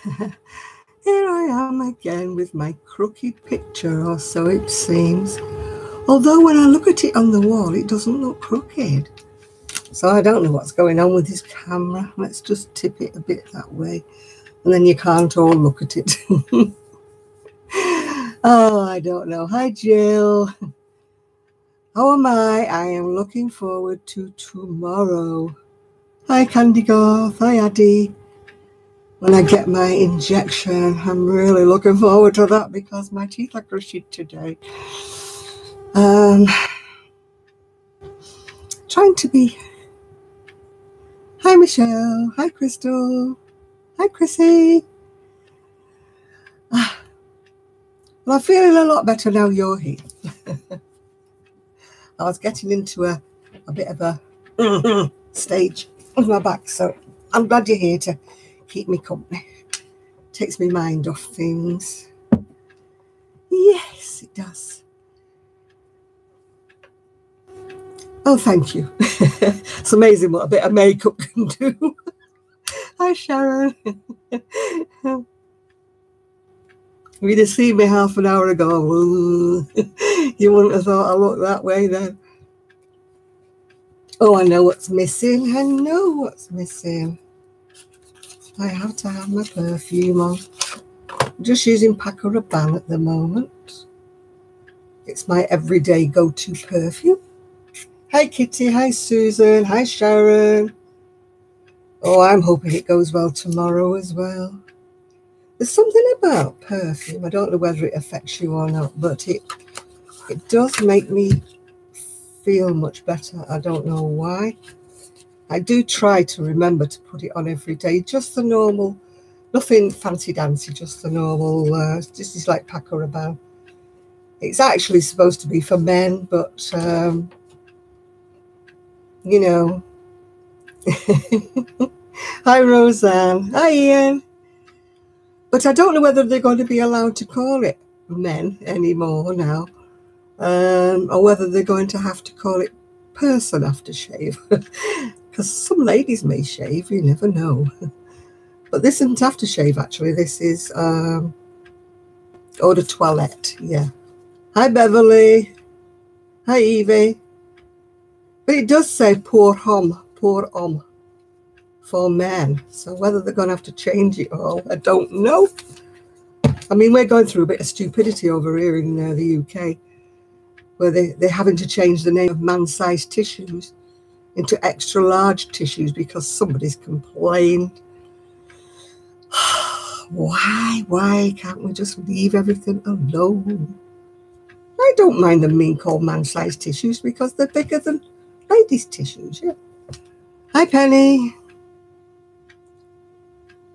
Here I am again with my crooked picture, or so it seems. Although when I look at it on the wall, it doesn't look crooked. So I don't know what's going on with this camera. Let's just tip it a bit that way. And then you can't all look at it. Oh, I don't know. Hi, Jill. How am I? I am looking forward to tomorrow. Hi, Candy Goth. Hi, Addie. When I get my injection, I'm really looking forward to that because my teeth are gritty today. Trying to be. Hi, Michelle. Hi, Crystal. Hi, Chrissy. Well, I'm feeling a lot better now you're here. I was getting into a bit of a stage with my back, so I'm glad you're here to keep me company. Takes me mind off things. Yes, it does. Oh, thank you. It's amazing what a bit of makeup can do. Hi, Sharon. If you'd have seen me half an hour ago, you wouldn't have thought I looked that way then. Oh, I know what's missing. I know what's missing. I have to have my perfume on. I'm just using Paco Rabanne at the moment. It's my everyday go-to perfume. Hi, Kitty. Hi, Susan. Hi, Sharon. Oh, I'm hoping it goes well tomorrow as well. There's something about perfume. I don't know whether it affects you or not, but it does make me feel much better. I don't know why. I do try to remember to put it on every day. Just the normal, nothing fancy dancy, just the normal, this is like Paco Rabanne. It's actually supposed to be for men, but, you know. Hi, Roseanne. Hi, Ian. But I don't know whether they're going to be allowed to call it men anymore now, or whether they're going to have to call it person aftershave. Because some ladies may shave, you never know. But this isn't aftershave, actually. This is eau de toilette, yeah. Hi, Beverly. Hi, Evie. But it does say pour homme for men. So whether they're going to have to change it all, I don't know. I mean, we're going through a bit of stupidity over here in the UK, where they're having to change the name of man-sized tissues into extra large tissues because somebody's complained. Why can't we just leave everything alone? I don't mind them being called man-sized tissues because they're bigger than ladies' tissues, yeah. Hi, Penny.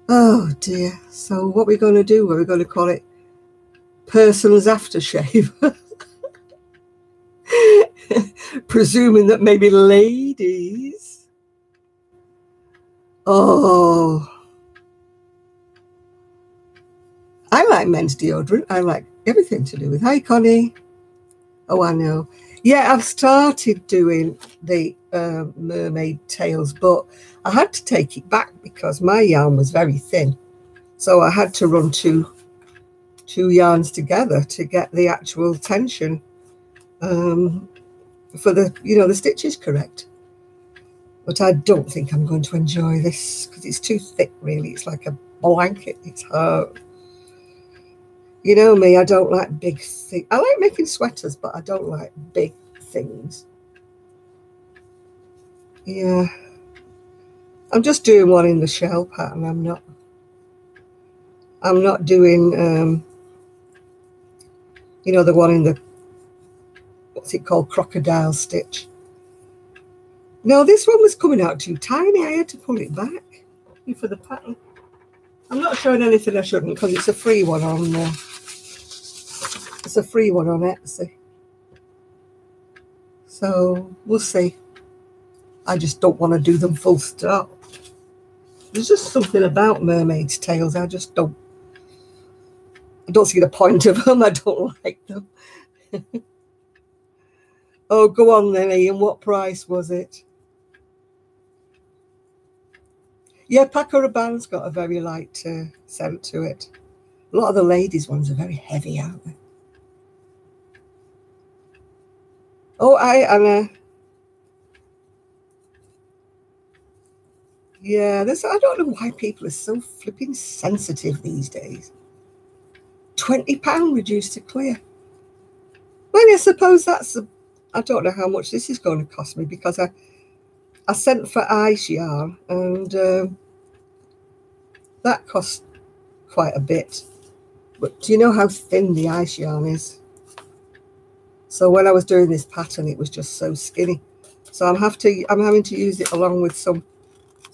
Oh, dear. So what we're going to do, we're going to call it person's aftershave. Presuming that maybe ladies. Oh. I like men's deodorant. I like everything to do with. Hi, Connie. Oh, I know. Yeah, I've started doing the mermaid tails, but I had to take it back because my yarn was very thin. So I had to run two yarns together to get the actual tension for the, the stitches correct. But I don't think I'm going to enjoy this because it's too thick, really. It's like a blanket. It's hard. You know me, I don't like big things. I like making sweaters, but I don't like big things. Yeah. I'm just doing one in the shell pattern. I'm not doing, the one in the, what's it called, crocodile stitch. No, this one was coming out too tiny. I had to pull it back for the pattern. I'm not showing anything I shouldn't because it's a free one on it's a free one on Etsy. So we'll see. I just don't want to do them full stop. There's just something about mermaids' tails. I don't see the point of them. I don't like them. Oh, go on then, Ian. What price was it? Yeah, Paco Rabanne's got a very light scent to it. A lot of the ladies' ones are very heavy, aren't they? Oh, hi, Anna. Yeah, I don't know why people are so flipping sensitive these days. £20 reduced to clear. Well, I suppose I don't know how much this is going to cost me, because I sent for ice yarn, and that cost quite a bit. But do you know how thin the ice yarn is? So when I was doing this pattern, it was just so skinny. So I'm having to use it along with some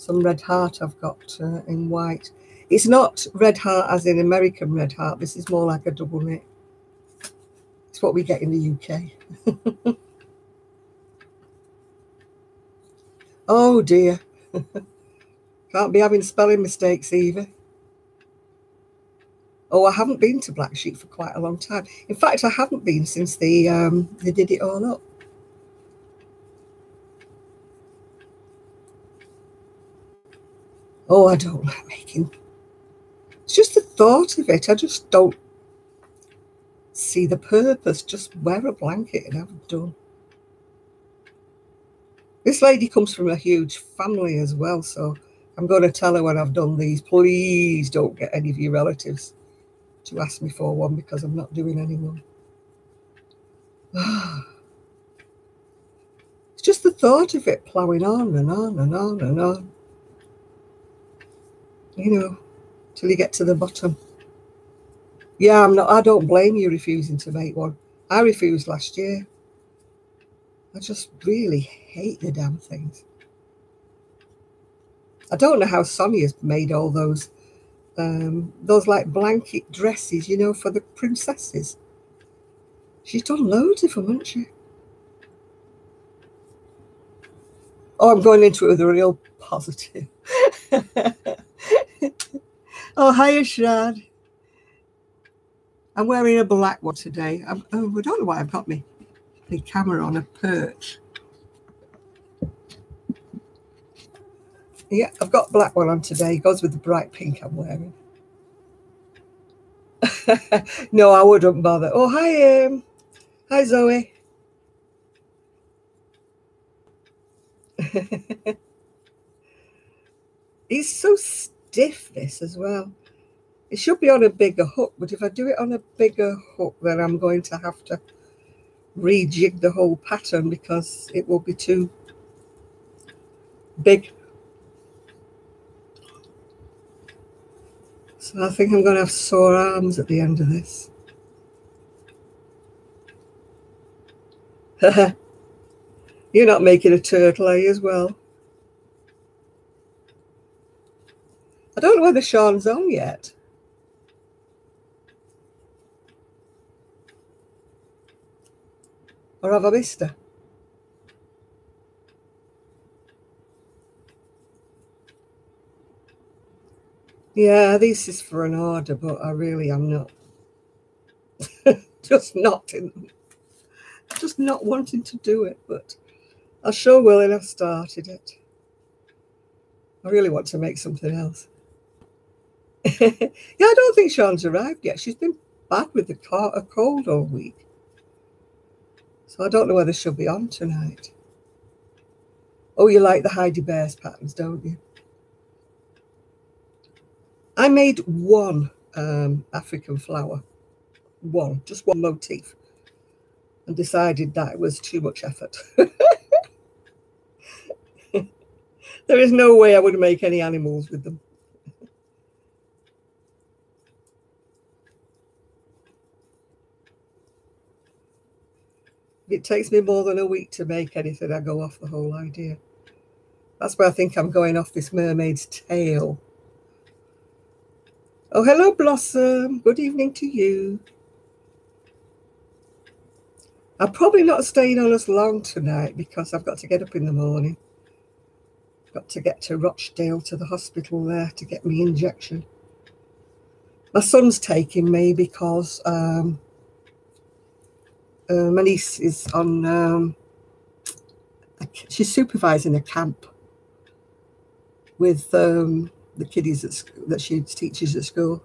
red heart I've got in white. It's not red heart as in American red heart. This is more like a double knit. It's what we get in the UK. Oh dear. Can't be having spelling mistakes either. Oh, I haven't been to Black Sheep for quite a long time. In fact, I haven't been since they did it all up. Oh, I don't like making. It's just the thought of it. I just don't see the purpose. Just wear a blanket and have it done. This lady comes from a huge family as well, so I'm going to tell her when I've done these, please don't get any of your relatives to ask me for one, because I'm not doing any more. It's just the thought of it ploughing on and on and on and on, you know, till you get to the bottom. Yeah, I don't blame you refusing to make one. I refused last year. I just really hate the damn things. I don't know how Sonia's made all those like blanket dresses, you know, for the princesses. She's done loads of them, hasn't she? Oh, I'm going into it with a real positive. Oh, hiya, Shad. I'm wearing a black one today. I don't know why I've got my camera on a perch. Yeah, I've got black one on today. It goes with the bright pink I'm wearing. No, I wouldn't bother. Oh, hi, Zoe. It's so stiff, this as well. It should be on a bigger hook, but if I do it on a bigger hook, then I'm going to have to rejig the whole pattern, because it will be too big. So I think I'm going to have sore arms at the end of this. You're not making a turtle, are you, as well? I don't know whether Sean's on yet. Or have I missed her? Yeah, this is for an order, but I really am not. just not wanting to do it, but I sure will, and I've started it. I really want to make something else. Yeah, I don't think Sean's arrived yet. She's been bad with a cold all week. So I don't know whether she'll be on tonight. Oh, you like the Heidi Bears patterns, don't you? I made one African flower. Just one motif. And decided that it was too much effort. There is no way I would make any animals with them. If it takes me more than a week to make anything, I go off the whole idea. That's why I think I'm going off this mermaid's tail. Oh, hello, Blossom. Good evening to you. I'm probably not staying on as long tonight, because I've got to get up in the morning. Got to get to Rochdale, to the hospital there, to get my injection. My son's taking me because my niece is on, she's supervising a camp. with the kiddies that she teaches at school.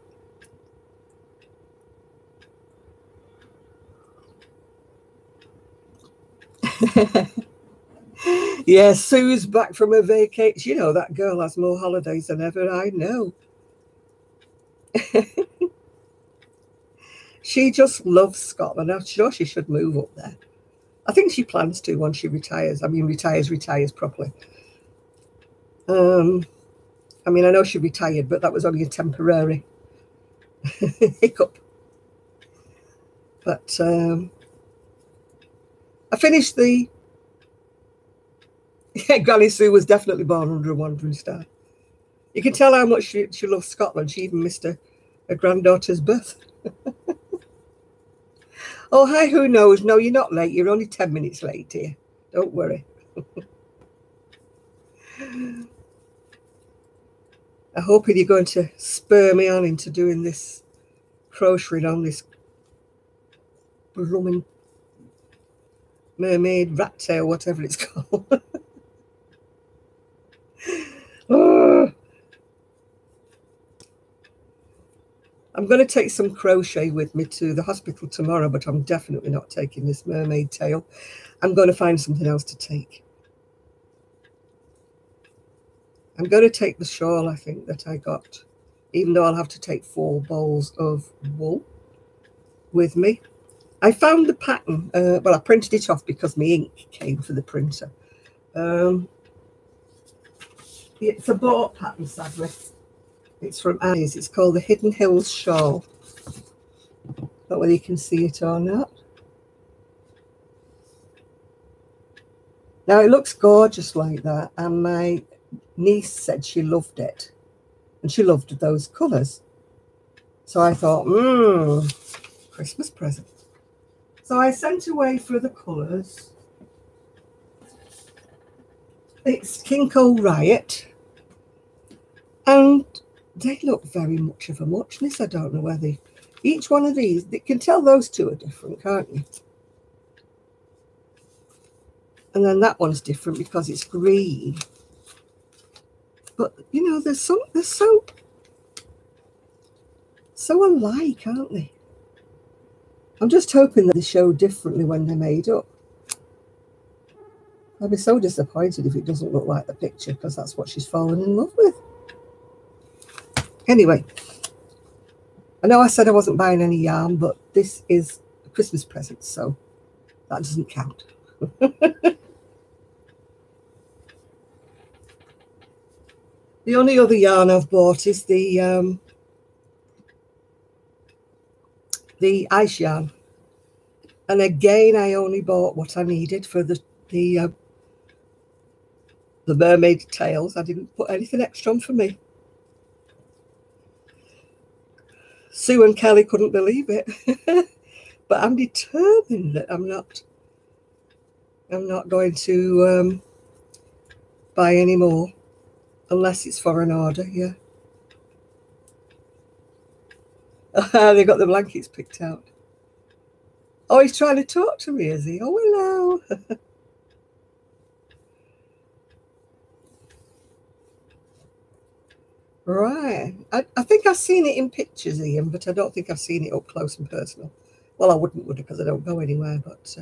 Yeah, Sue's back from her vacation. You know, that girl has more holidays than ever. I know. She just loves Scotland. I'm sure she should move up there. I think she plans to once she retires. I mean, retires properly. I mean, I know she retired, but that was only a temporary hiccup. But I finished the... Yeah, Granny Sue was definitely born under a wandering star. You can tell how much she loves Scotland. She even missed her granddaughter's birth. Oh, hi, who knows? No, you're not late. You're only 10 minutes late, dear. Don't worry. I'm hoping you're going to spur me on into doing this crocheting on this blooming mermaid rat tail, whatever it's called. Oh. I'm going to take some crochet with me to the hospital tomorrow, but I'm definitely not taking this mermaid tail. I'm going to find something else to take. I'm going to take the shawl, I think, that I got, even though I'll have to take 4 balls of wool with me. I found the pattern. Well, I printed it off because my ink came for the printer. It's a bought pattern, sadly. It's from Annie's. It's called the Hidden Hills Shawl. Don't know whether you can see it or not. Now, it looks gorgeous like that, and my niece said she loved it, and she loved those colours. So I thought, Christmas present. So I sent away for the colours. It's Kinko Riot, and they look very much of a muchness. I don't know whether each one of these, you can tell those two are different, can't you? And then that one's different because it's green. But you know, they're so alike, aren't they? I'm just hoping that they show differently when they're made up. I'll be so disappointed if it doesn't look like the picture, because that's what she's fallen in love with. Anyway, I know I said I wasn't buying any yarn, but this is a Christmas present, so that doesn't count. The only other yarn I've bought is the ice yarn. And again, I only bought what I needed for the mermaid tails. I didn't put anything extra on for me. Sue and Kelly couldn't believe it. But I'm determined that I'm not going to buy any more unless it's for an order. Yeah. They got the blankets picked out. Oh, he's trying to talk to me, is he? Oh, hello. Right. I think I've seen it in pictures, Ian, but I don't think I've seen it up close and personal. Well, I wouldn't, would I, because I don't go anywhere, but...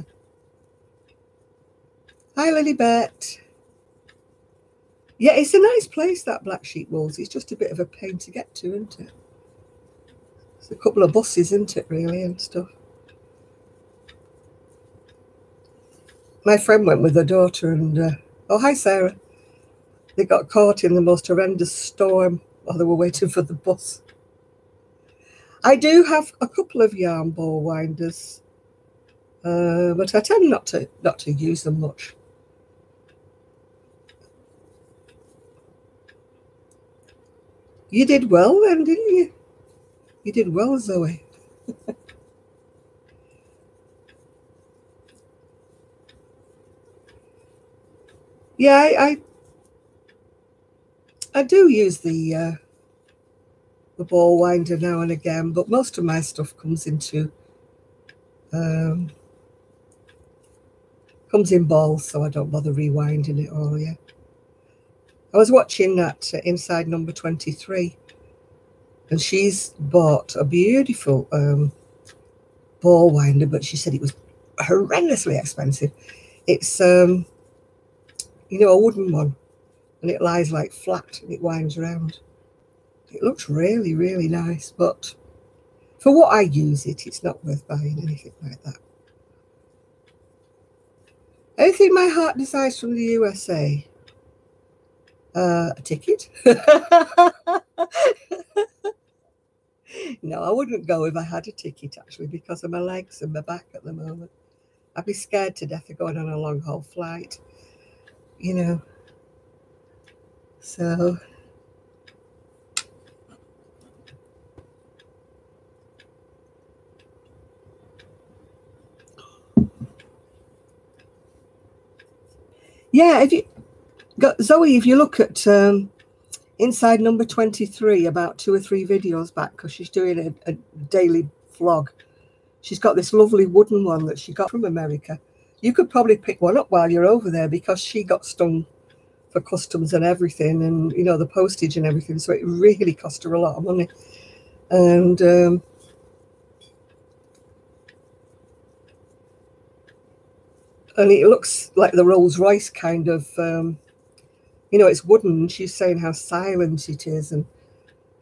Hi, Lilybet. Yeah, it's a nice place, that Black Sheep Wolves. It's just a bit of a pain to get to, isn't it? It's a couple of buses, isn't it, really, and stuff. My friend went with her daughter and... oh, hi, Sarah. They got caught in the most horrendous storm while they were waiting for the bus. I do have a couple of yarn ball winders, but I tend not to use them much. You did well then, didn't you? You did well, Zoe. Yeah, I do use the ball winder now and again, but most of my stuff comes into comes in balls, so I don't bother rewinding it all. Yeah. I was watching that Inside Number 23, and she's bought a beautiful ball winder, but she said it was horrendously expensive. It's you know, a wooden one, and it lies like flat and it winds around. It looks really, really nice, but for what I use it, it's not worth buying anything like that. Anything my heart desires from the USA? A ticket? No, I wouldn't go if I had a ticket, actually, because of my legs and my back at the moment. I'd be scared to death of going on a long-haul flight, you know. So, yeah, if you got Zoe, if you look at Inside Number 23, about 2 or 3 videos back, because she's doing a daily vlog, she's got this lovely wooden one that she got from America. You could probably pick one up while you're over there, because she got stung for customs and everything, and you know, the postage and everything, so it really cost her a lot of money. And it looks like the Rolls Royce kind of, you know, it's wooden. She's saying how silent it is and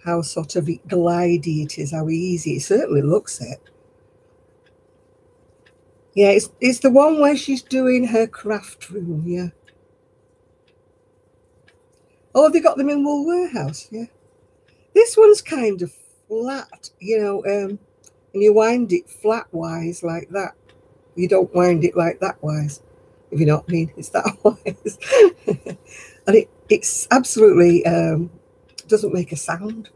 how sort of glidey it is, how easy. It certainly looks it. Yeah, it's the one where she's doing her craft room, yeah. Oh, they got them in Wool Warehouse, yeah. This one's kind of flat, you know, and you wind it flat-wise like that. You don't wind it like that wise, if you know what I mean. It's that wise. And it's absolutely doesn't make a sound.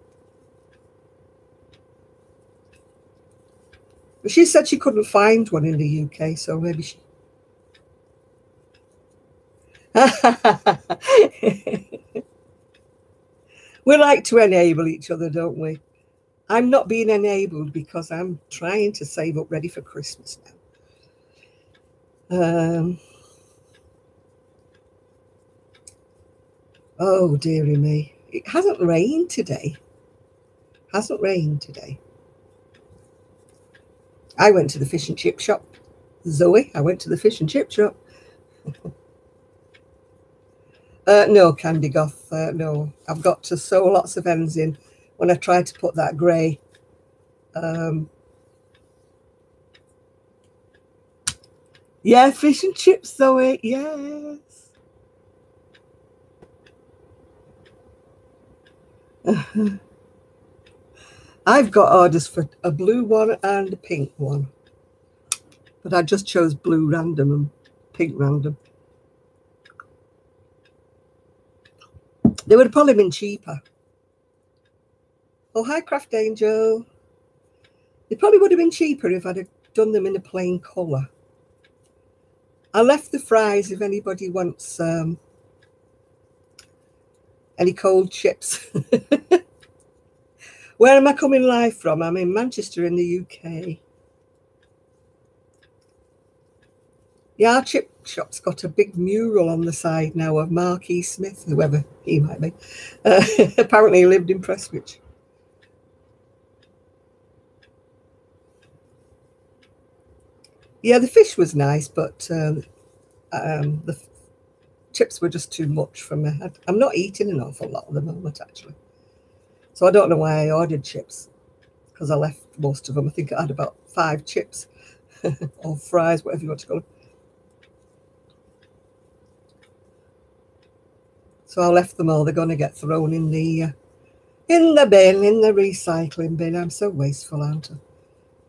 But she said she couldn't find one in the UK, so maybe she... We like to enable each other, don't we? I'm not being enabled because I'm trying to save up ready for Christmas now. Oh, dearie me. It hasn't rained today. Hasn't rained today. I went to the fish and chip shop. Zoe, I went to the fish and chip shop. No, Candy Goth, no. I've got to sew lots of ends in when I try to put that grey. Yeah, fish and chips, Zoe, yes. I've got orders for a blue one and a pink one, but I just chose blue random and pink random. They would have probably been cheaper. Oh, hi, Craft Angel. They probably would have been cheaper if I'd have done them in a plain colour. I left the fries if anybody wants any cold chips. Where am I coming live from? I'm in Manchester in the UK. Yeah, our chip shop's got a big mural on the side now of Mark E. Smith, whoever he might be. Apparently he lived in Prestwich. Yeah, the fish was nice, but the chips were just too much for me. I'm not eating an awful lot at the moment, actually. So I don't know why I ordered chips, because I left most of them. I think I had about 5 chips or fries, whatever you want to call them. So I left them all. They're going to get thrown in the bin, in the recycling bin. I'm so wasteful, aren't I?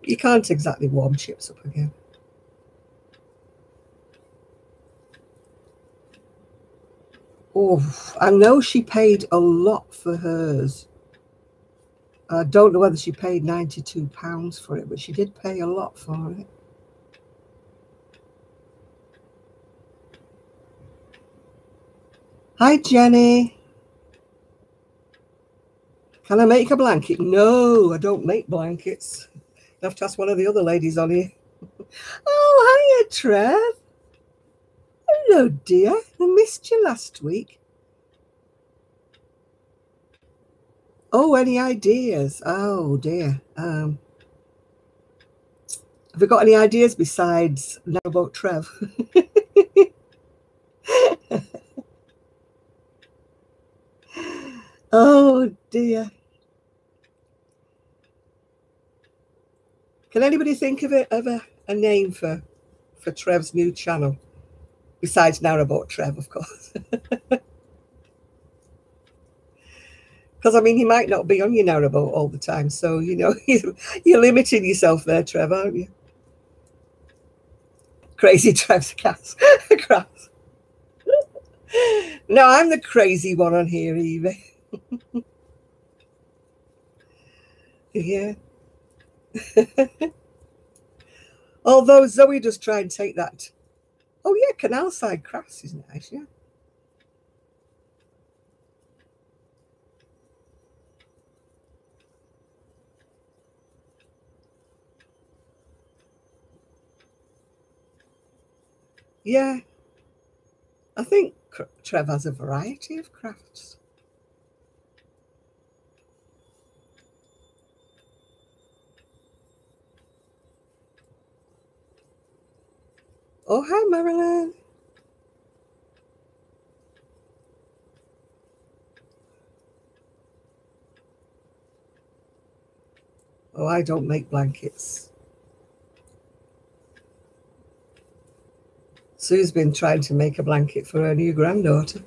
You can't exactly warm chips up again. Oh, I know she paid a lot for hers. I don't know whether she paid £92 for it, but she did pay a lot for it. Hi, Jenny. Can I make a blanket? No, I don't make blankets. I have to ask one of the other ladies on here. Oh, hiya, Trev. Hello, dear. I missed you last week. Oh, any ideas? Oh dear. Have we got any ideas besides now about Trev? Oh dear. Can anybody think of a name for Trev's new channel? Besides Narrowboat Trev, of course. Because, I mean, he might not be on your narrowboat all the time. So, you know, you're limiting yourself there, Trev, aren't you? Crazy Trev's cats. Crafts. No, I'm the crazy one on here, Evie. Yeah. Although Zoe does try and take that. Oh, yeah, Canal Side Crafts is nice, yeah. Yeah. I think Trev has a variety of crafts. Oh, hi, Marilyn. Oh, I don't make blankets. Sue's been trying to make a blanket for her new granddaughter.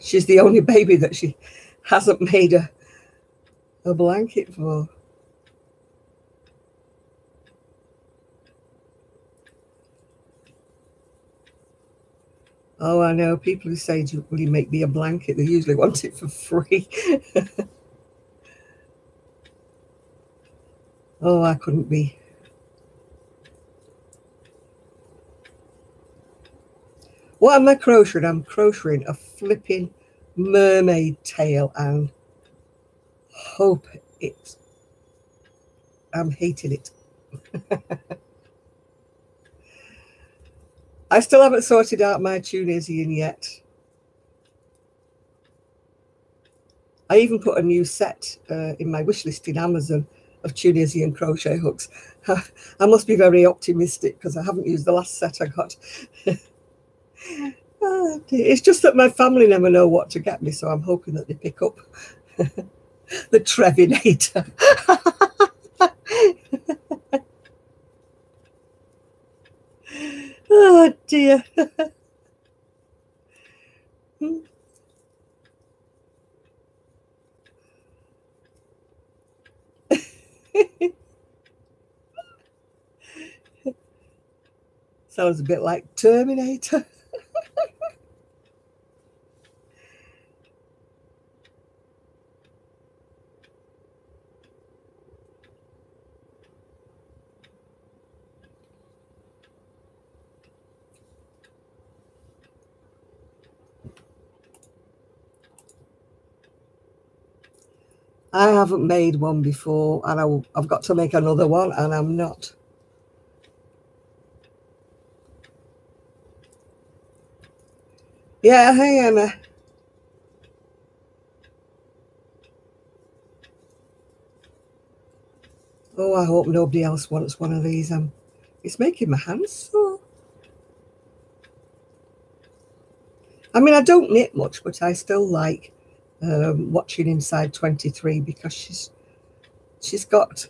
She's the only baby that she hasn't made a blanket for. Oh, I know. People who say, will you make me a blanket? They usually want it for free. Oh, I couldn't be. What am I crocheting? I'm crocheting a flipping mermaid tail and hope it. I'm hating it. I still haven't sorted out my Tunisian yet. I even put a new set in my wish list in Amazon of Tunisian crochet hooks. I must be very optimistic because I haven't used the last set I got. It's just that my family never know what to get me, so I'm hoping that they pick up the Trevinator. Oh dear. Sounds a bit like Terminator. I haven't made one before, and I've got to make another one, and I'm not. Yeah, hey, Emma. Oh, I hope nobody else wants one of these. It's making my hands sore. I mean, I don't knit much, but I still like watching Inside 23 because she's got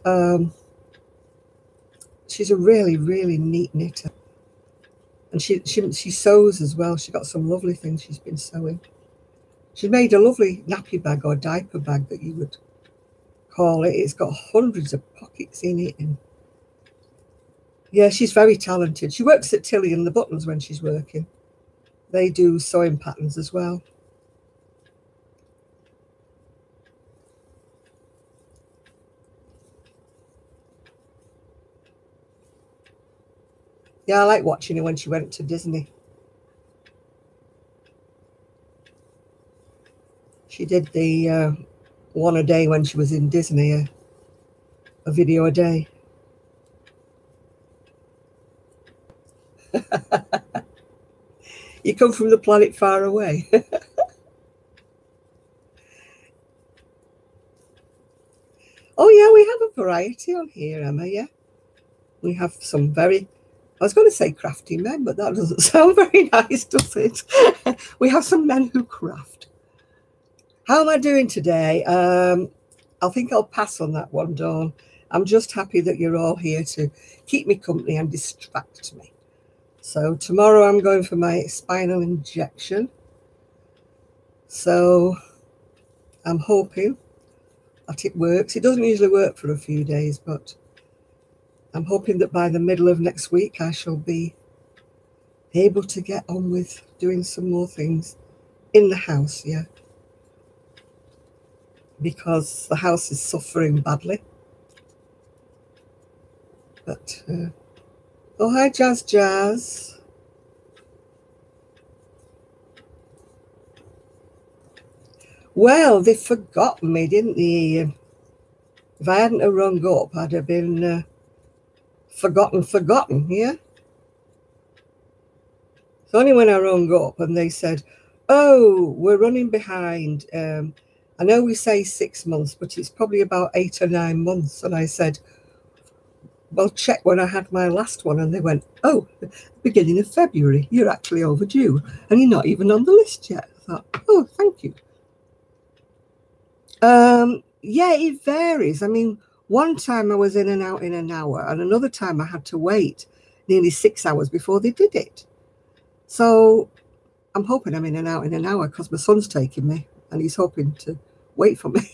she's a really, really neat knitter. And she sews as well. She's got some lovely things she's been sewing. She made a lovely nappy bag or diaper bag that you would call it. It's got hundreds of pockets in it. And yeah, she's very talented. She works at Tilly and the Buttons when she's working. They do sewing patterns as well. Yeah, I like watching her when she went to Disney. She did the one a day when she was in Disney, a video a day. You come from the planet far away. Oh yeah, we have a variety on here, Emma, yeah. We have some very, I was going to say crafty men, but that doesn't sound very nice, does it? We have some men who craft. How am I doing today? I think I'll pass on that one, Dawn. I'm just happy that you're all here to keep me company and distract me. So tomorrow I'm going for my spinal injection. So I'm hoping that it works. It doesn't usually work for a few days, but I'm hoping that by the middle of next week I shall be able to get on with doing some more things in the house, yeah. Because the house is suffering badly. But, oh, hi, Jazz. Well, they forgot me, didn't they? If I hadn't have rung up, I'd have been forgotten, yeah? It's only when I rung up and they said, oh, we're running behind. I know we say 6 months, but it's probably about 8 or 9 months. And I said, well, check when I had my last one. And they went, oh, beginning of February, you're actually overdue. And you're not even on the list yet. I thought, oh, thank you. Yeah, it varies. I mean, one time I was in and out in an hour, and another time I had to wait nearly 6 hours before they did it. So I'm hoping I'm in and out in an hour because my son's taking me and he's hoping to wait for me.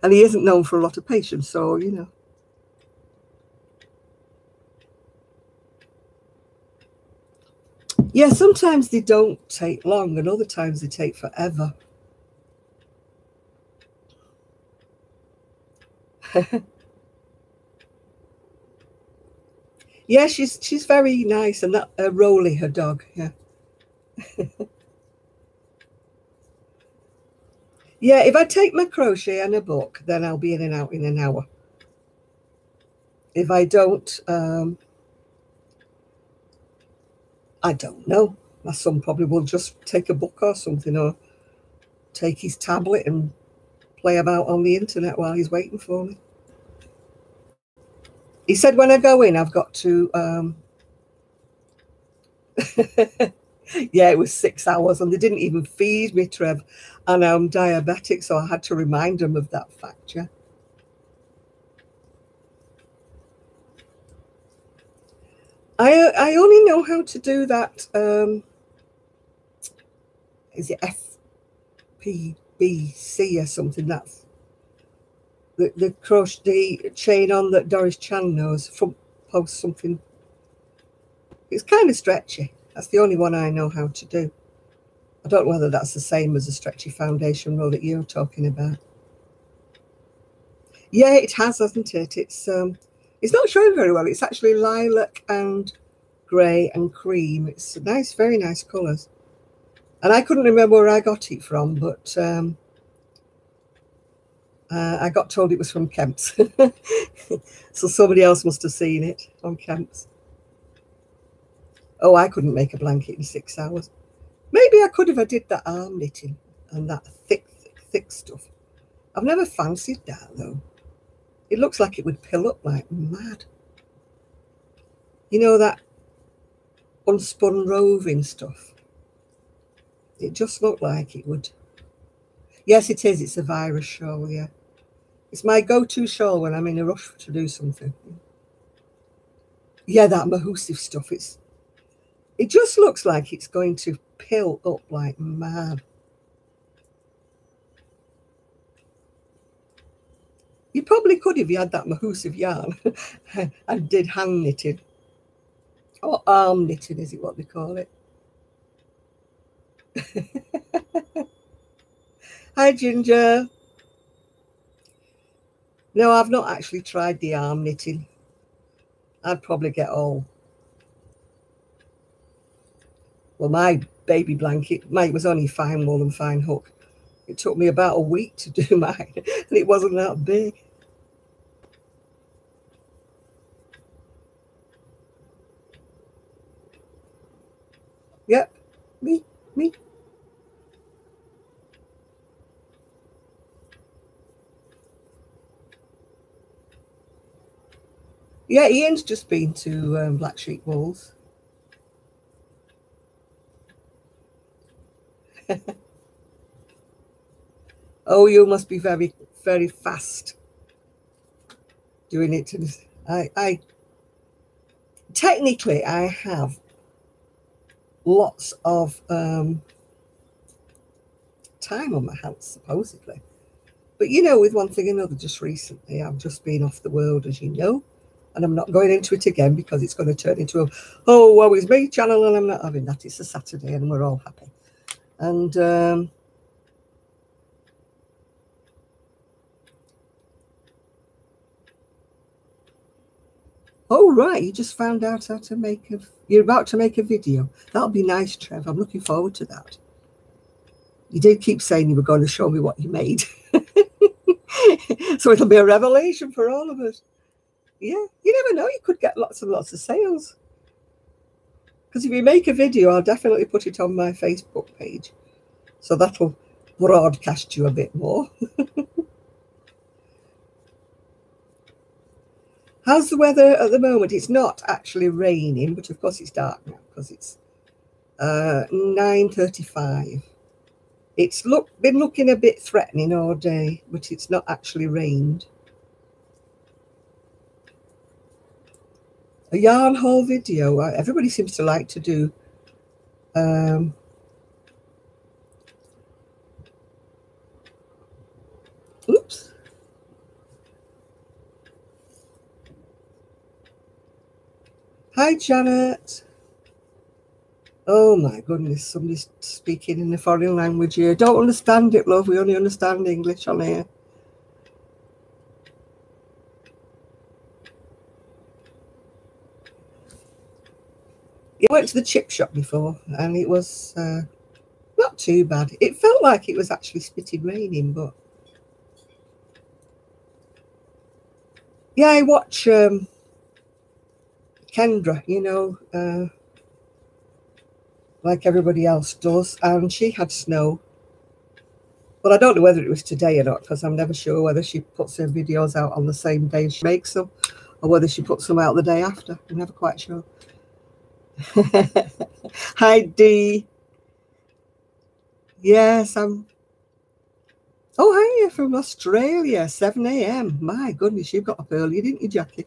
And he isn't known for a lot of patience, so, you know. Yeah, sometimes they don't take long and other times they take forever. Yeah, she's very nice, and that Rolly, her dog, yeah. Yeah, if I take my crochet and a book, then I'll be in and out in an hour. If I don't, I don't know. My son probably will just take a book or something, or take his tablet and play about on the internet while he's waiting for me. He said when I go in, I've got to, yeah, it was 6 hours and they didn't even feed me, Trev. And I'm diabetic, so I had to remind them of that fact, yeah. I only know how to do that. Is it FPBC or something? That's the crochet, the chain on that Doris Chan knows, from post something. It's kind of stretchy. That's the only one I know how to do. I don't know whether that's the same as the stretchy foundation row that you're talking about. Yeah, it has, hasn't it? It's not showing very well. It's actually lilac and grey and cream. It's nice, very nice colours. And I couldn't remember where I got it from, but I got told it was from Kemp's. So somebody else must have seen it on Kemp's. Oh, I couldn't make a blanket in 6 hours. Maybe I could if I did that arm knitting and that thick stuff. I've never fancied that, though. It looks like it would pill up like mad. You know, that unspun roving stuff. It just looked like it would. Yes, it is. It's a virus shawl, yeah. It's my go-to shawl when I'm in a rush to do something. Yeah, that Mahusive stuff. It just looks like it's going to pill up like mad. You probably could if you had that Mahusive yarn and did hand knitting. Or arm knitting, is it what they call it? Hi, Ginger. No, I've not actually tried the arm knitting. I'd probably get all. Well, my baby blanket, mine was only fine wool and fine hook. It took me about a week to do mine, and it wasn't that big. Yep, me. Yeah, Ian's just been to Black Sheep Walls. Oh, you must be very, very fast doing it. I technically I have lots of time on my hands, supposedly. But you know, with one thing or another, just recently, I've just been off the world, as you know, and I'm not going into it again because it's going to turn into a, oh, woe is me channel, and I'm not having that. It's a Saturday and we're all happy. And oh, right, you just found out how to make a, you're about to make a video. That'll be nice, Trev. I'm looking forward to that. You did keep saying you were going to show me what you made. So it'll be a revelation for all of us. Yeah, you never know. You could get lots and lots of sales. Because if you make a video, I'll definitely put it on my Facebook page. So that'll broadcast you a bit more. How's the weather at the moment? It's not actually raining, but of course it's dark now because it's 9:35. It's been looking a bit threatening all day, but it's not actually rained. A yarn haul video. Everybody seems to like to do oops. Hi, Janet. Oh my goodness, somebody's speaking in a foreign language here. Don't understand it, love. We only understand English on here. I went to the chip shop before and it was not too bad. It felt like it was actually spitting raining, but yeah, I watch Kendra, you know, like everybody else does, and she had snow. But I don't know whether it was today or not because I'm never sure whether she puts her videos out on the same day she makes them or whether she puts them out the day after. I'm never quite sure. Hi, Dee. Yes, I'm. Oh, hi, you're from Australia, 7 a.m. My goodness, you got up early, didn't you, Jackie?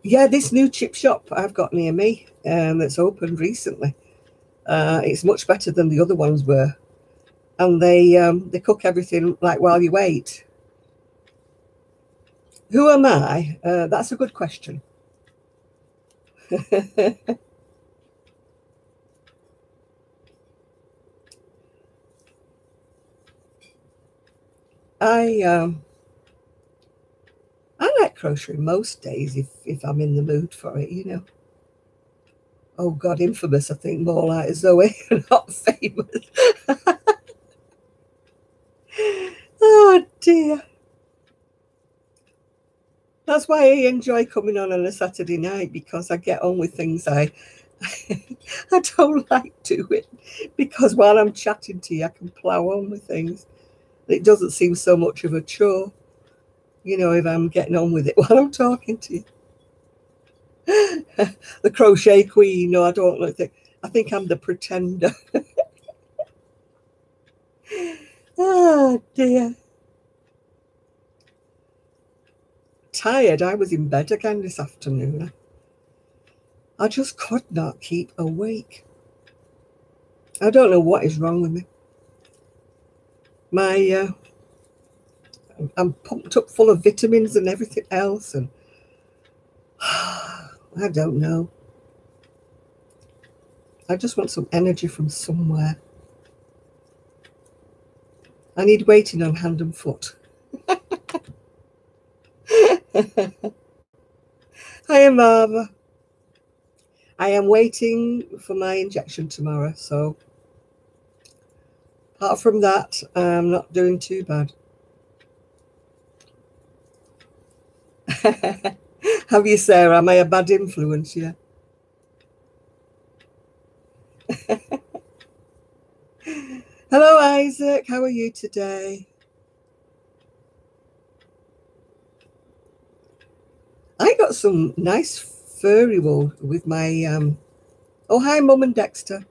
Yeah, this new chip shop I've got near me that's opened recently. It's much better than the other ones were. And they cook everything like while you wait. Who am I? That's a good question. I like crocheting most days if I'm in the mood for it, you know. Oh God, infamous, I think more like Zoe, not famous. Oh dear. That's why I enjoy coming on a Saturday night because I get on with things I don't like doing. Because while I'm chatting to you, I can plow on with things. It doesn't seem so much of a chore, you know, if I'm getting on with it while I'm talking to you. The crochet queen. No, I don't like that. I think I'm the pretender. Oh dear. Tired. I was in bed again this afternoon. I just could not keep awake. I don't know what is wrong with me. I'm pumped up full of vitamins and everything else, and I don't know. I just want some energy from somewhere. I need waiting on hand and foot. Hi, Marva. I am waiting for my injection tomorrow, so apart from that, I'm not doing too bad. Have you, Sarah? Am I a bad influence? Yeah. Isaac, how are you today? I got some nice furry wool with my oh, hi Mum and Dexter.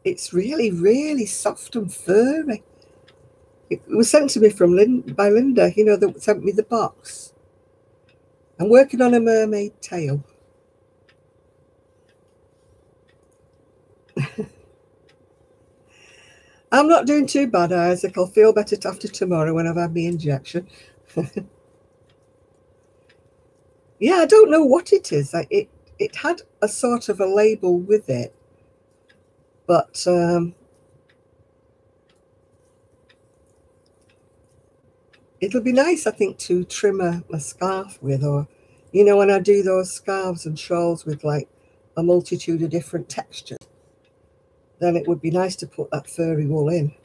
It's really, really soft and furry. It was sent to me from by Linda, you know, that sent me the box. I'm working on a mermaid tail. I'm not doing too bad, Isaac. I'll feel better after tomorrow when I've had my injection. Yeah, I don't know what it is. It had a sort of a label with it, but it'll be nice, I think, to trim a scarf with, or, you know, when I do those scarves and shawls with like a multitude of different textures, then it would be nice to put that furry wool in.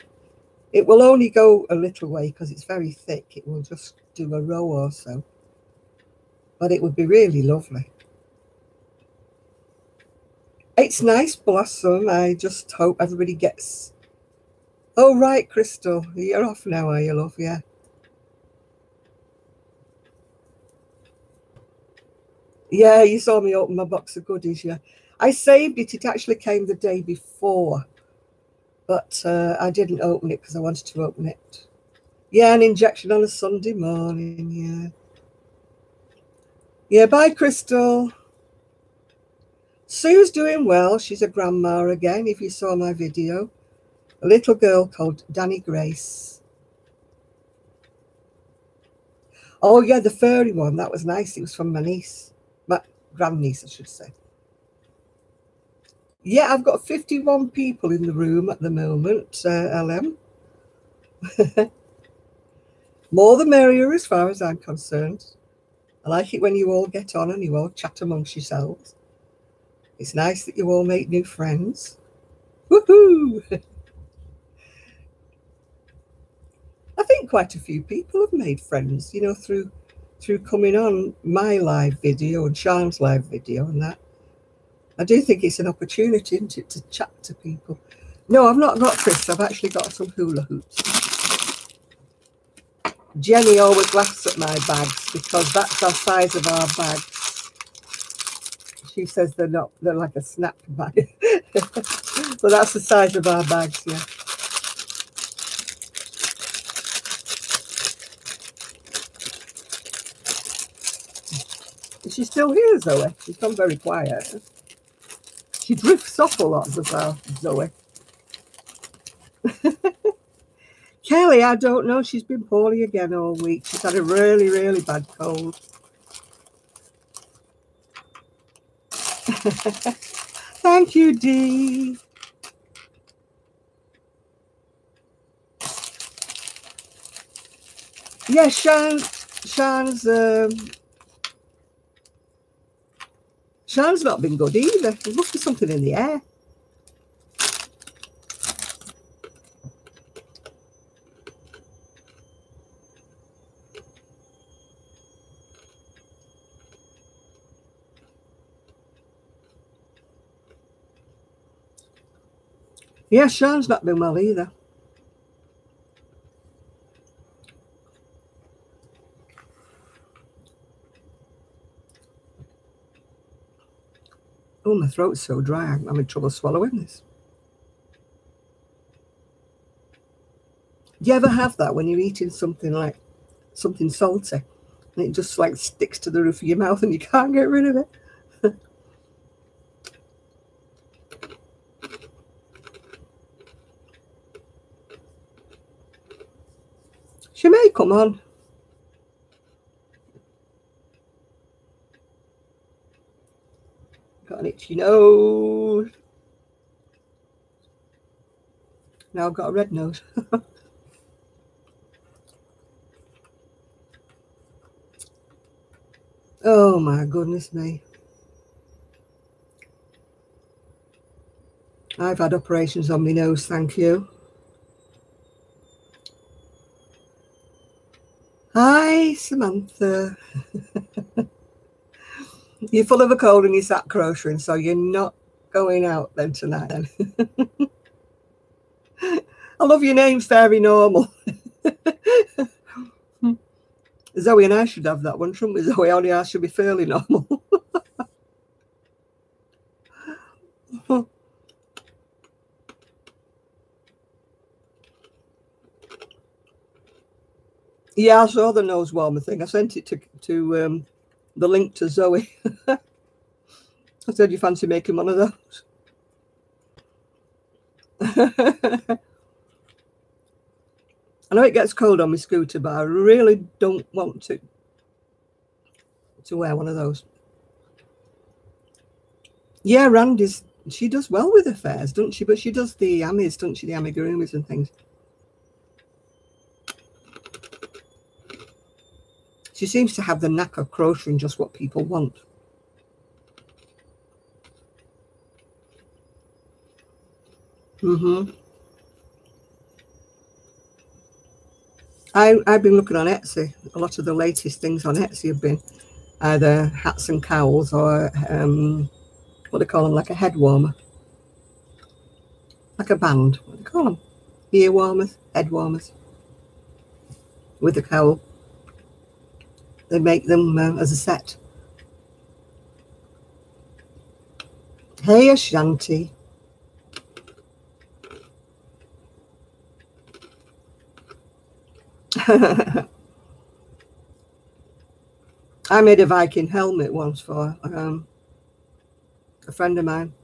It will only go a little way because it's very thick. It will just do a row or so, but it would be really lovely. It's nice, Blossom. I just hope everybody gets... Oh, right, Crystal. You're off now, are you, love? Yeah. Yeah, you saw me open my box of goodies, yeah. I saved it. It actually came the day before, but I didn't open it because I wanted to open it. Yeah, an injection on a Sunday morning, yeah. Yeah, bye, Crystal. Sue's doing well. She's a grandma again, if you saw my video. A little girl called Danny Grace. Oh, yeah, the furry one. That was nice. It was from my niece. My grandniece, I should say. Yeah, I've got 51 people in the room at the moment, LM. More the merrier as far as I'm concerned. I like it when you all get on and you all chat amongst yourselves. It's nice that you all make new friends. Woohoo! I think quite a few people have made friends, you know, through coming on my live video and Sean's live video and that. I do think it's an opportunity, isn't it, to chat to people. No, I've not got crisps. I've actually got some hula hoops. Jenny always laughs at my bags because that's the size of our bags. She says they're like a snap bag. But that's the size of our bags, yeah. Is she still here, Zoe? She's gone very quiet. She drifts off a lot as well, Zoe. Kelly, I don't know. She's been poorly again all week. She's had a really, really bad cold. Thank you, Dee. Yeah, Sean's not been good either. There must be something in the air. Yeah, Sean's not been well either. Oh, my throat's so dry. I'm having trouble swallowing this. Do you ever have that when you're eating something like something salty and it just like sticks to the roof of your mouth and you can't get rid of it? She may come on. Got an itchy nose. Now I've got a red nose. Oh my goodness me. I've had operations on my nose, thank you. Hi, Samantha. You're full of a cold and you sat crocheting, so you're not going out then tonight then. I love your name, Fairy Normal. Zoe and I should have that one, shouldn't we? Zoe, only I should be fairly normal. Yeah, I saw the nose warmer thing. I sent it to the link to Zoe. I said, you fancy making one of those? I know it gets cold on my scooter, but I really don't want to wear one of those. Yeah, Randy's, she does well with her fairs, doesn't she? But she does the amis, doesn't she? The amigurumis and things. She seems to have the knack of crocheting just what people want. I've been looking on Etsy. A lot of the latest things on Etsy have been either hats and cowls or what do they call them, like a head warmer, like a band. What do they call them? Ear warmers, head warmers with a cowl. They make them as a set. Hey, Ashanti. I made a Viking helmet once for a friend of mine.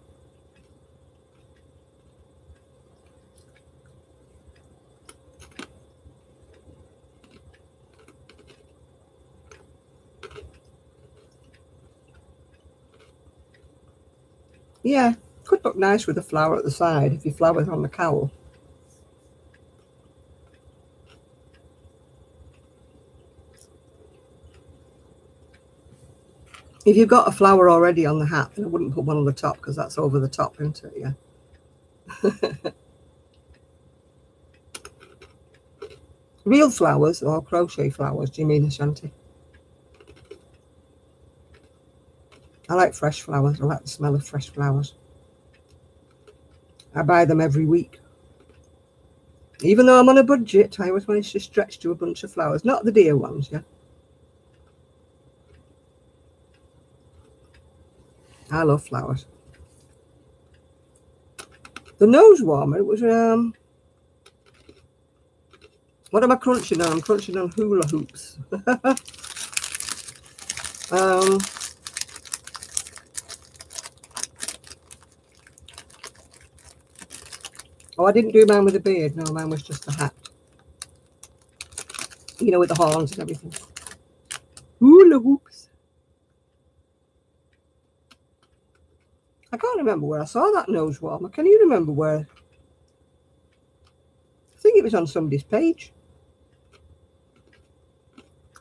Yeah, could look nice with a flower at the side if you flower it on the cowl. If you've got a flower already on the hat, then I wouldn't put one on the top because that's over the top, isn't it? Yeah. Real flowers or crochet flowers, do you mean, Ashanti? I like fresh flowers. I like the smell of fresh flowers. I buy them every week. Even though I'm on a budget, I always manage to stretch to a bunch of flowers. Not the dear ones, yeah. I love flowers. The nose warmer, it was, what am I crunching on? I'm crunching on hula hoops. Oh, I didn't do mine with a beard. No, mine was just a hat. You know, with the horns and everything. Hula hoops. I can't remember where I saw that nose warmer. Can you remember where? I think it was on somebody's page.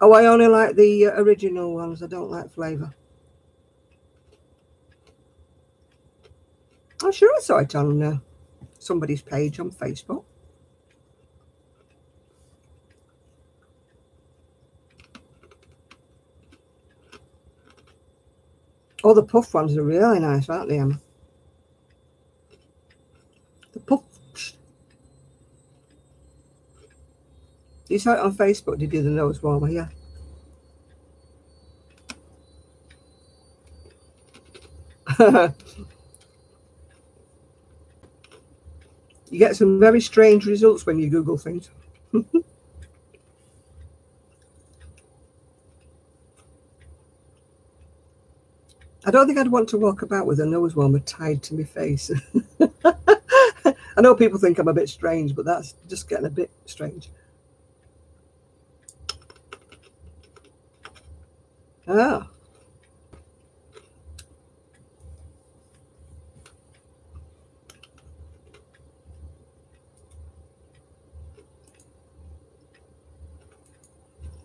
Oh, I only like the original ones. I don't like flavour. I'm sure I saw it on somebody's page on Facebook. Oh, the puff ones are really nice, aren't they, Emma? The puffs. You saw it on Facebook, did you, the nose warmer? Yeah. You get some very strange results when you Google things. I don't think I'd want to walk about with a nose warmer tied to my face. I know people think I'm a bit strange, but that's just getting a bit strange. Ah.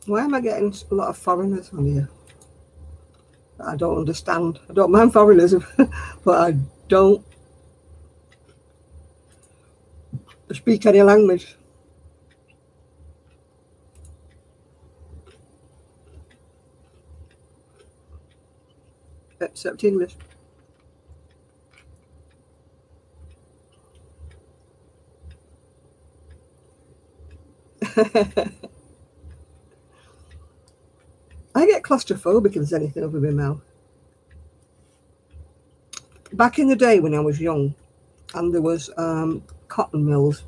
Why am I getting a lot of foreigners on here? I don't understand. I don't mind foreigners, but I don't speak any language except English. I get claustrophobic if there's anything over my mouth. Back in the day when I was young, and there was cotton mills,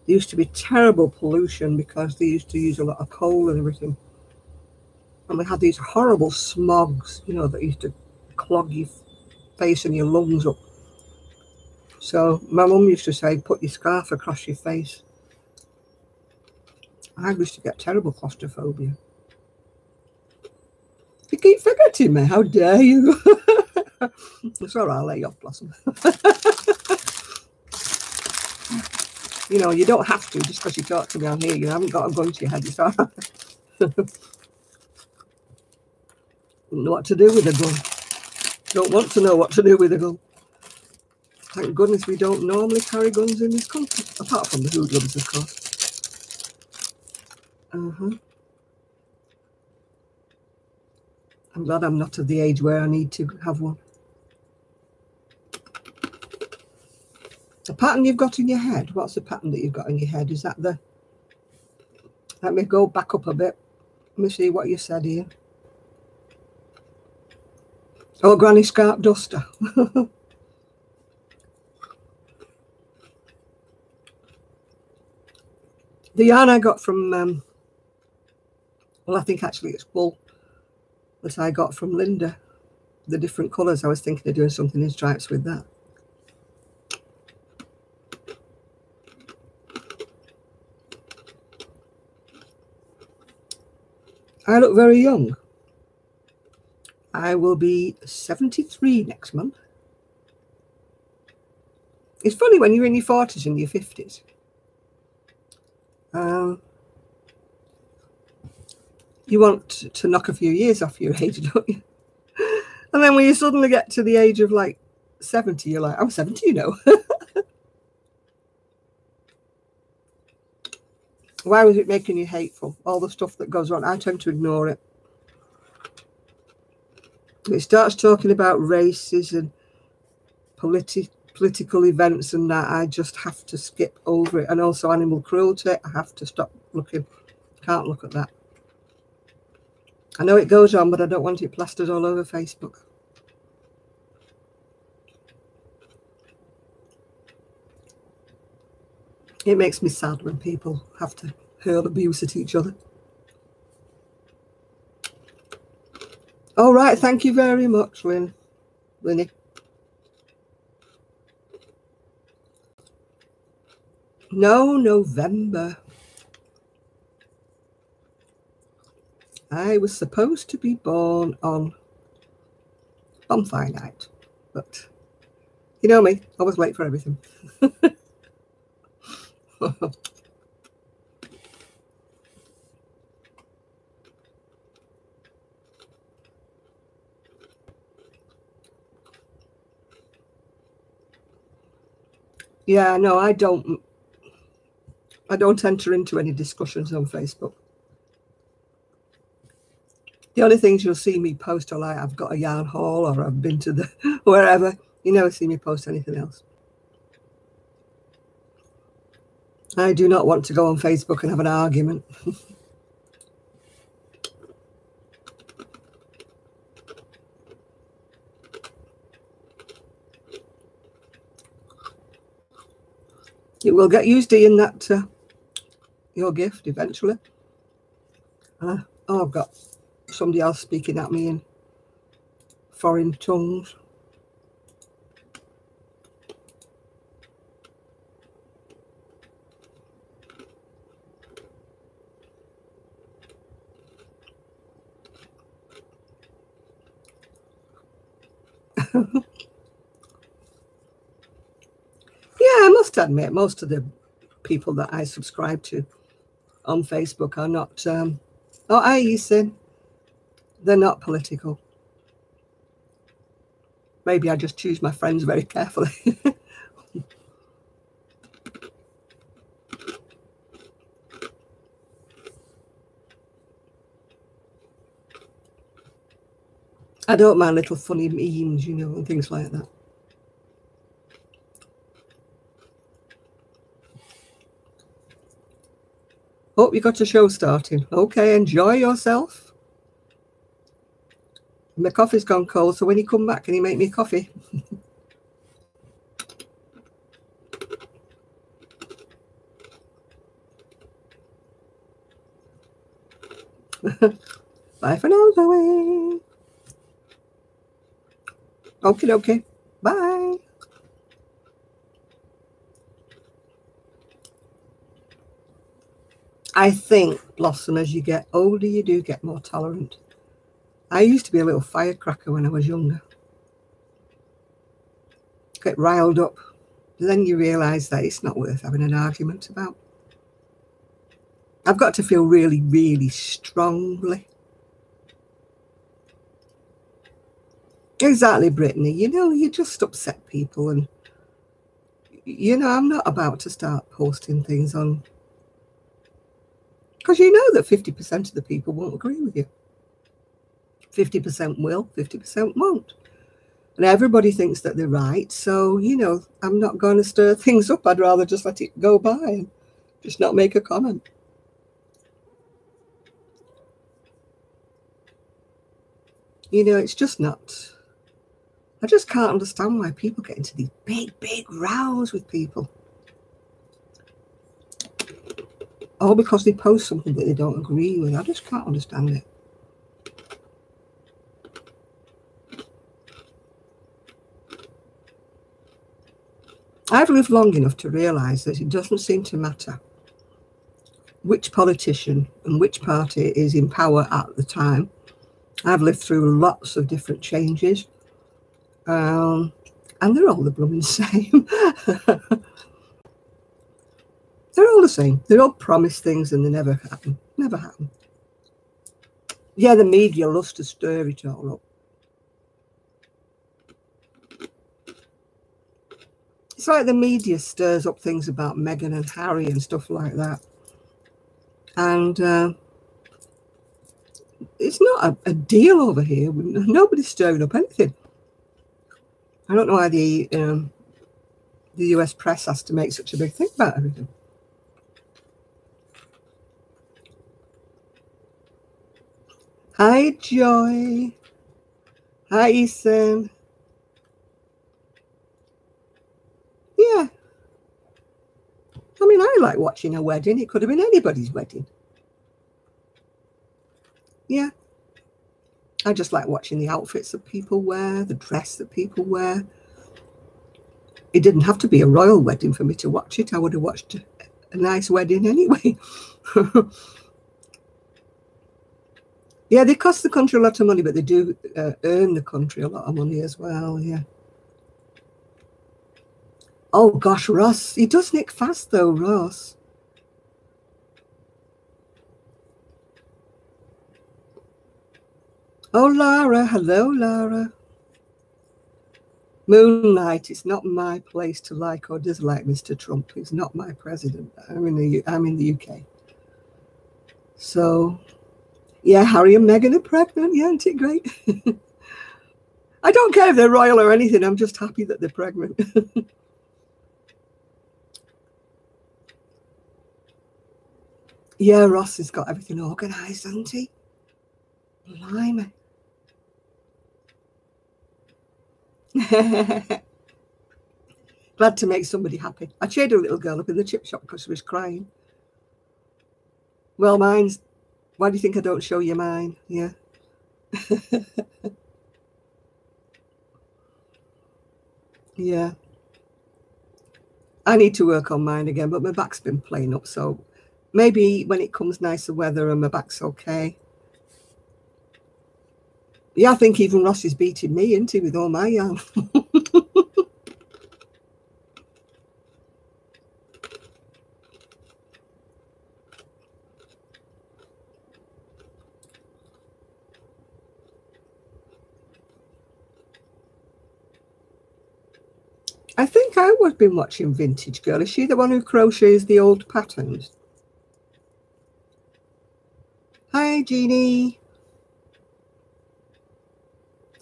there used to be terrible pollution because they used to use a lot of coal and everything. And we had these horrible smogs, you know, that used to clog your face and your lungs up. So my mum used to say, put your scarf across your face. I used to get terrible claustrophobia. You keep forgetting me, how dare you? It's all right, I'll let you off, Blossom. You know, you don't have to just because you talk to me on here. You haven't got a gun to your head. It's all right. Don't know what to do with a gun. Don't want to know what to do with a gun. Thank goodness we don't normally carry guns in this country, apart from the hoodlums, of course. I'm glad I'm not of the age where I need to have one. The pattern you've got in your head, what's the pattern that you've got in your head? Is that the... Let me go back up a bit. Let me see what you said here. Oh, Granny Scarp Duster. The yarn I got from, well, I think actually it's wool that I got from Linda. The different colours, I was thinking of doing something in stripes with that. I look very young. I will be 73 next month. It's funny when you're in your 40s and your 50s. You want to knock a few years off your age, don't you? And then when you suddenly get to the age of like 70, you're like, I'm 70, you know. Why was it making you hateful? All the stuff that goes on, I tend to ignore it. It starts talking about races and political events and that, I just have to skip over it. And also animal cruelty, I have to stop looking. Can't look at that. I know it goes on, but I don't want it plastered all over Facebook. It makes me sad when people have to hurl abuse at each other. All right, thank you very much, Winnie. No, November. I was supposed to be born on bonfire night, but you know me, I was late for everything. Yeah, no, I don't enter into any discussions on Facebook. The only things you'll see me post are like I've got a yarn haul or I've been to the wherever. You never see me post anything else. I do not want to go on Facebook and have an argument. It will get used to in that your gift eventually. Oh, I've got somebody else speaking at me in foreign tongues. Yeah, I must admit, most of the people that I subscribe to on Facebook are not, oh, hi, Ethan. They're not political. Maybe I just choose my friends very carefully. I don't mind little funny memes, you know, and things like that. Oh, you got a show starting. Okay, enjoy yourself. My coffee's gone cold, so when you come back, can you make me coffee? Bye for now, Zoe. Okay, okay. Bye. I think, Blossom, as you get older, you do get more tolerant. I used to be a little firecracker when I was younger. Get riled up. Then you realise that it's not worth having an argument about. I've got to feel really, really strongly. Exactly, Brittany. You know, you just upset people. And, you know, I'm not about to start posting things on... Because you know that 50% of the people won't agree with you. 50% will, 50% won't. And everybody thinks that they're right. So, you know, I'm not going to stir things up. I'd rather just let it go by and just not make a comment. You know, it's just not... I just can't understand why people get into these big, big rows with people. All because they post something that they don't agree with. I just can't understand it. I've lived long enough to realise that it doesn't seem to matter which politician and which party is in power at the time. I've lived through lots of different changes. And they're all the blooming same. They're all the same. They all promise things and they never happen. Never happen. Yeah, the media loves to stir it all up. It's like the media stirs up things about Meghan and Harry and stuff like that. And it's not a deal over here. Nobody's stirring up anything. I don't know why the US press has to make such a big thing about everything. Hi, Joy. Hi, Ethan. Yeah. I mean, I like watching a wedding. It could have been anybody's wedding. Yeah. I just like watching the outfits that people wear, the dress that people wear. It didn't have to be a royal wedding for me to watch it. I would have watched a nice wedding anyway. Yeah, they cost the country a lot of money, but they do earn the country a lot of money as well, yeah. Oh, gosh, Ross. He does nick fast, though, Ross. Oh, Lara. Hello, Lara. Moonlight, it's not my place to like or dislike Mr. Trump. He's not my president. I'm in the UK. So, yeah, Harry and Meghan are pregnant. Yeah, isn't it great? I don't care if they're royal or anything. I'm just happy that they're pregnant. Yeah, Ross has got everything organised, hasn't he? Blimey. Glad to make somebody happy. I cheered a little girl up in the chip shop because she was crying. Well, mine's... Why do you think I don't show you mine? Yeah. Yeah. I need to work on mine again, but my back's been playing up, so maybe when it comes nicer weather and my back's okay. Yeah, I think even Ross is beating me, isn't he, with all my yarn? I think I would have been watching Vintage Girl. Is she the one who crochets the old patterns? Hi, Jeannie.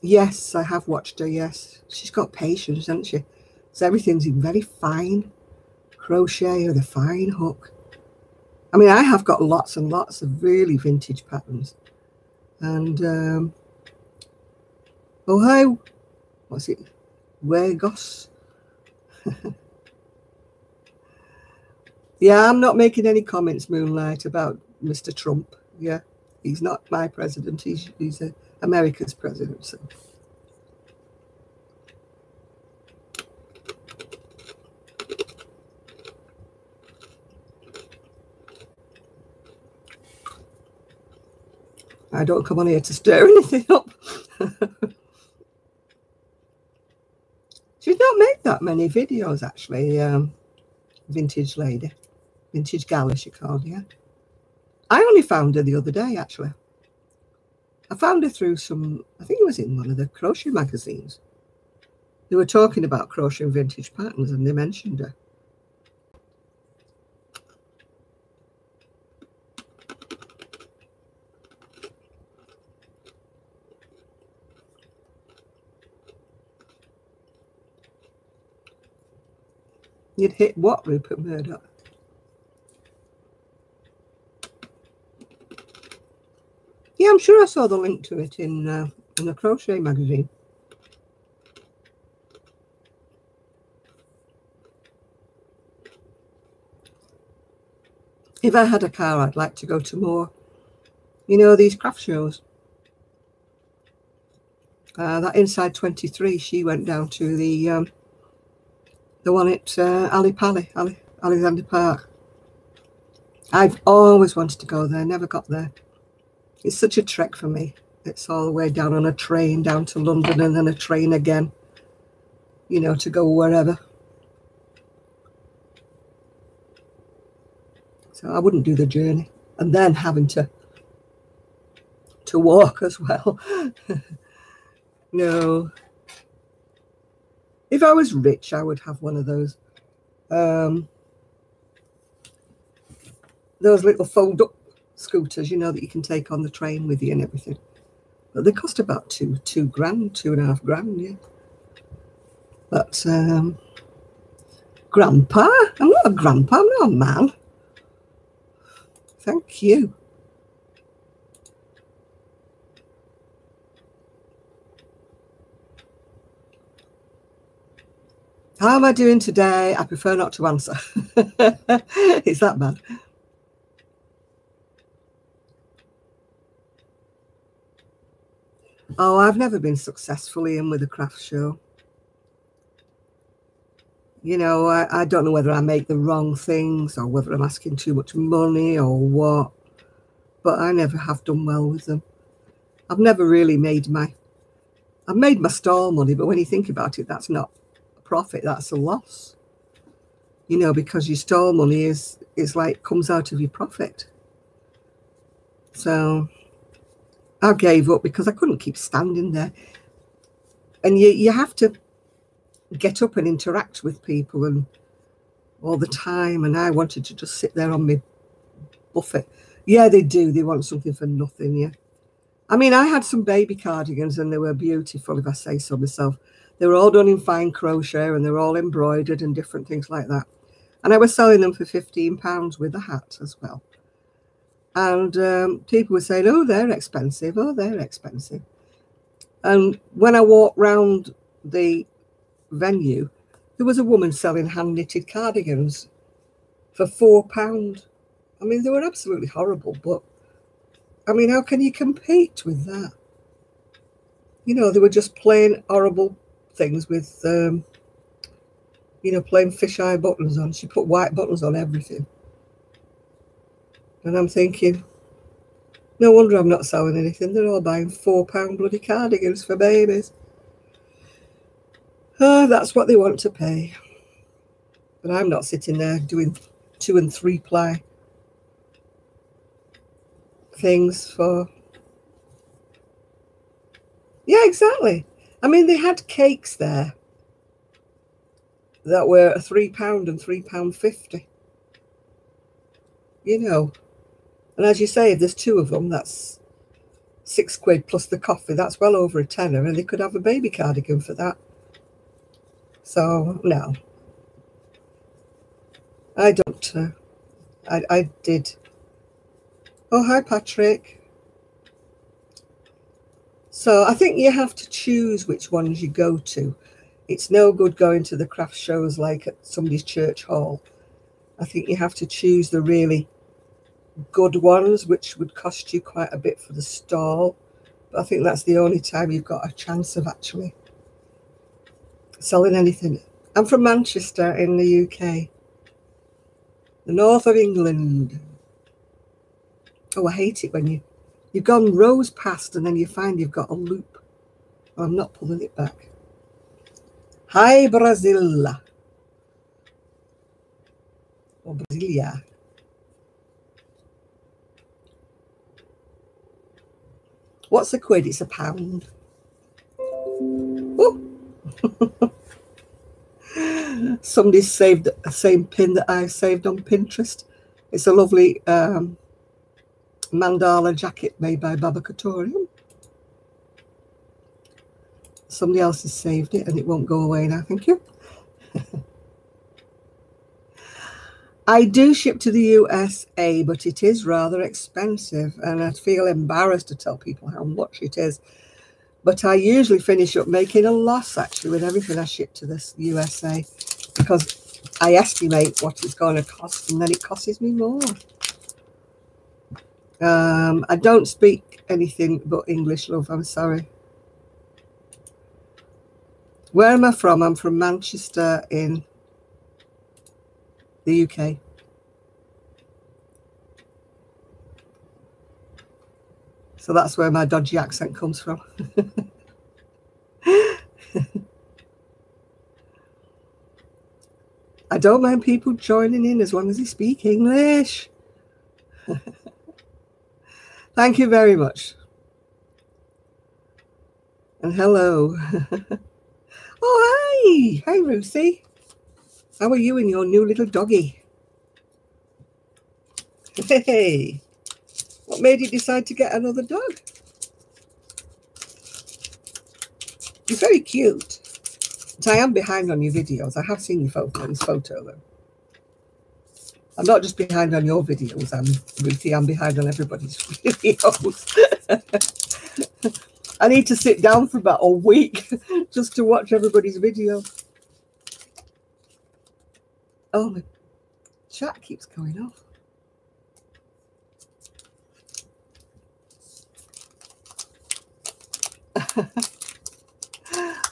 Yes, I have watched her, yes. She's got patience, hasn't she? So everything's in very fine crochet with a fine hook. I mean, I have got lots and lots of really vintage patterns. And, oh, hi, what's it? Wegos. Yeah, I'm not making any comments, Moonlight, about Mr. Trump. Yeah, he's not my president. He's America's president. So. I don't come on here to stir anything up. She's not made that many videos, actually. Vintage lady. Vintage gal, as she called, yeah. I only found her the other day, actually. I found her through some, I think it was in one of the crochet magazines. They were talking about crochet and vintage patterns, and they mentioned her. You'd hit what, Rupert Murdoch? Yeah, I'm sure I saw the link to it in a crochet magazine. If I had a car, I'd like to go to more, you know, these craft shows. That Inside 23, she went down to the one at Alexander Park. I've always wanted to go there, never got there. It's such a trek for me. It's all the way down on a train down to London and then a train again, you know, to go wherever. So I wouldn't do the journey. And then having to walk as well. No. If I was rich, I would have one of those little fold-up scooters, you know, that you can take on the train with you and everything. But they cost about two grand, £2.5 grand, yeah. But Grandpa, I'm not a grandpa, I'm not a man. Thank you. How am I doing today? I prefer not to answer. It's that bad. Oh, I've never been successfully in with a craft show. You know, I don't know whether I make the wrong things or whether I'm asking too much money or what, but I never have done well with them. I've never really made I've made my stall money, but when you think about it, that's not a profit, that's a loss. You know, because your stall money is like comes out of your profit. So I gave up because I couldn't keep standing there. And you have to get up and interact with people and all the time, and I wanted to just sit there on my buffet. Yeah, they do. They want something for nothing, yeah. I mean, I had some baby cardigans and they were beautiful, if I say so myself. They were all done in fine crochet and they were all embroidered and different things like that. And I was selling them for £15 with a hat as well. And people were saying, oh, they're expensive. Oh, they're expensive. And when I walked round the venue, there was a woman selling hand-knitted cardigans for £4. I mean, they were absolutely horrible, but I mean, how can you compete with that? You know, they were just plain horrible things with, you know, plain fisheye buttons on. She put white buttons on everything. And I'm thinking, no wonder I'm not selling anything. They're all buying £4 bloody cardigans for babies. Oh, that's what they want to pay. But I'm not sitting there doing 2- and 3-ply things for... Yeah, exactly. I mean, they had cakes there that were £3 and £3.50. You know. And as you say, if there's 2 of them, that's £6 plus the coffee. That's well over a tenner, and they could have a baby cardigan for that. So, no. I don't... I did Oh, hi, Patrick. So I think you have to choose which ones you go to. It's no good going to the craft shows like at somebody's church hall. I think you have to choose the really good ones, which would cost you quite a bit for the stall. But I think that's the only time you've got a chance of actually selling anything. I'm from Manchester in the UK, the north of England. Oh, I hate it when you've gone rows past and then you find you've got a loop. Oh, I'm not pulling it back. Hi, Brazil. Or Brasilia. What's a quid? It's a pound. Somebody's saved the same pin that I saved on Pinterest. It's a lovely mandala jacket made by Babacatorium. Somebody else has saved it and it won't go away now, thank you. I do ship to the USA, but it is rather expensive and I feel embarrassed to tell people how much it is. But I usually finish up making a loss actually with everything I ship to the USA because I estimate what it's going to cost and then it costs me more. I don't speak anything but English, love, I'm sorry. Where am I from? I'm from Manchester in the UK. So that's where my dodgy accent comes from. I don't mind people joining in as long as they speak English. Thank you very much. And hello. Oh, hi. Hi, Ruthie. How are you and your new little doggy? Hey. What made you decide to get another dog? He's very cute. But I am behind on your videos. I have seen your photo though. I'm not just behind on your videos, Ruthie, I'm behind on everybody's videos. I need to sit down for about a week just to watch everybody's video. Oh, my chat keeps going off.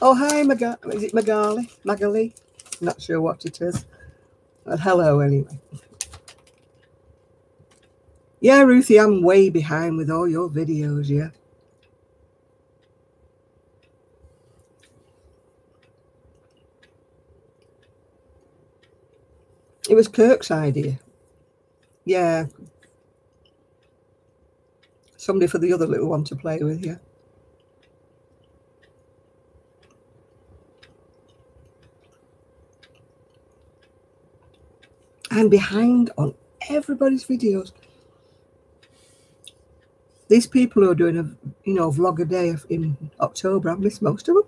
Oh, hi, is it Magali? Not sure what it is. But hello, anyway. Yeah, Ruthie, I'm way behind with all your videos, yeah. It was Kirk's idea. Yeah. Somebody for the other little one to play with, yeah. I'm behind on everybody's videos. These people who are doing a vlog a day in October, I've missed most of them.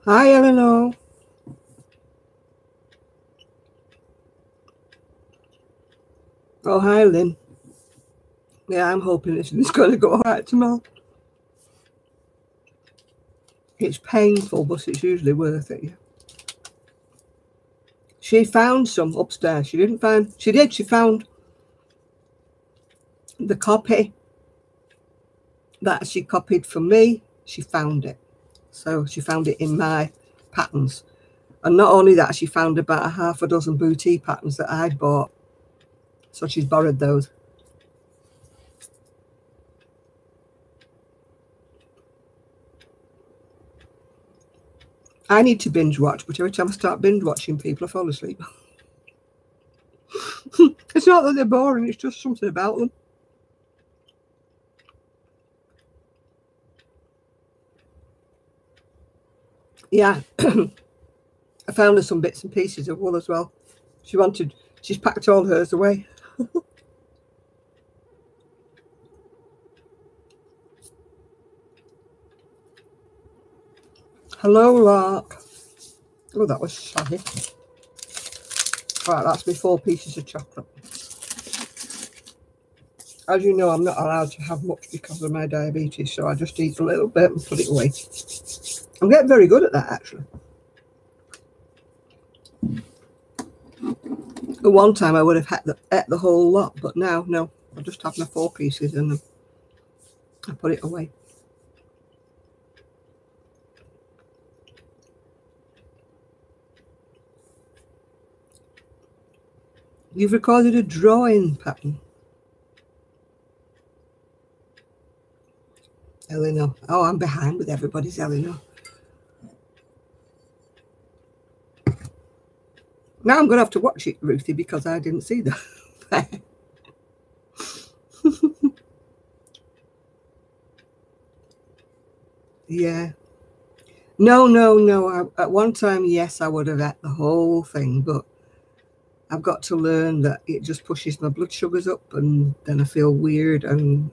Hi, Eleanor. Oh, hi, Lynn. Yeah, I'm hoping it's going to go all right tomorrow. It's painful, but it's usually worth it, yeah. She found some upstairs. She found the copy that she copied from me. She found it. So she found it in my patterns. And not only that, she found about a half a dozen boutique patterns that I'd bought. So she's borrowed those. I need to binge watch, but every time I start binge watching, people I fall asleep. It's not that they're boring, it's just something about them. Yeah. I found her some bits and pieces of wool as well. She's packed all hers away. Hello, Lark. Oh, that was shabby. Right, that's me 4 pieces of chocolate. As you know, I'm not allowed to have much because of my diabetes, so I just eat a little bit and put it away. I'm getting very good at that, actually. At one time, I would have ate the whole lot, but now, no. I just have my 4 pieces and I put it away. You've recorded a drawing pattern. Eleanor. Oh, I'm behind with everybody's Eleanor. Now I'm going to have to watch it, Ruthie, because I didn't see that. Yeah. No. At one time, yes, I would have ate the whole thing, but I've got to learn that it just pushes my blood sugars up and then I feel weird. And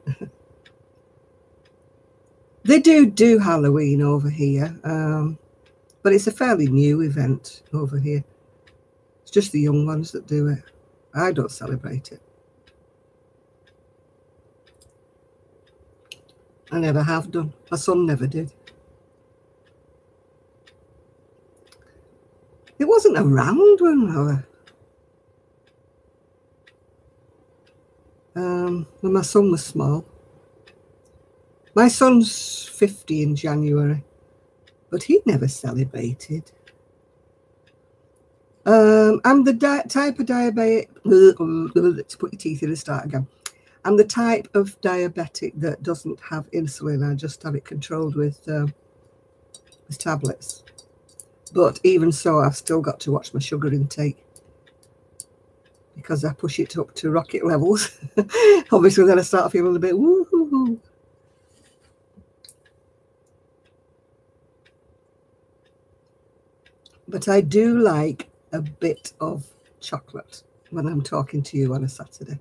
they do Halloween over here, but it's a fairly new event over here. It's just the young ones that do it. I don't celebrate it. I never have done. My son never did. It wasn't around when my son was small. My son's 50 in January, but he never celebrated. I'm the type of diabetic. Let's put your teeth in and start again. I'm the type of diabetic that doesn't have insulin. I just have it controlled with tablets. But even so, I've still got to watch my sugar intake because I push it up to rocket levels. Obviously, then I start feeling a bit woo-hoo-hoo. But I do like a bit of chocolate when I'm talking to you on a Saturday.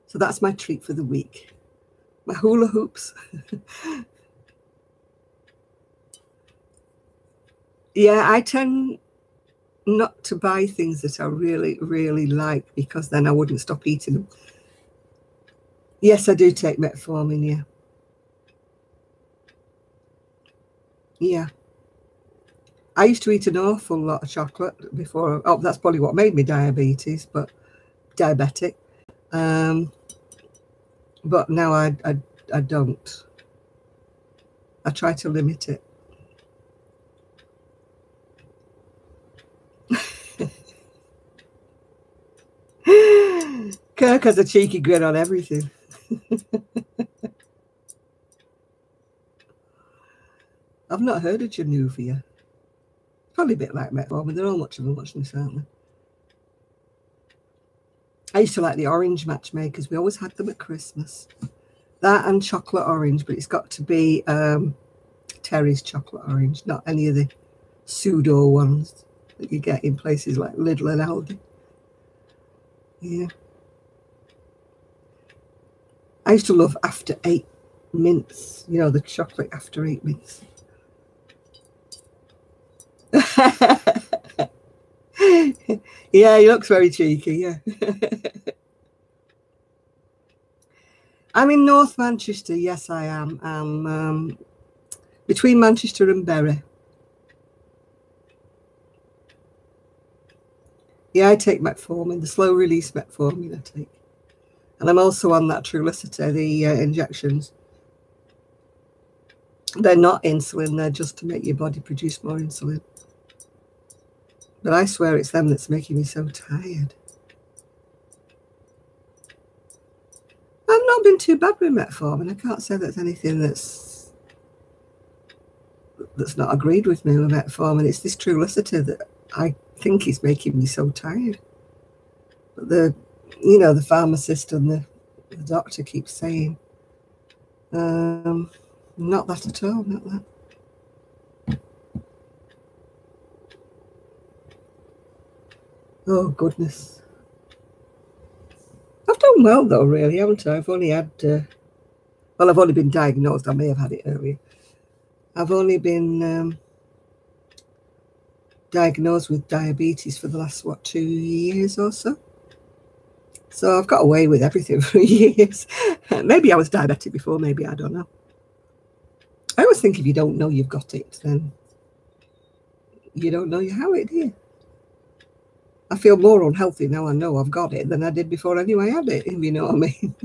So that's my treat for the week. My hula hoops. Yeah, I tend not to buy things that I really, really like because then I wouldn't stop eating them. Yes, I do take metformin, yeah. Yeah. I used to eat an awful lot of chocolate before. Oh, that's probably what made me diabetic. But now I don't. I try to limit it. Kirk has a cheeky grin on everything. I've not heard of Januvia. Probably a bit like metformin. They're all much of a muchness, aren't they? I used to like the orange matchmakers. We always had them at Christmas. That and chocolate orange, but it's got to be Terry's chocolate orange, not any of the pseudo ones that you get in places like Lidl and Aldi. Yeah. I used to love After 8 mints, you know, the chocolate After 8 mints. Yeah, he looks very cheeky, yeah. I'm in North Manchester, yes I am. I'm between Manchester and Bury. Yeah, I take metformin, the slow release metformin I take. And I'm also on that Trulicity, the injections. They're not insulin, they're just to make your body produce more insulin. But I swear it's them that's making me so tired. I've not been too bad with metformin. I can't say there's anything that's not agreed with me with metformin. It's this Trulicity that I think is making me so tired. But the pharmacist and the doctor keeps saying, not that at all, not that. Oh, goodness. I've done well, though, really, haven't I? I've only had Well, I've only been diagnosed. I may have had it earlier. I've only been diagnosed with diabetes for the last, what, 2 years or so. So I've got away with everything for years. Maybe I was diabetic before, maybe, I don't know. I always think if you don't know you've got it, then you don't know you have it, do you? I feel more unhealthy now I know I've got it than I did before anyway I had it, if you know what I mean.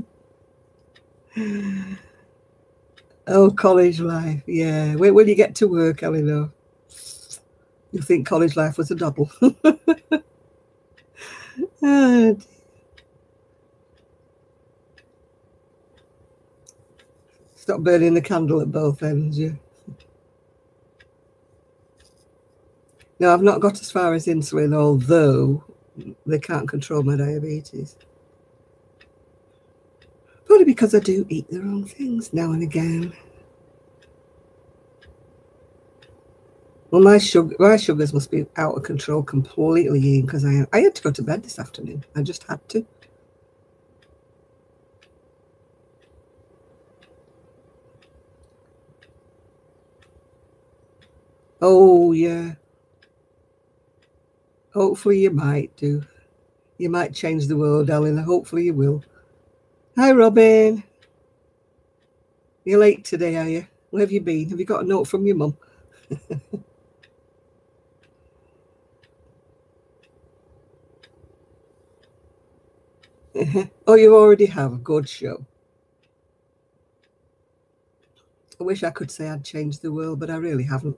Oh, college life, yeah. Wait will you get to work, Eleanor? You think college life was a doddle. Oh, stop burning the candle at both ends, yeah. No, I've not got as far as insulin, although they can't control my diabetes. Probably because I do eat the wrong things now and again. Well, my sugars must be out of control completely, because I had to go to bed this afternoon. I just had to. Oh, yeah. Hopefully you might do. You might change the world, Eleanor. Hopefully you will. Hi, Robin. You're late today, are you? Where have you been? Have you got a note from your mum? Oh, you already have a good show. I wish I could say I'd changed the world, but I really haven't.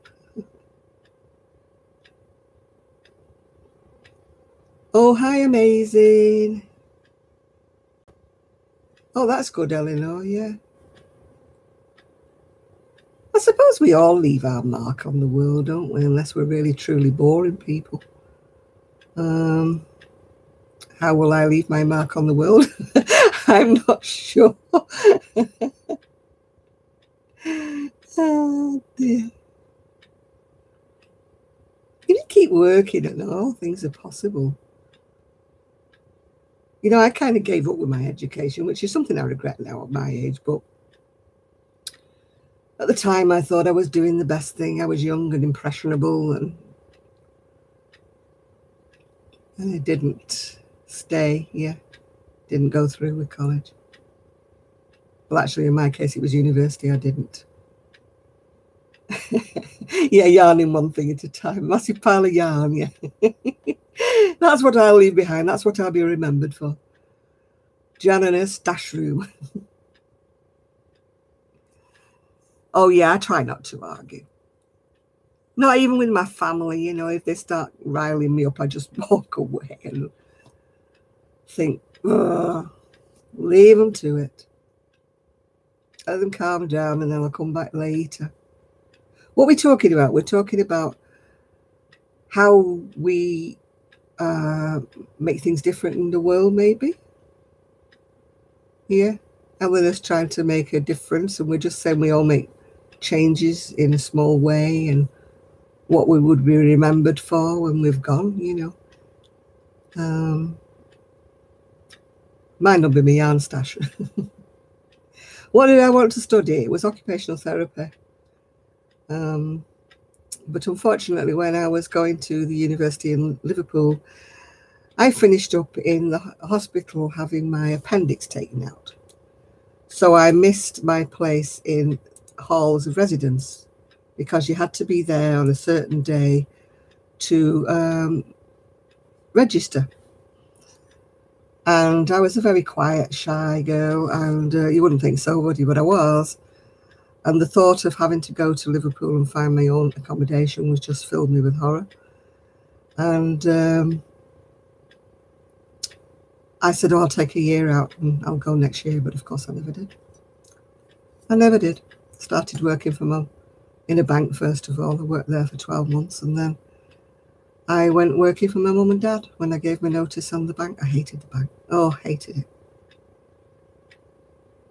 Oh, hi, amazing. Oh, that's good, Eleanor, yeah. I suppose we all leave our mark on the world, don't we? Unless we're really, truly boring people. How will I leave my mark on the world? I'm not sure. Oh, dear. You need to keep working and all things are possible. You know, I kind of gave up with my education, which is something I regret now at my age, but at the time I thought I was doing the best thing. I was young and impressionable, and I didn't stay, didn't go through with college. Well, actually, in my case, it was university. I didn't. Yeah, yarning one thing at a time. Massive pile of yarn, yeah. That's what I'll leave behind. That's what I'll be remembered for. Jan and her stash room. Oh, yeah, I try not to argue. Not even with my family, you know. If they start riling me up, I just walk away and think, oh, leave them to it. Let them calm down and then I'll come back later. What are we talking about? We're talking about how we make things different in the world, maybe. Yeah. And we're just trying to make a difference, and we're just saying we all make changes in a small way, and what we would be remembered for when we've gone, you know. Might not be my yarn stash. What did I want to study? It was occupational therapy. But unfortunately, when I was going to the university in Liverpool, I finished up in the hospital having my appendix taken out. So I missed my place in halls of residence because you had to be there on a certain day to register. And I was a very quiet, shy girl, and you wouldn't think so, would you? But I was. And the thought of having to go to Liverpool and find my own accommodation was just filled me with horror. And I said, oh, I'll take a year out and I'll go next year. But of course, I never did. I never did. Started working from home in a bank, first of all. I worked there for 12 months. And then I went working for my mum and dad when I gave my notice on the bank. I hated the bank. Oh, hated it.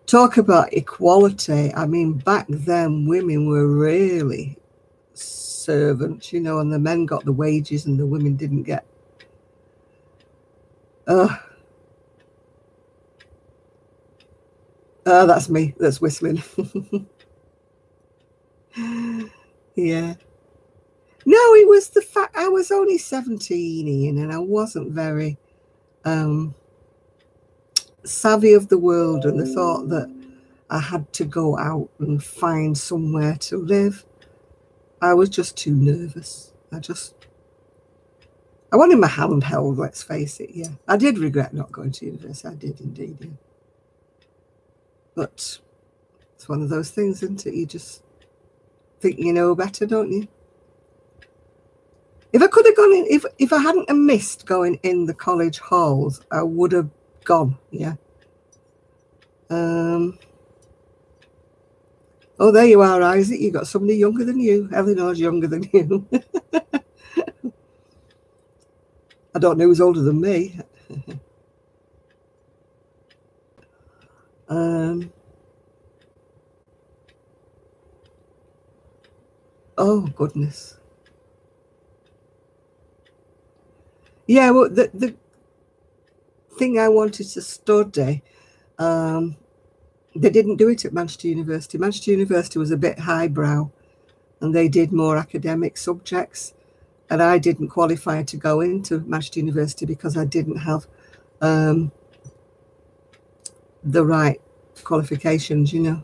Talk about equality. I mean, back then, women were really servants, you know, and the men got the wages and the women didn't get. That's me. That's whistling. Yeah. No, it was the fact I was only 17, Ian, and I wasn't very savvy of the world, and the thought that I had to go out and find somewhere to live. I was just too nervous. I wanted my hand held, let's face it, yeah. I did regret not going to university. I did indeed, yeah. But it's one of those things, isn't it? You just think you know better, don't you? If I could have gone in, if I hadn't have missed going in the college halls, I would have gone, yeah. Oh, there you are, Isaac. You got somebody younger than you. Eleanor's younger than you. I don't know who's older than me. Oh, goodness. Yeah, well, the thing I wanted to study, they didn't do it at Manchester University. Manchester University was a bit highbrow, and they did more academic subjects. And I didn't qualify to go into Manchester University because I didn't have the right qualifications, you know.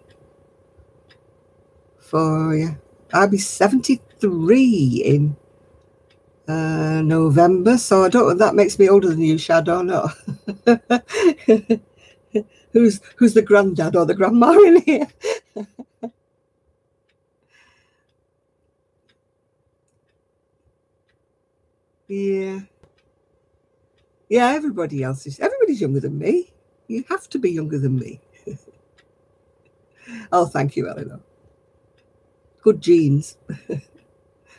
For, yeah, I'll be 73 in November, so I don't know if that makes me older than you, Shad, or not. Who's the granddad or the grandma in here? Yeah. Yeah, everybody's younger than me. You have to be younger than me. Oh, thank you, Eleanor. Good genes.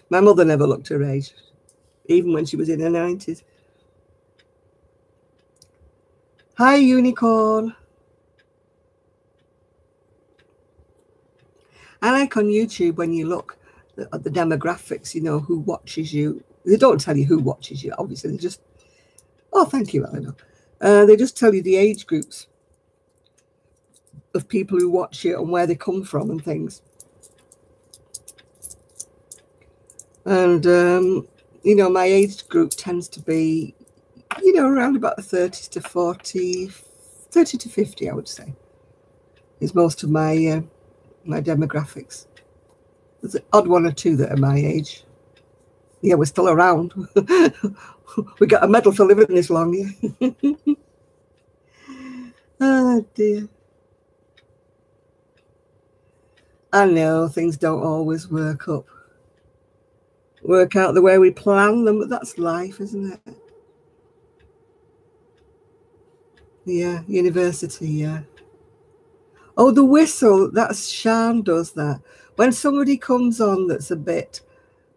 My mother never looked her age, even when she was in her 90s. Hi, Unicorn. I like on YouTube when you look at the demographics, you know, who watches you. They don't tell you who watches you, obviously. They just, oh, thank you, Eleanor. They just tell you the age groups of people who watch you and where they come from and things. And, you know, my age group tends to be, you know, around about the 30s to 40, 30 to 50, I would say, is most of my my demographics. There's an odd one or two that are my age. Yeah, we're still around. We got a medal for living this long, yeah. Oh, dear. I know things don't always work out the way we plan them, but that's life, isn't it? Yeah, university, yeah. Oh, the whistle, that's Shan does that. When somebody comes on that's a bit,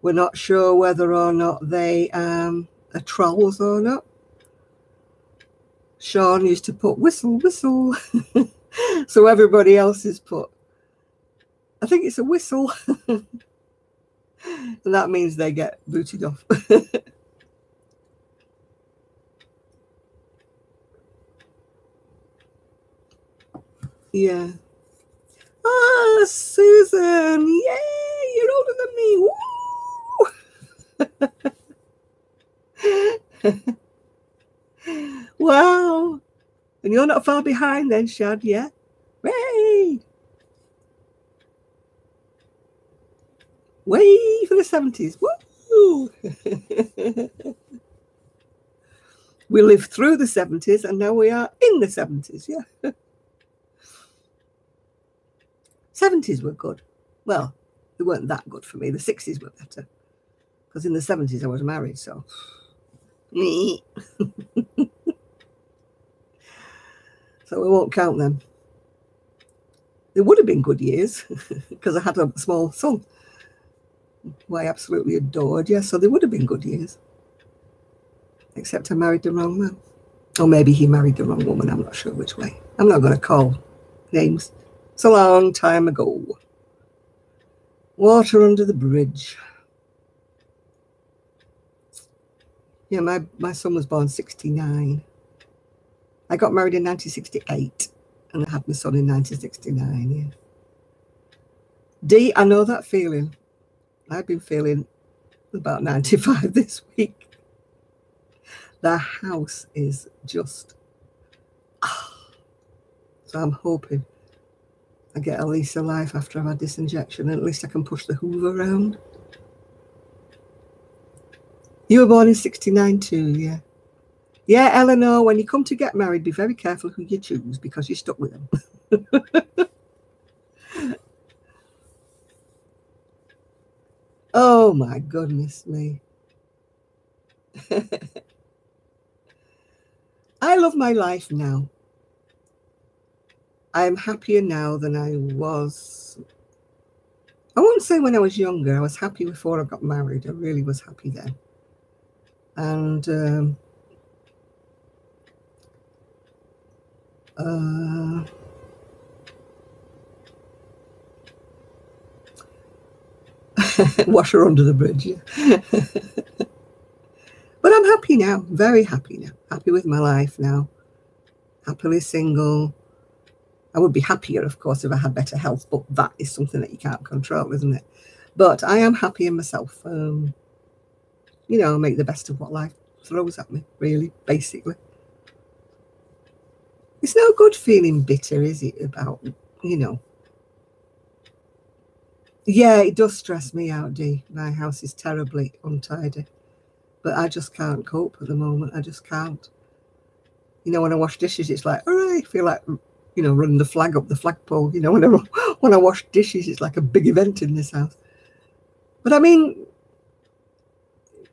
we're not sure whether or not they are trolls or not. Sean used to put whistle, whistle. So everybody else has put, I think it's a whistle. And that means they get booted off. Yeah. Ah, Susan, yay, you're older than me. Woo! Wow. And you're not far behind then, Shad, yeah? Way! Way for the 70s. Woo! We lived through the 70s and now we are in the 70s, yeah. 70s were good. Well, they weren't that good for me. The 60s were better. Because in the 70s I was married, so. So we won't count them. They would have been good years because I had a small son who I absolutely adored. Yeah, so they would have been good years. Except I married the wrong man. Or maybe he married the wrong woman. I'm not sure which way. I'm not going to call names. It's a long time ago. Water under the bridge. Yeah, my son was born 69. I got married in 1968. And I had my son in 1969, yeah. D, I know that feeling. I've been feeling about 95 this week. The house is just... So I'm hoping I get a lease of life after I've had this injection, and at least I can push the Hoover around. You were born in 69 too, yeah. Yeah, Eleanor, when you come to get married, be very careful who you choose, because you're stuck with them. Oh my goodness me. I love my life now. I am happier now than I was. I won't say when I was younger. I was happy before I got married. I really was happy then. And water under the bridge, yeah. But I'm happy now, very happy now. Happy with my life now. Happily single. I would be happier, of course, if I had better health, but that is something that you can't control, isn't it? But I am happy in myself. You know, make the best of what life throws at me, really, basically. It's no good feeling bitter, is it, about, you know. Yeah, it does stress me out, Dee. My house is terribly untidy. But I just can't cope at the moment. I just can't. You know, when I wash dishes, it's like, all right, I feel like, you know, running the flag up the flagpole. You know, when I wash dishes, it's like a big event in this house. But I mean,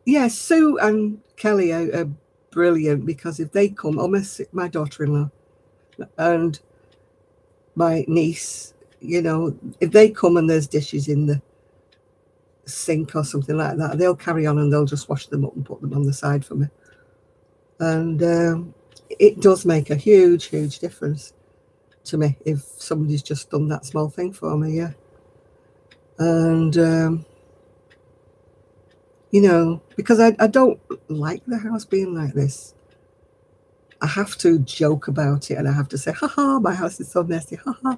yeah, Sue and Kelly are brilliant, because if they come, my daughter-in-law and my niece, you know, if they come and there's dishes in the sink or something like that, they'll carry on and they'll just wash them up and put them on the side for me. And it does make a huge, huge difference to me if somebody's just done that small thing for me, yeah. And you know, because I don't like the house being like this. I have to joke about it and I have to say, haha, my house is so messy, haha.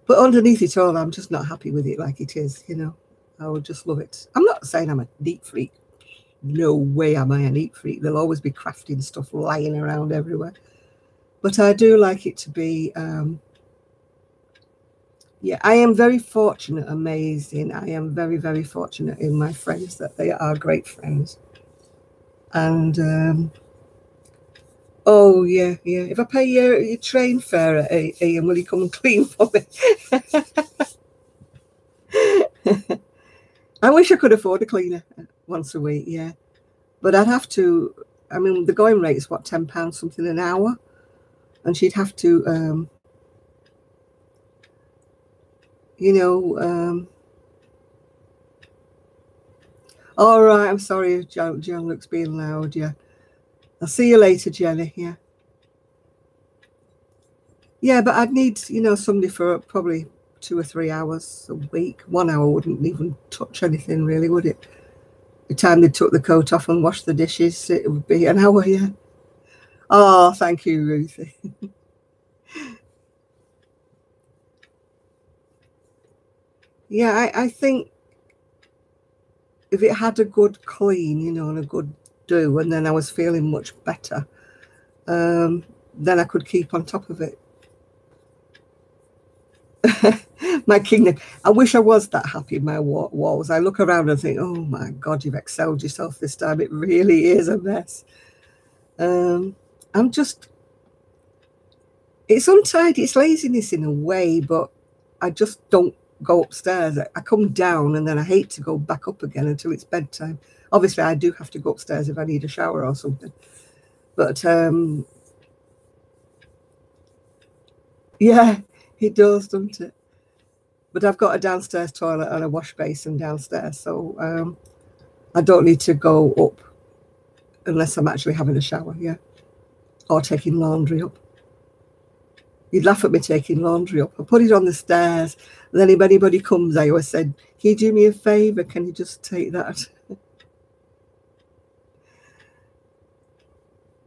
But underneath it all, I'm just not happy with it like it is, you know. I would just love it. I'm not saying I'm a neat freak. No way am I a neat freak. There'll always be crafting stuff lying around everywhere. But I do like it to be, yeah, I am very fortunate, amazing. I am very, very fortunate in my friends, that they are great friends. And, oh, yeah, yeah. If I pay your train fare, Ian, will you come and clean for me? I wish I could afford a cleaner once a week, yeah. But I'd have to, I mean, the going rate is what, £10 something an hour? And she'd have to, you know, all right, I'm sorry, Jean-Luc's being loud, yeah. I'll see you later, Jenny, yeah. Yeah, but I'd need, you know, somebody for probably 2 or 3 hours a week. 1 hour wouldn't even touch anything, really, would it? The time they took the coat off and washed the dishes, it would be an hour, yeah. Oh, thank you, Ruthie. Yeah, I think if it had a good clean, you know, and a good do, and then I was feeling much better, then I could keep on top of it. My kingdom. I wish I was that happy in my walls. I look around and think, oh my God, you've excelled yourself this time. It really is a mess. I'm just, it's untidy, it's laziness in a way, but I just don't go upstairs. I come down and then I hate to go back up again until it's bedtime. Obviously, I do have to go upstairs if I need a shower or something. But yeah, it does, doesn't it? But I've got a downstairs toilet and a wash basin downstairs, so I don't need to go up unless I'm actually having a shower, yeah, or taking laundry up. You'd laugh at me taking laundry up. I put it on the stairs, and then if anybody comes, I always said, can you do me a favour? Can you just take that?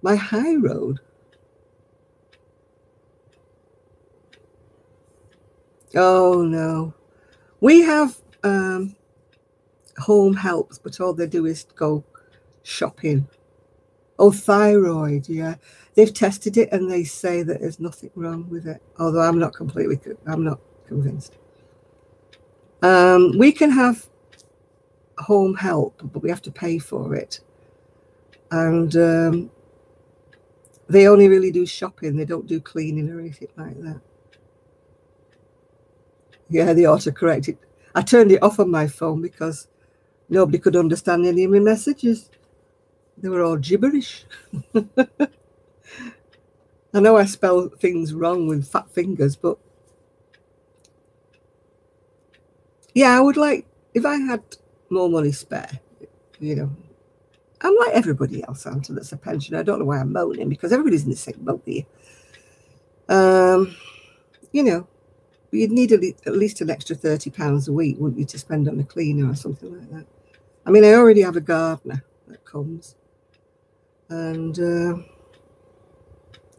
My high road. Oh, no. We have home helps, but all they do is go shopping. Oh, thyroid, yeah. They've tested it and they say that there's nothing wrong with it, although I'm not convinced. We can have home help, but we have to pay for it. And they only really do shopping. They don't do cleaning or anything like that. Yeah, they autocorrect it. I turned it off on my phone because nobody could understand any of my messages. They were all gibberish. I know I spell things wrong with fat fingers, but yeah, I would like, if I had more money spare, you know, I'm like everybody else, Santa, that's a pensioner. I don't know why I'm moaning, because everybody's in the same boat here. You know, you'd need at least an extra £30 a week, wouldn't you, to spend on a cleaner or something like that. I mean, I already have a gardener that comes, and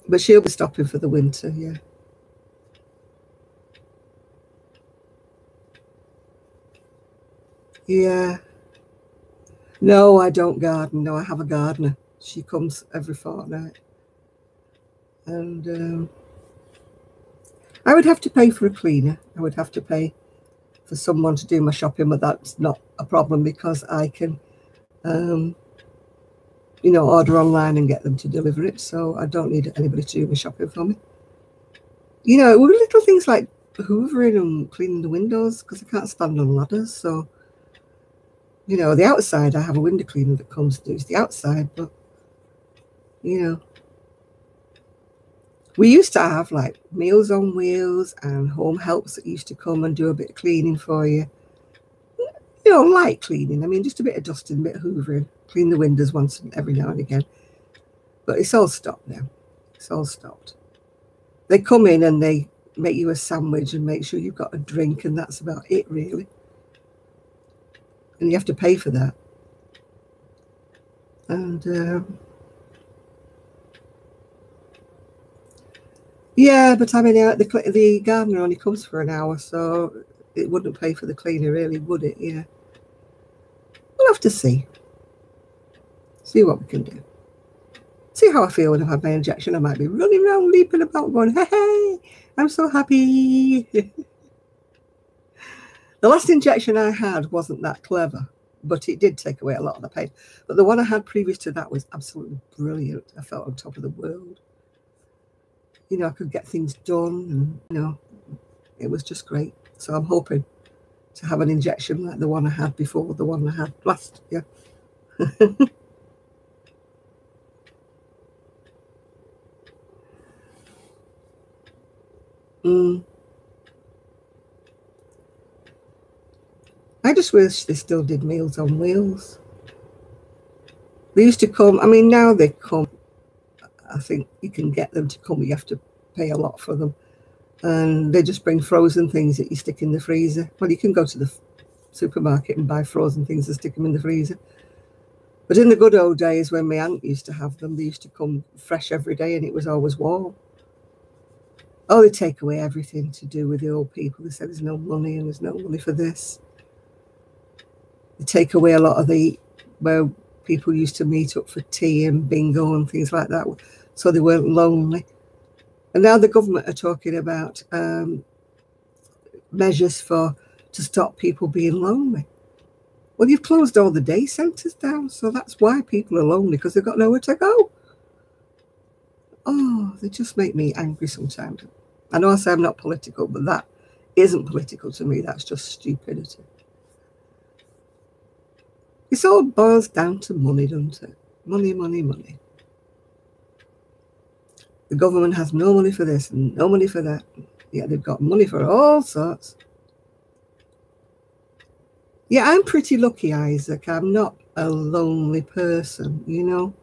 but she'll be stopping for the winter, yeah. Yeah. No, I don't garden. No, I have a gardener. She comes every fortnight. And I would have to pay for a cleaner. I would have to pay for someone to do my shopping, but that's not a problem because I can, you know, order online and get them to deliver it. So I don't need anybody to do my shopping for me. You know, little things like hoovering and cleaning the windows because I can't stand on ladders. So, you know, the outside, I have a window cleaner that comes and does the outside, but, you know, we used to have like Meals on Wheels and home helps that used to come and do a bit of cleaning for you. You know, light cleaning. I mean, just a bit of dusting, a bit of hoovering, clean the windows once every now and again. But it's all stopped now. It's all stopped. They come in and they make you a sandwich and make sure you've got a drink, and that's about it, really. And you have to pay for that. And yeah, but I mean, the gardener only comes for an hour, so it wouldn't pay for the cleaner, really, would it? Yeah. We'll have to see. See what we can do. See how I feel when I've had my injection. I might be running around, leaping about, going, hey, I'm so happy. The last injection I had wasn't that clever, but it did take away a lot of the pain. But the one I had previous to that was absolutely brilliant. I felt on top of the world. You know, I could get things done, and, you know, it was just great. So I'm hoping to have an injection like the one I had before, the one I had last year. I just wish they still did Meals on Wheels. They used to come, I mean, now they come, I think you can get them to come, but you have to pay a lot for them. And they just bring frozen things that you stick in the freezer. Well, you can go to the supermarket and buy frozen things and stick them in the freezer. But in the good old days when my aunt used to have them, they used to come fresh every day and it was always warm. Oh, they take away everything to do with the old people. They say there's no money and there's no money for this. They take away a lot of where people used to meet up for tea and bingo and things like that, so they weren't lonely. And now the government are talking about measures to stop people being lonely. Well, you've closed all the day centres down, so that's why people are lonely, because they've got nowhere to go. Oh, they just make me angry sometimes. I know I say I'm not political, but that isn't political to me. That's just stupidity. It all boils down to money, doesn't it? Money, money, money. The government has no money for this and no money for that. Yeah, they've got money for all sorts. Yeah, I'm pretty lucky, Isaac. I'm not a lonely person, you know.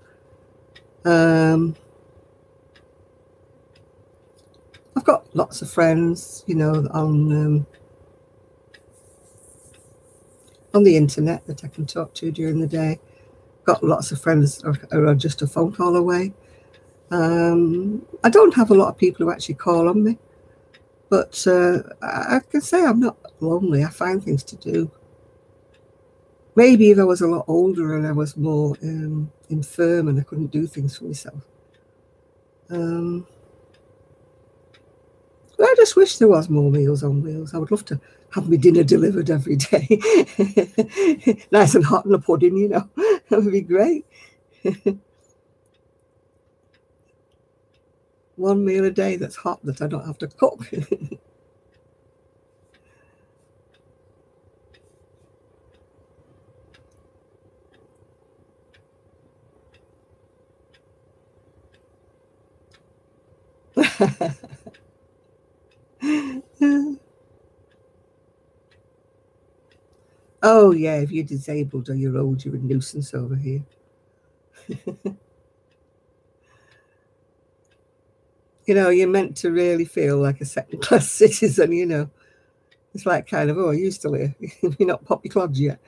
I've got lots of friends, you know, on the internet that I can talk to during the day. Got lots of friends who are just a phone call away. I don't have a lot of people who actually call on me. But I can say I'm not lonely. I find things to do. Maybe if I was a lot older and I was more infirm and I couldn't do things for myself. I just wish there was more Meals on Wheels. I would love to have my dinner delivered every day. Nice and hot in a pudding, you know. That would be great. One meal a day that's hot that I don't have to cook. Oh, yeah, if you're disabled or you're old, you're a nuisance over here. You know, you're meant to really feel like a second-class citizen, you know. It's like kind of, oh, you still here? You're not poppy clods yet.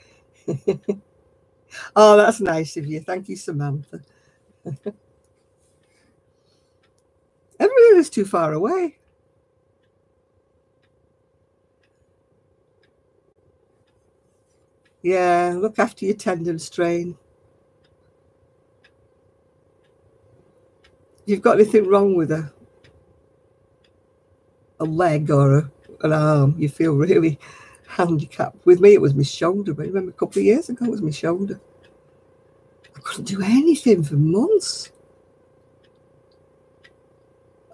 Oh, that's nice of you. Thank you, Samantha. Everybody is too far away. Yeah, look after your tendon strain. If you've got anything wrong with a leg or an arm, you feel really handicapped. With me, it was my shoulder. But I remember a couple of years ago, it was my shoulder. I couldn't do anything for months.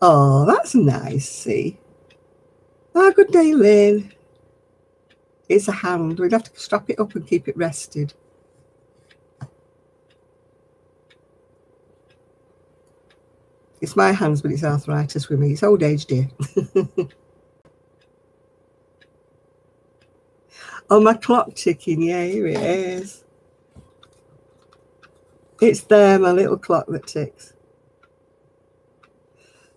Oh, that's nice. See. Oh, good day, Lynn. It's a hand. We'd have to strap it up and keep it rested. It's my hands, but it's arthritis with me. It's old age, dear. Oh, my clock ticking. Yeah, here it is. It's there, my little clock that ticks.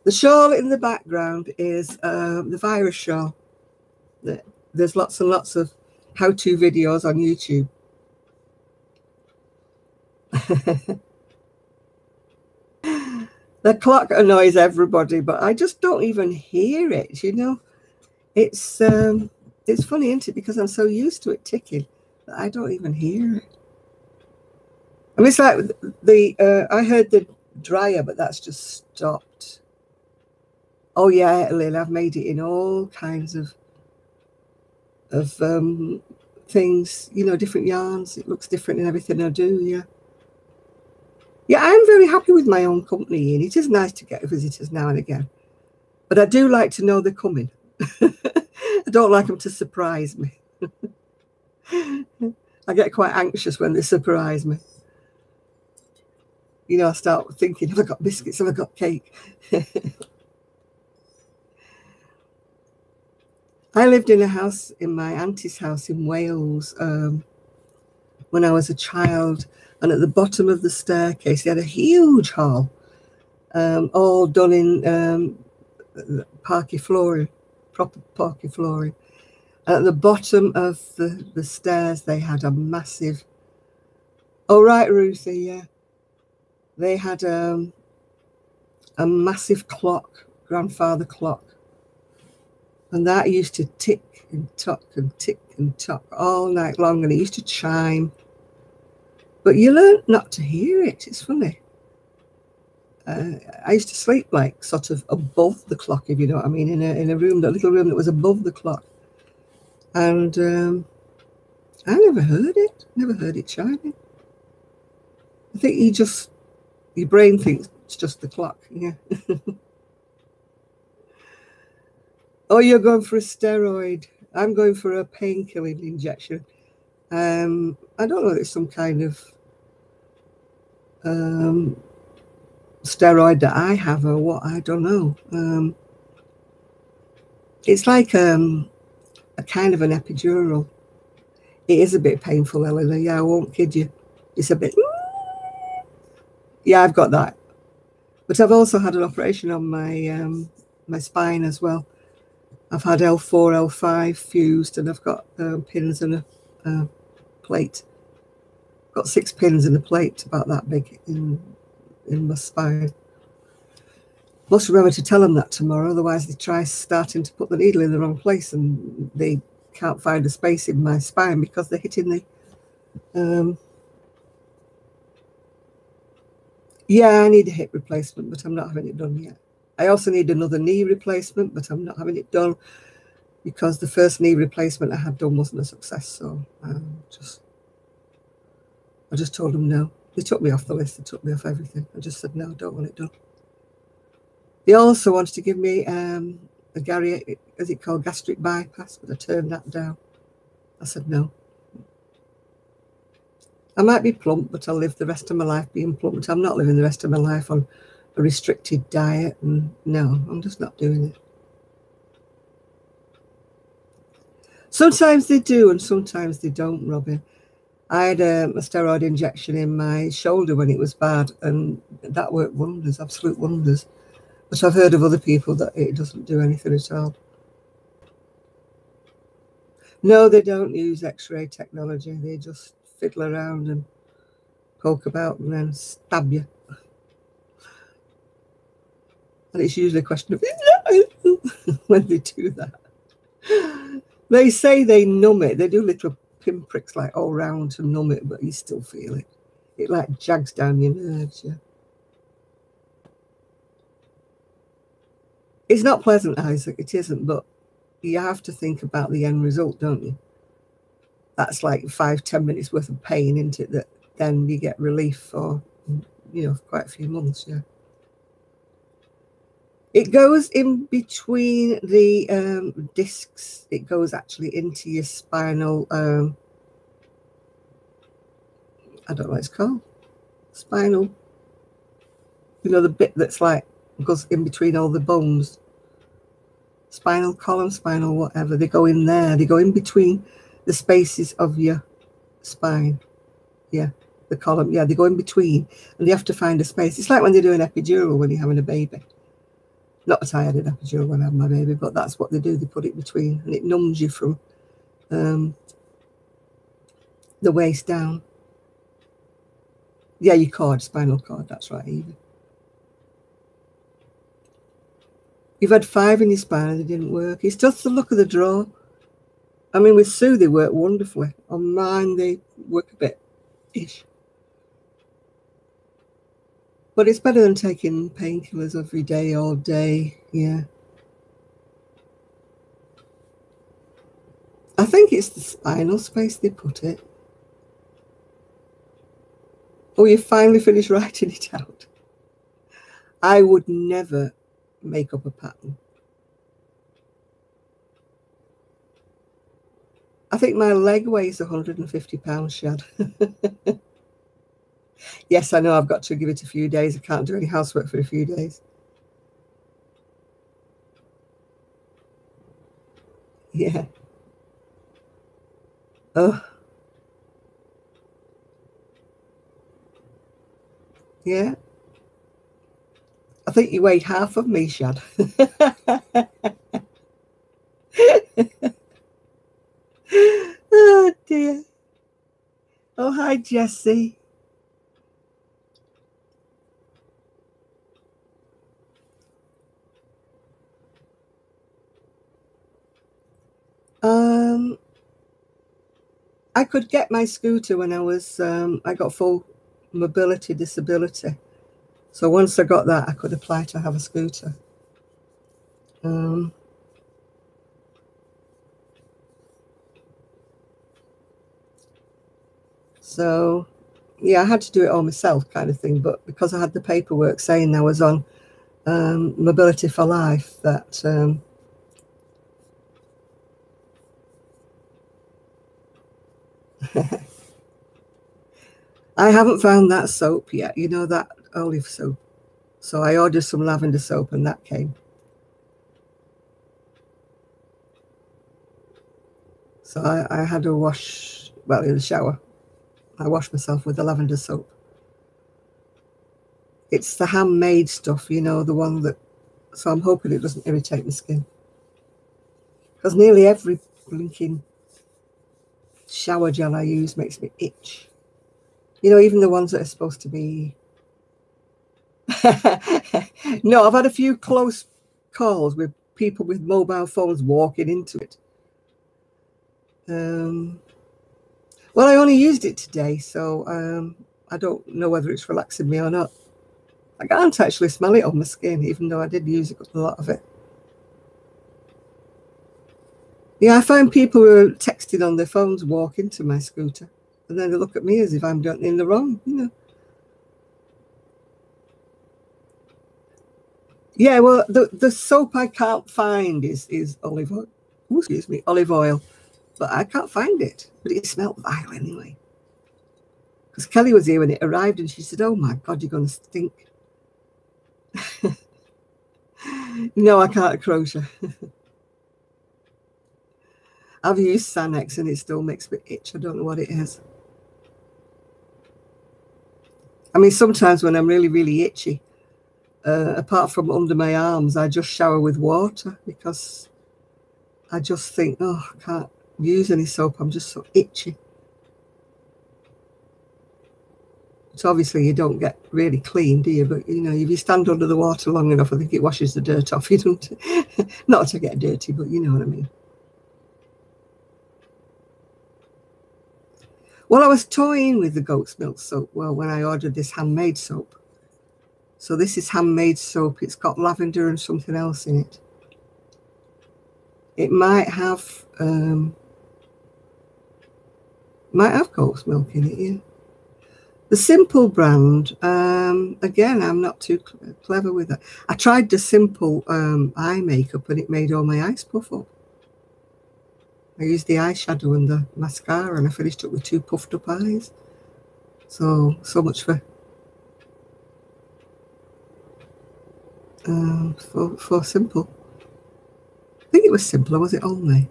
The shawl in the background is the virus shawl. There's lots and lots of how-to videos on YouTube. The clock annoys everybody, but I just don't even hear it, you know. It's funny, isn't it? Because I'm so used to it ticking that I don't even hear it. I mean, it's like I heard the dryer, but that's just stopped. Oh yeah, Lynn, I've made it in all kinds of things, you know, different yarns. It looks different in everything I do. Yeah. Yeah, I'm very happy with my own company, and it is nice to get visitors now and again. But I do like to know they're coming. I don't like them to surprise me. I get quite anxious when they surprise me. You know, I start thinking, have I got biscuits? Have I got cake? I lived in a house in my auntie's house in Wales when I was a child. And at the bottom of the staircase, they had a huge hall, all done in parquet flooring, proper parquet flooring. And at the bottom of the stairs, they had a massive, oh, right, Ruthie, yeah. They had a massive clock, grandfather clock. And that used to tick and tock and tick and tock all night long. And it used to chime. But you learn not to hear it. It's funny. I used to sleep like sort of above the clock, if you know what I mean, in a room, that little room that was above the clock. And I never heard it chiming. I think your brain thinks it's just the clock. Yeah. Oh, you're going for a steroid. I'm going for a painkilling injection. I don't know if it's some kind of steroid that I have or what, I don't know. It's like a kind of an epidural. It is a bit painful, Eleanor. Yeah, I won't kid you. It's a bit. Yeah, I've got that. But I've also had an operation on my spine as well. I've had L4, L5 fused, and I've got pins and a plate. Got 6 pins and a plate about that big in my spine. Must remember to tell them that tomorrow, otherwise they try starting to put the needle in the wrong place and they can't find a space in my spine because they're hitting the... Yeah, I need a hip replacement, but I'm not having it done yet. I also need another knee replacement, but I'm not having it done because the first knee replacement I had done wasn't a success. So I just told them no. They took me off the list. They took me off everything. I just said, no, I don't want it done. They also wanted to give me a is it called gastric bypass, but I turned that down. I said no. I might be plump, but I'll live the rest of my life being plump. I'm not living the rest of my life on a restricted diet, and no, I'm just not doing it. Sometimes they do, and sometimes they don't, Robin. I had a steroid injection in my shoulder when it was bad, and that worked wonders, absolute wonders. But I've heard of other people that it doesn't do anything at all. No, they don't use X-ray technology. They just fiddle around and poke about and then stab you. And it's usually a question of when they do that. They say they numb it. They do little pinpricks like all round to numb it, but you still feel it. It like jags down your nerves, yeah. It's not pleasant, Isaac. It isn't, but you have to think about the end result, don't you? That's like 5-10 minutes worth of pain, isn't it? That then you get relief for, quite a few months, yeah. It goes in between the discs. It goes actually into your spinal, I don't know what it's called. Spinal. The bit that's like, goes in between all the bones. Spinal column, spinal whatever. They go in there. They go in between the spaces of your spine. Yeah, the column. Yeah, they go in between. And you have to find a space. It's like when they do an epidural when you're having a baby. Not that I had an epidural when I had my baby, but that's what they do. They put it between, and it numbs you from the waist down. Yeah, your cord, spinal cord. That's right, Evie. You've had 5 in your spine and they didn't work. It's just the look of the draw. I mean, with Sue, they work wonderfully. On mine, they work a bit-ish. But it's better than taking painkillers every day, all day. Yeah. I think it's the spinal space they put it. Oh, you finally finished writing it out. I would never make up a pattern. I think my leg weighs 150 pounds, Shad. Yes, I know I've got to give it a few days. I can't do any housework for a few days. Yeah. Oh. Yeah. I think you weigh half of me, Shad. Oh, dear. Oh, hi, Jessie. I could get my scooter when I was, I got full mobility disability. So once I got that, I could apply to have a scooter. So, yeah, I had to do it all myself kind of thing. But because I had the paperwork saying I was on Mobility for Life, that I haven't found that soap yet, that olive soap. So I ordered some lavender soap and that came. So I had a wash, well, in the shower. I washed myself with the lavender soap. It's the handmade stuff, the one that, so I'm hoping it doesn't irritate my skin. Because nearly every blinking shower gel I use makes me itch. Even the ones that are supposed to be No, I've had a few close calls with people with mobile phones walking into it. Well, I only used it today, so I don't know whether it's relaxing me or not. I can't actually smell it on my skin, even though I did use a lot of it. Yeah, I find people who are texting on their phones walk into my scooter, and then they look at me as if I'm in the wrong, you know. Yeah, well, the soap I can't find is olive oil. Ooh, excuse me, olive oil, but I can't find it. But it smelled vile anyway. Because Kelly was here when it arrived, and she said, "Oh my God, you're going to stink." No, I can't crochet. I've used Sanex and it still makes me itch. I don't know what it is. I mean, sometimes when I'm really, really itchy, apart from under my arms, I just shower with water because I just think, oh, I can't use any soap. I'm just so itchy. So obviously you don't get really clean, do you? But, you know, if you stand under the water long enough, I think it washes the dirt off. You don't, not to get dirty, but you know what I mean. Well, I was toying with the goat's milk soap, well, when I ordered this handmade soap. So this is handmade soap. It's got lavender and something else in it. It might have goat's milk in it, yeah. The Simple brand, again, I'm not too clever with that. I tried the Simple eye makeup and it made all my eyes puff up. I used the eyeshadow and the mascara and I finished up with 2 puffed up eyes. So much for Simple. I think it was Simple, or was it Only?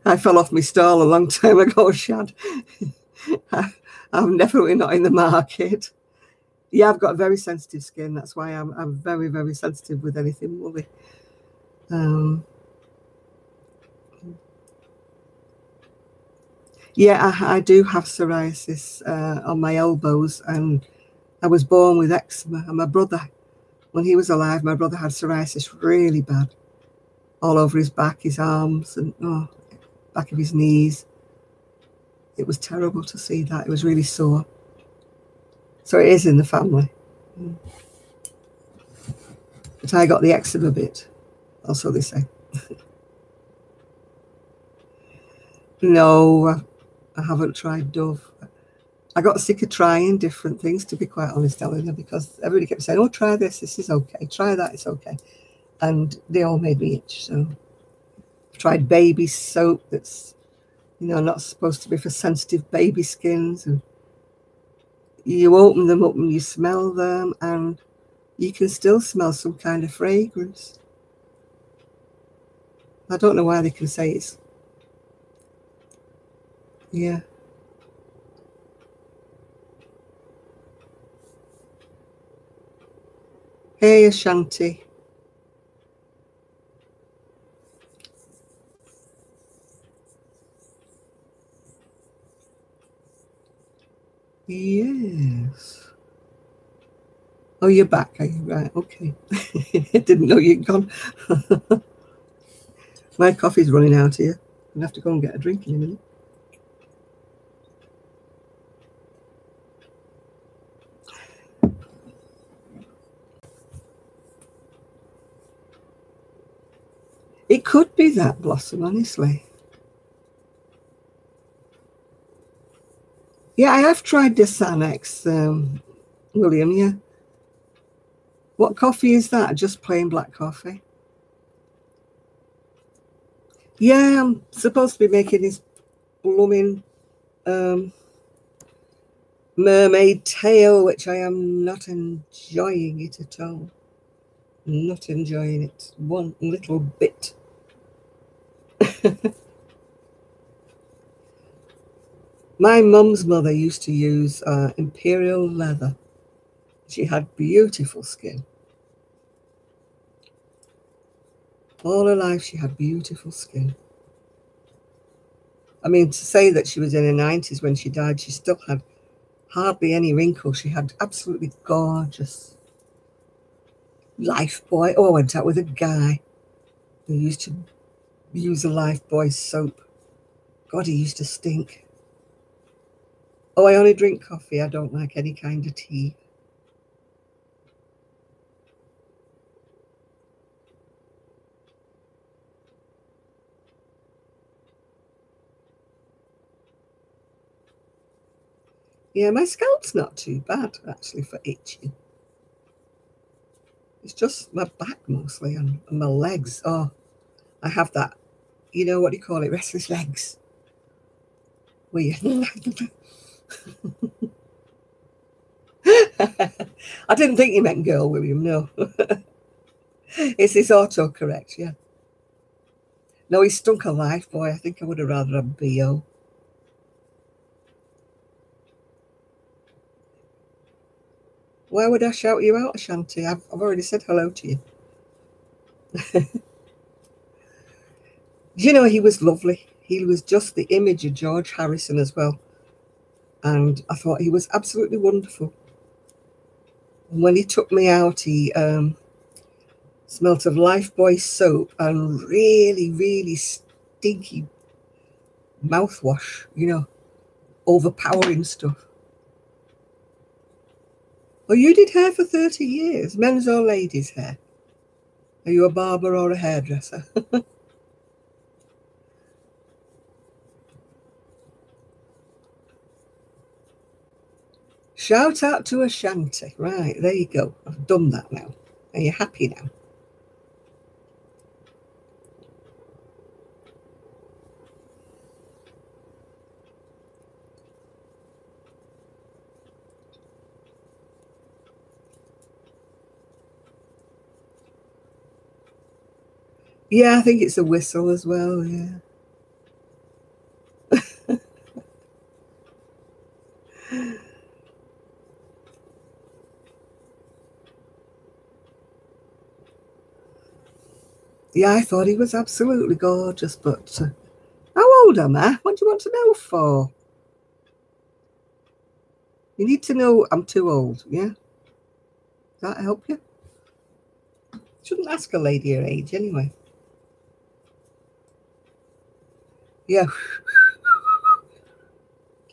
I fell off my stall a long time ago, Shad. I'm definitely not in the market. Yeah, I've got a very sensitive skin. That's why I'm very, very sensitive with anything woolly. Yeah, I do have psoriasis on my elbows, and I was born with eczema. And my brother, when he was alive, my brother had psoriasis really bad, all over his back, his arms, and back of his knees. It was terrible to see that. It was really sore. So it is in the family. But I got the eczema bit, also they say. No, I haven't tried Dove. I got sick of trying different things, to be quite honest, Eleanor, because everybody kept saying, oh, try this is okay. Try that, it's okay. And they all made me itch. So I've tried baby soap that's, you know, not supposed to be for sensitive baby skins. And you open them up and you smell them and you can still smell some kind of fragrance. I don't know why they can say it's, yeah. Hey, Ashanti. Yes. Oh, you're back, are you? Right, okay. Didn't know you'd gone. My coffee's running out here. I'll have to go and get a drink in a minute. It could be that, Blossom, honestly. Yeah, I have tried the Sanex, William, yeah. What coffee is that? Just plain black coffee? Yeah, I'm supposed to be making this blooming mermaid tail, which I am not enjoying it at all. Not enjoying it one little bit. My mum's mother used to use imperial leather. She had beautiful skin. All her life she had beautiful skin. I mean, to say that she was in her 90s when she died, she still had hardly any wrinkles. She had absolutely gorgeous Life Boy. Oh, I went out with a guy who used to use a Life Boy soap. God, he used to stink. Oh, I only drink coffee. I don't like any kind of tea. Yeah, my scalp's not too bad, actually, for itching. It's just my back mostly and my legs. Oh, I have that, you know, what do you call it? Restless legs. Where you... I didn't think you meant girl, William, no. It's this autocorrect, yeah. No, he stunk a Life Boy. I think I would have rather a BO. Why would I shout you out, Ashanti? I've already said hello to you. You know, he was lovely. He was just the image of George Harrison as well. And I thought he was absolutely wonderful. And when he took me out, he smelt of Lifebuoy soap and really, really stinky mouthwash, you know, overpowering stuff. Oh, you did hair for 30 years, men's or ladies' hair? Are you a barber or a hairdresser? Shout out to Ashanti. Right, there you go. I've done that now. Are you happy now? Yeah, I think it's a whistle as well, yeah. Yeah, I thought he was absolutely gorgeous, but how old am I? What do you want to know for? You need to know I'm too old, yeah? Does that help you? Shouldn't ask a lady her age anyway. Yeah,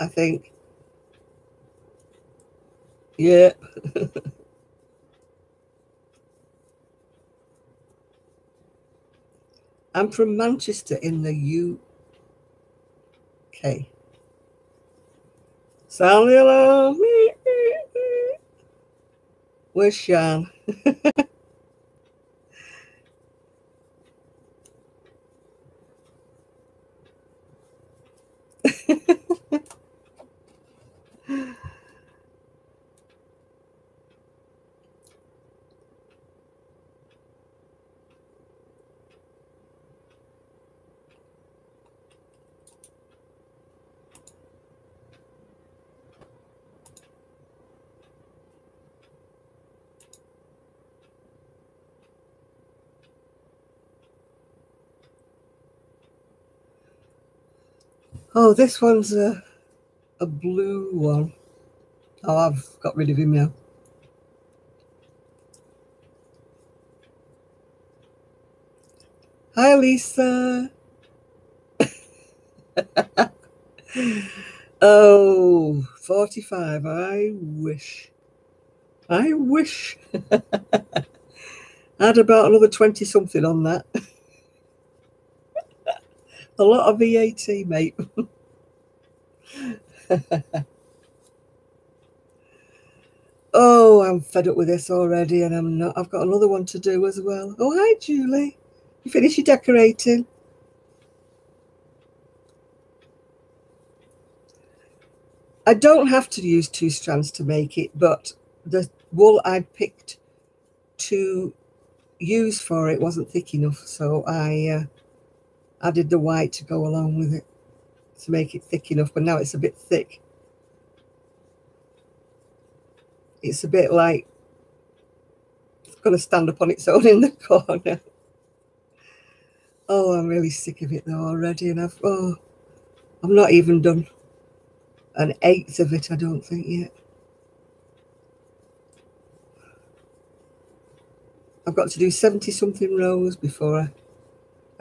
I think. Yeah. I'm from Manchester in the UK. Sound the alarm. Where's Sean? Oh, this one's a blue one. Oh, I've got rid of him now. Hi, Lisa. Oh, 45. I wish. I wish. Add about another 20 something on that. A lot of VAT, mate. Oh, I'm fed up with this already, and I'm not. I've got another one to do as well. Oh, hi, Julie. You finished your decorating? I don't have to use 2 strands to make it, but the wool I picked to use for it wasn't thick enough, so I added the white to go along with it to make it thick enough, but now it's a bit thick. It's a bit like it's going to stand up on its own in the corner. Oh, I'm really sick of it though already, and I've not even done an eighth of it, I don't think, yet. I've got to do 70 something rows before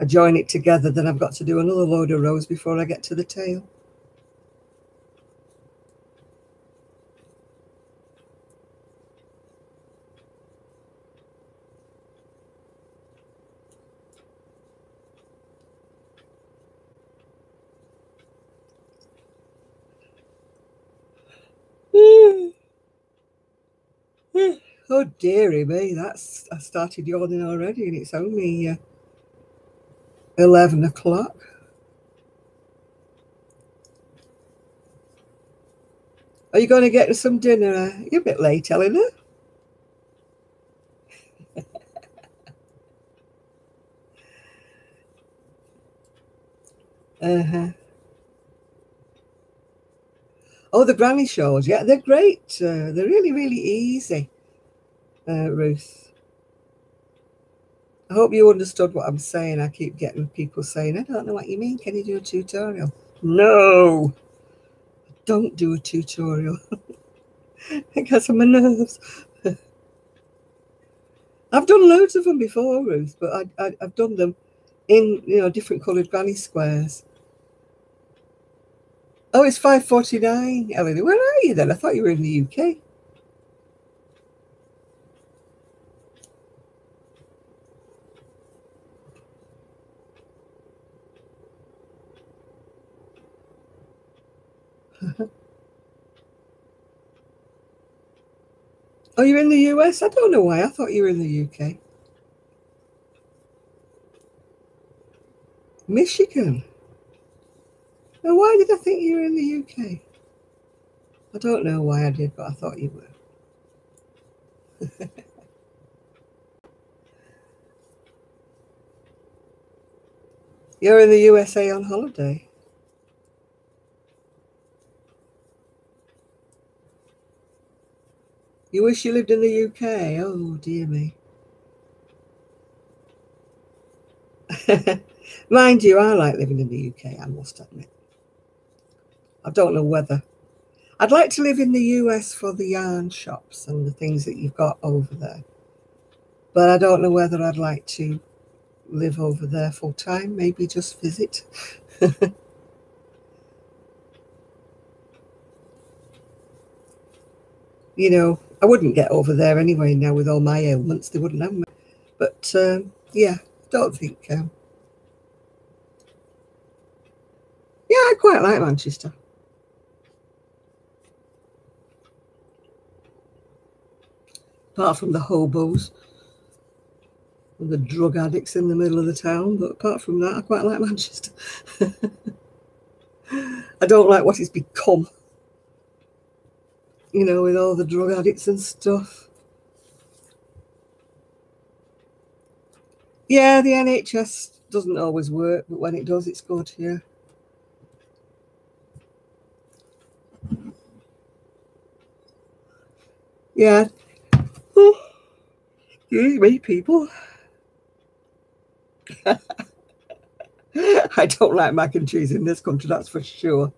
I join it together. Then I've got to do another load of rows before I get to the tail. Oh dearie me, I started yawning already, and it's only 11 o'clock. Are you going to get some dinner? You're a bit late, Eleanor. Oh, the granny shows. Yeah, they're great. They're really, really easy, Ruth. I hope you understood what I'm saying. I keep getting people saying, I don't know what you mean. Can you do a tutorial? No, don't do a tutorial. It gets on my nerves. I've done loads of them before, Ruth, but I've done them in, different coloured granny squares. Oh, it's 5:49, Eleanor. Where are you then? I thought you were in the UK. Oh, you're in the US? I don't know why. I thought you were in the UK. Michigan. Now, why did I think you were in the UK? I don't know why I did, but I thought you were. You're in the USA on holiday. You wish you lived in the UK? Oh, dear me. Mind you, I like living in the UK, I must admit. I don't know whether. I'd like to live in the US for the yarn shops and the things that you've got over there. But I don't know whether I'd like to live over there full time, maybe just visit. I wouldn't get over there anyway now with all my ailments. They wouldn't have me. But yeah, I don't think. Yeah, I quite like Manchester. Apart from the hobos and the drug addicts in the middle of the town. But apart from that, I quite like Manchester. I don't like what it's become, with all the drug addicts and stuff. Yeah, the NHS doesn't always work, but when it does, it's good, yeah. Yeah. Excuse me, people. I don't like mac and cheese in this country, that's for sure.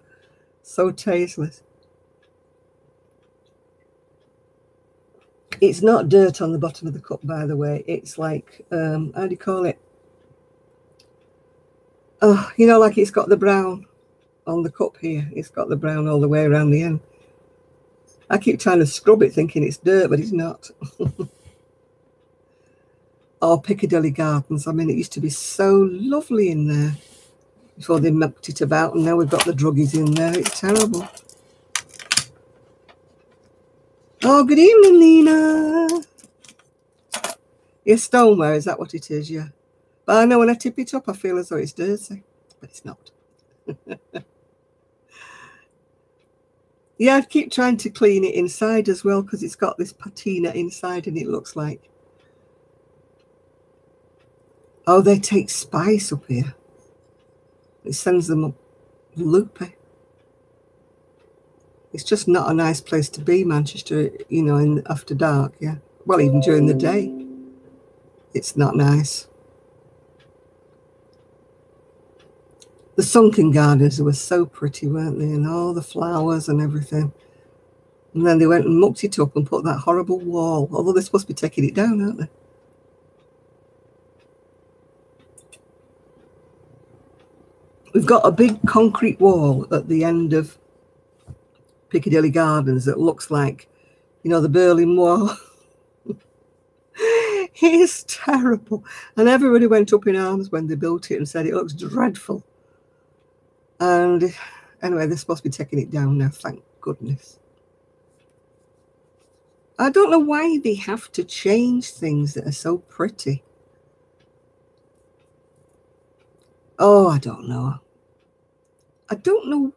So tasteless. It's not dirt on the bottom of the cup, by the way. It's like, how do you call it? Oh, like it's got the brown on the cup here. It's got the brown all the way around the end. I keep trying to scrub it thinking it's dirt, but it's not. Or Piccadilly Gardens. I mean, it used to be so lovely in there before they mucked it about, and now we've got the druggies in there. It's terrible. Oh, good evening, Lena. Yeah, stoneware, is that what it is? Yeah. But I know when I tip it up, I feel as though it's dirty, but it's not. Yeah, I keep trying to clean it inside as well because it's got this patina inside and it looks like. Oh, they take spice up here. It sends them up loopy. It's just not a nice place to be, Manchester, after dark, yeah. Well, even during the day, it's not nice. The sunken gardens were so pretty, weren't they? And all the flowers and everything. And then they went and mucked it up and put that horrible wall. Although they're supposed to be taking it down, aren't they? We've got a big concrete wall at the end of Piccadilly Gardens that looks like, you know, the Berlin Wall. It's terrible. And everybody went up in arms when they built it and said it looks dreadful. And anyway, they're supposed to be taking it down now, thank goodness. I don't know why they have to change things that are so pretty. Oh, I don't know. I don't know.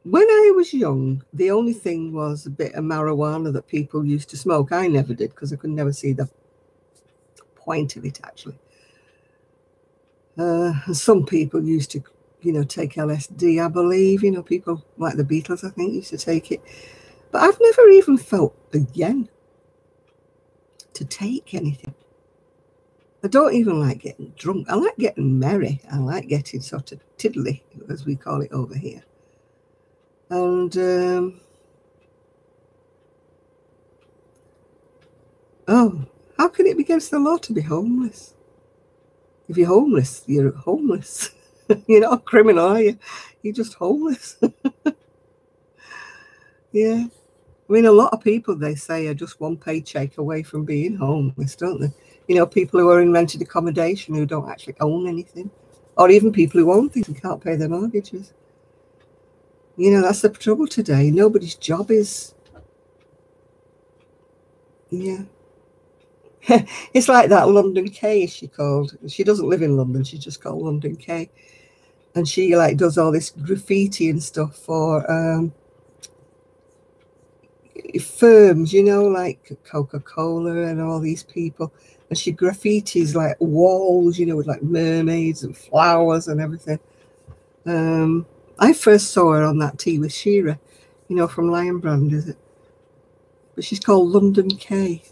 When I was young, the only thing was a bit of marijuana that people used to smoke. I never did because I could never see the point of it, actually. Some people used to, you know, take LSD, I believe. You know, people like the Beatles, I think, used to take it. But I've never even felt the yen to take anything. I don't even like getting drunk. I like getting merry. I like getting sort of tiddly, as we call it over here. And oh, how can it be against the law to be homeless? If you're homeless, you're homeless. You're not a criminal, are you? You're just homeless. Yeah. I mean, a lot of people, they say, are just one paycheck away from being homeless, don't they? You know, people who are in rented accommodation who don't actually own anything. Or even people who own things and can't pay their mortgages. You know, that's the trouble today. Nobody's job is... Yeah. It's like that London K, is she called. She doesn't live in London. She's just called London K. And she, like, does all this graffiti and stuff for... firms, you know, like Coca-Cola and all these people, and she graffitis like walls, you know, with like mermaids and flowers and everything. I first saw her on that Tea with Shearer, you know, from Lion Brand, is it? But she's called London K.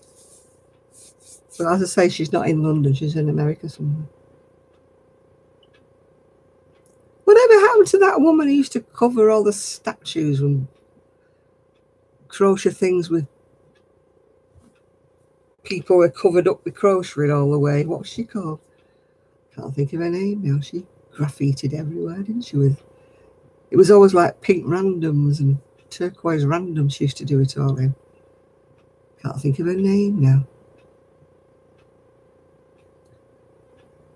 But as I say, she's not in London, she's in America somewhere. Whatever happened to that woman who used to cover all the statues and crochet things with people were covered up with crochet all the way? What's she called? Can't think of her name now. She graffitied everywhere, didn't she? With it was always like pink randoms and turquoise randoms. She used to do it all in. Can't think of her name now.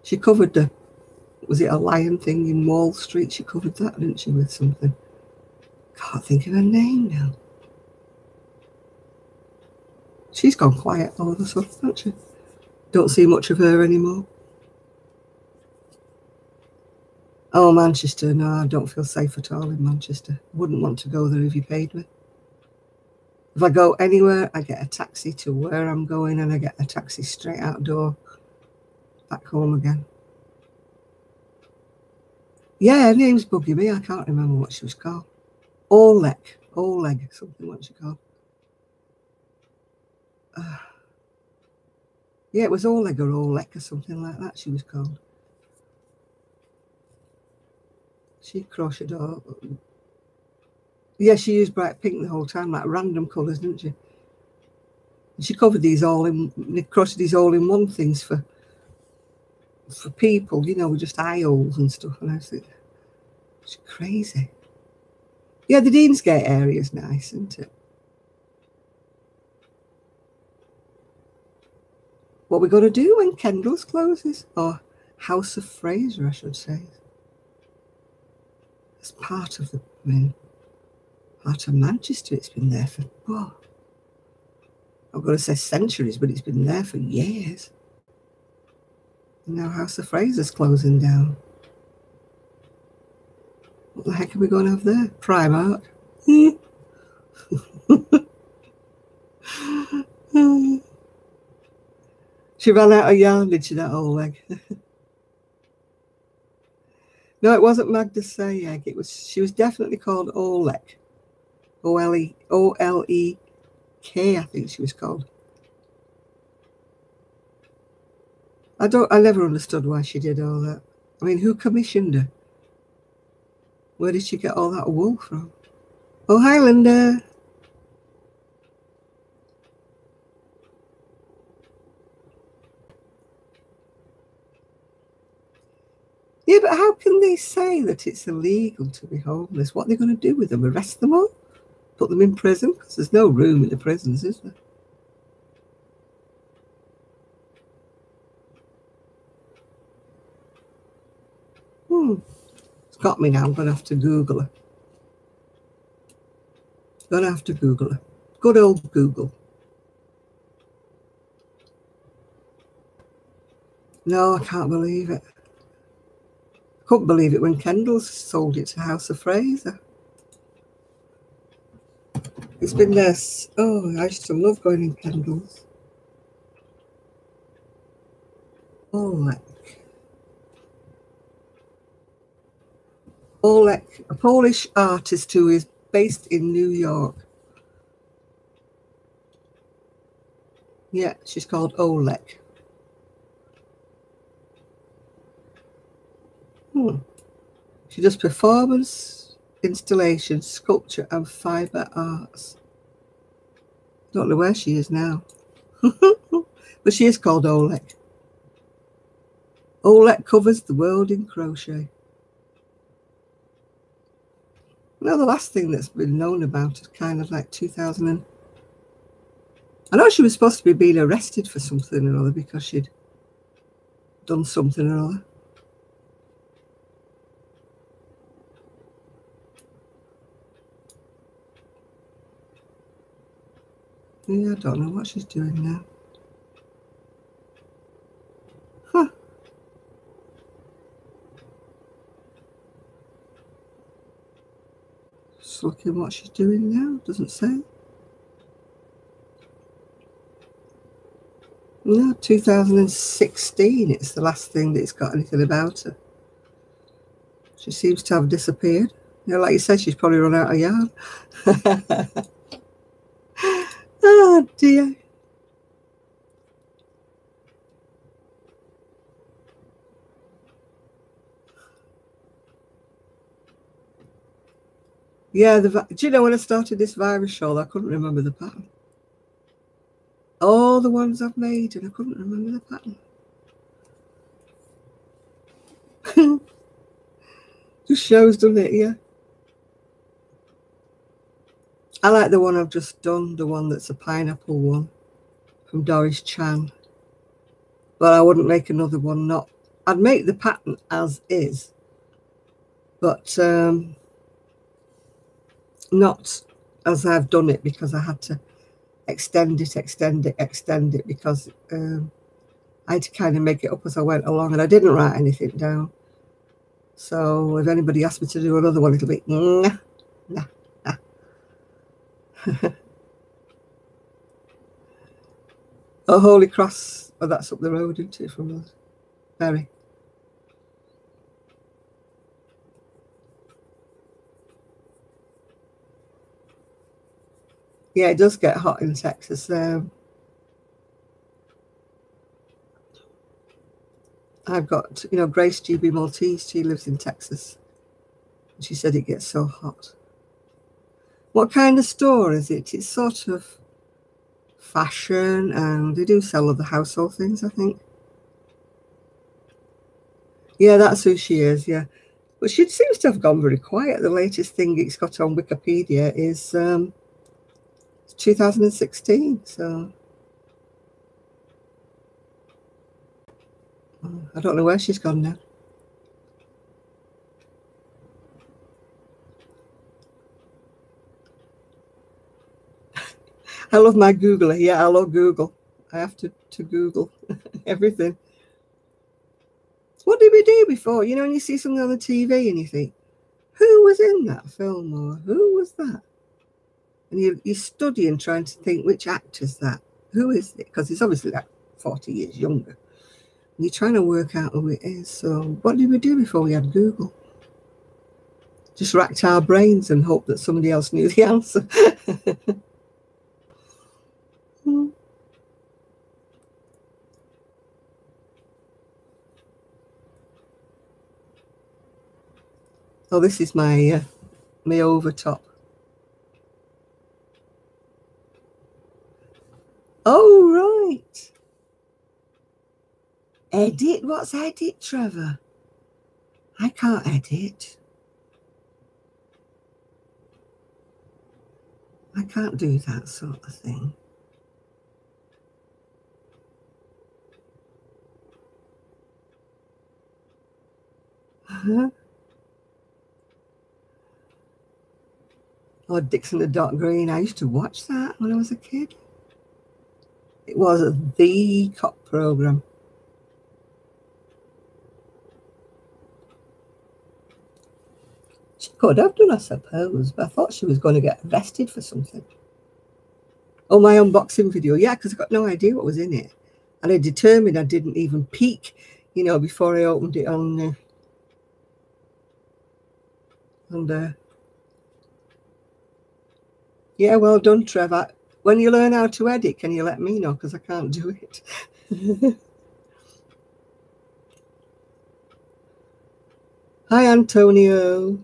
She covered the, was it a lion thing in Wall Street? She covered that, didn't she, with something? Can't think of her name now. She's gone quiet all of a sudden, hasn't she? Don't see much of her anymore. Oh, Manchester. No, I don't feel safe at all in Manchester. Wouldn't want to go there if you paid me. If I go anywhere, I get a taxi to where I'm going and I get a taxi straight outdoor back home again. Yeah, her name's bugging me. I can't remember what she was called. Oleg, something, what's she called? Yeah, it was Oleg or something like that she was called. She crocheted all. Yeah, she used bright pink the whole time, like random colours, didn't she? And she covered these all in, crocheted these all in one things for people, you know, with just eye holes and stuff. And I was like, it's crazy. Yeah, the Deansgate area is nice, isn't it? What are we going to do when Kendall's closes? Or House of Fraser, I should say. It's part of the, I mean, part of Manchester. It's been there for, oh, I'm going to say centuries, but it's been there for years. And now House of Fraser's closing down. What the heck are we going to have there? Primark. She ran out of yarn, did she, that old leg? No, it wasn't Magda Sayegh. It was, she was definitely called Oleg. O-L-E-K, I think she was called. I never understood why she did all that. I mean, who commissioned her? Where did she get all that wool from? Oh, hi, Linda. Yeah, but how can they say that it's illegal to be homeless? What are they going to do with them? Arrest them all? Put them in prison? Because there's no room in the prisons, is there? It's got me now. I'm going to have to Google her. Going to have to Google her. Good old Google. No, I can't believe it. I couldn't believe it when Kendall sold it to House of Fraser. It's been there. Oh, I used to love going in Kendall's. Olek. Olek, a Polish artist who is based in New York. Yeah, she's called Olek. She does performance, installation, sculpture, and fibre arts. Don't know where she is now. But she is called Olek. Olek covers the world in crochet. No, the last thing that's been known about is kind of like 2000. I know she was supposed to be being arrested for something or other because she'd done something or other. Yeah, I don't know what she's doing now. Huh. Just looking what she's doing now. Doesn't say. No, 2016. It's the last thing that's got anything about her. She seems to have disappeared. You know, like you said, she's probably run out of yarn. Oh, dear. Yeah, do you know when I started this virus shawl, I couldn't remember the pattern. All the ones I've made, and I couldn't remember the pattern. Just shows, doesn't it? Yeah. I like the one I've just done, the one that's a pineapple one from Doris Chan. But I wouldn't make another one. Not, I'd make the pattern as is, but not as I've done it, because I had to extend it because I had to kind of make it up as I went along, and I didn't write anything down. So if anybody asked me to do another one, it'll be nah. Oh, Holy Cross. Oh, that's up the road, isn't it, from us? Very. Yeah, it does get hot in Texas. I've got, Grace GB Maltese. She lives in Texas. She said it gets so hot. What kind of store is it? It's sort of fashion, and they do sell other household things, I think. Yeah, that's who she is, yeah. But she seems to have gone very quiet. The latest thing it's got on Wikipedia is 2016, so I don't know where she's gone now. I love my Googler. Yeah, I love Google. I have to Google everything. What did we do before? You know, when you see something on the TV and you think, who was in that film, or who was that? And you're studying, trying to think which actor's that. Who is it? Because it's obviously like 40 years younger. And you're trying to work out who it is. So what did we do before we had Google? Just racked our brains and hoped that somebody else knew the answer. Oh, this is my my overtop. Oh, right. Edit? What's edit, Trevor? I can't edit. I can't do that sort of thing. Oh, Dixon the Dark Green. I used to watch that when I was a kid. It was the cop program. She could have done, I suppose, but I thought she was going to get arrested for something. Oh, my unboxing video. Yeah, because I got no idea what was in it. And I determined I didn't even peek, you know, before I opened it on yeah, well done, Trevor. When you learn how to edit, can you let me know? Because I can't do it. Hi, Antonio.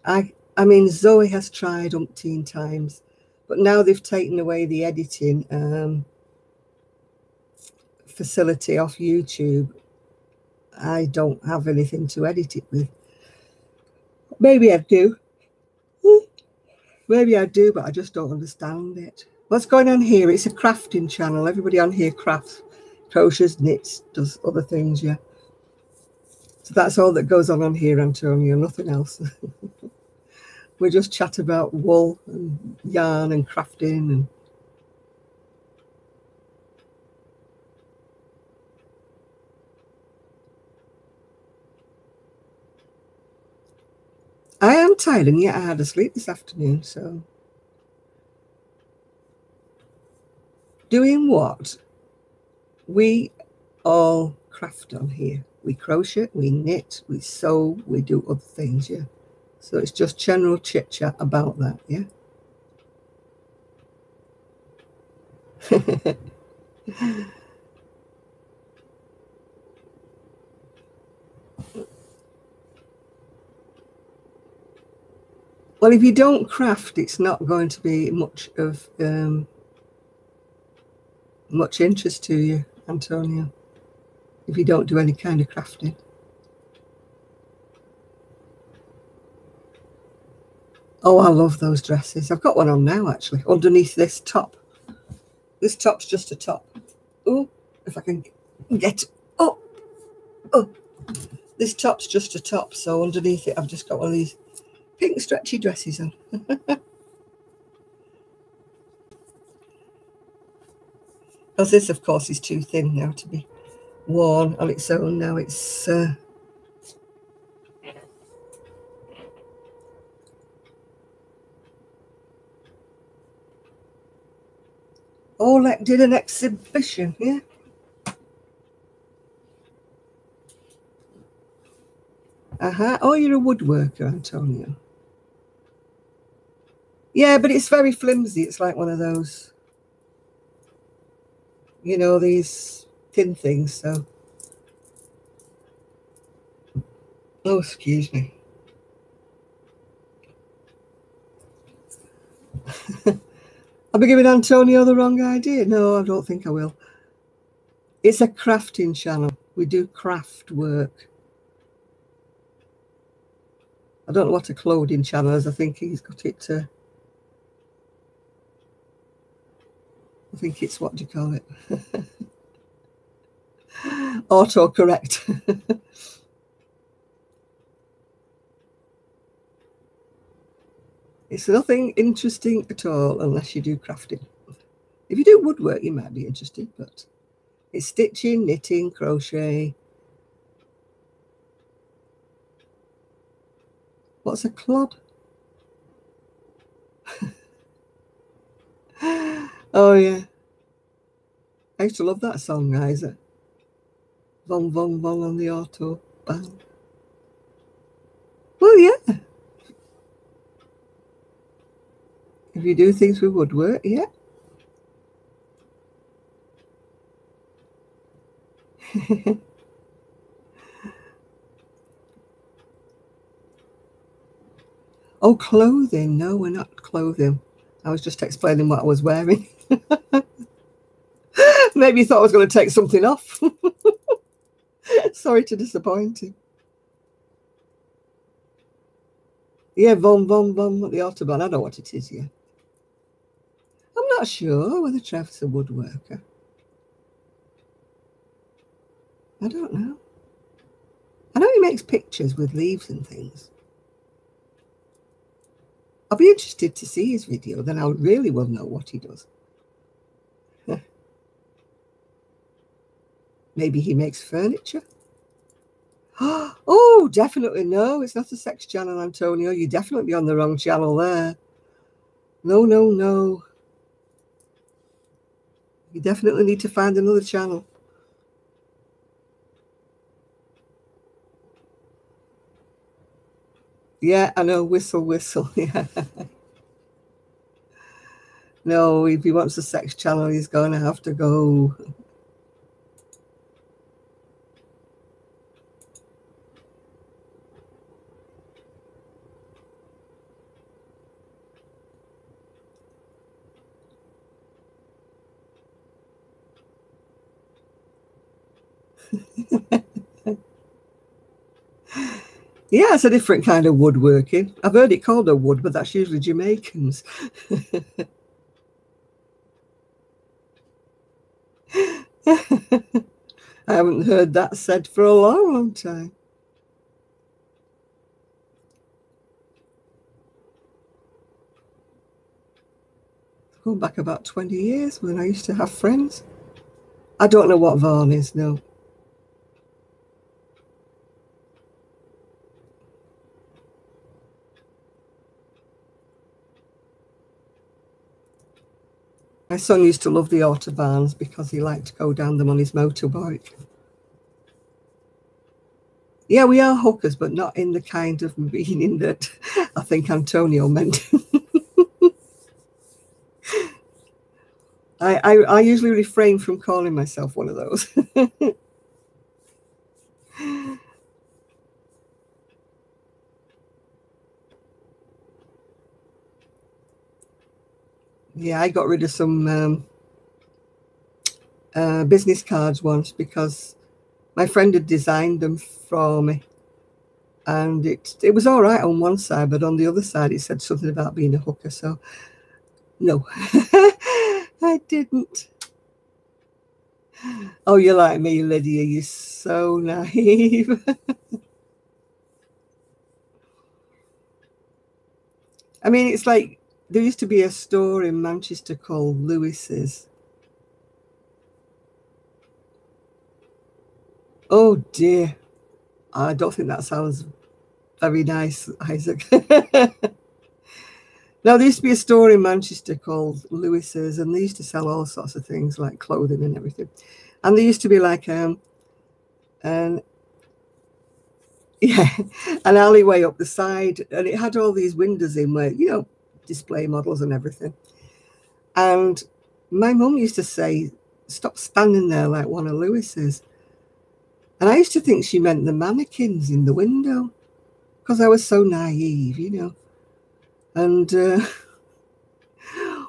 I mean, Zoe has tried umpteen times, but now they've taken away the editing facility off YouTube. I don't have anything to edit it with. Maybe I do. Maybe I do, but I just don't understand it. What's going on here? It's a crafting channel. Everybody on here crafts, crochets, knits, does other things, yeah. So that's all that goes on here, Antonio, nothing else. We just chat about wool and yarn and crafting and I am tired, and yet I had a sleep this afternoon, so. Doing what? We all craft on here. We crochet, we knit, we sew, we do other things, yeah. So it's just general chit chat about that, yeah. Well, if you don't craft, it's not going to be much of much interest to you, Antonio, if you don't do any kind of crafting. Oh, I love those dresses. I've got one on now, actually, underneath this top. This top's just a top. Oh, if I can get up. Oh, this top's just a top, so underneath it I've just got one of these pink stretchy dresses on. Because this, of course, is too thin now to be worn on its own. Now it's Oleg did an exhibition, yeah. Oh, you're a woodworker, Antonio. Yeah, but it's very flimsy. It's like one of those, you know, these thin things. So, oh, excuse me. I'll be giving Antonio the wrong idea. No, I don't think I will. It's a crafting channel. We do craft work. I don't know what a clothing channel is. I think he's got it to... I think it's, what do you call it? Autocorrect. It's nothing interesting at all unless you do crafting. If you do woodwork, you might be interested, but it's stitching, knitting, crochet. What's a clod? Oh, yeah. I used to love that song, Isa. Von, von, von on the Autobahn. Well, yeah. If you do things with woodwork, yeah. Oh, clothing. No, we're not clothing. I was just explaining what I was wearing. Maybe you thought I was going to take something off. Sorry to disappoint you. Yeah, vom, vom, vom at the Autobahn. I know what it is, yeah. I'm not sure whether Trev's a woodworker. I don't know. I know he makes pictures with leaves and things. I'll be interested to see his video, then I really will know what he does. Maybe he makes furniture. Oh, definitely no. It's not a sex channel, Antonio. You're definitely on the wrong channel there. No, no, no. You definitely need to find another channel. Yeah, I know. Whistle, whistle. Yeah. No, if he wants a sex channel, he's going to have to go. Yeah, it's a different kind of woodworking. I've heard it called a wood, but that's usually Jamaicans. I haven't heard that said for a long, long time. Going back about 20 years when I used to have friends. I don't know what Vaughan is, no. My son used to love the autobahns because he liked to go down them on his motorbike. Yeah, we are hookers, but not in the kind of meaning that I think Antonio meant. I usually refrain from calling myself one of those. Yeah, I got rid of some business cards once because my friend had designed them for me. And it was all right on one side, but on the other side, it said something about being a hooker. So, no, I didn't. Oh, you're like me, Lydia. You're so naive. I mean, it's like there used to be a store in Manchester called Lewis's. Oh, dear. I don't think that sounds very nice, Isaac. No, there used to be a store in Manchester called Lewis's, and they used to sell all sorts of things like clothing and everything. And there used to be like an yeah, an alleyway up the side, and it had all these windows in where, you know, display models and everything. And my mum used to say, "Stop standing there like one of Lewis's." And I used to think she meant the mannequins in the window because I was so naive, you know. And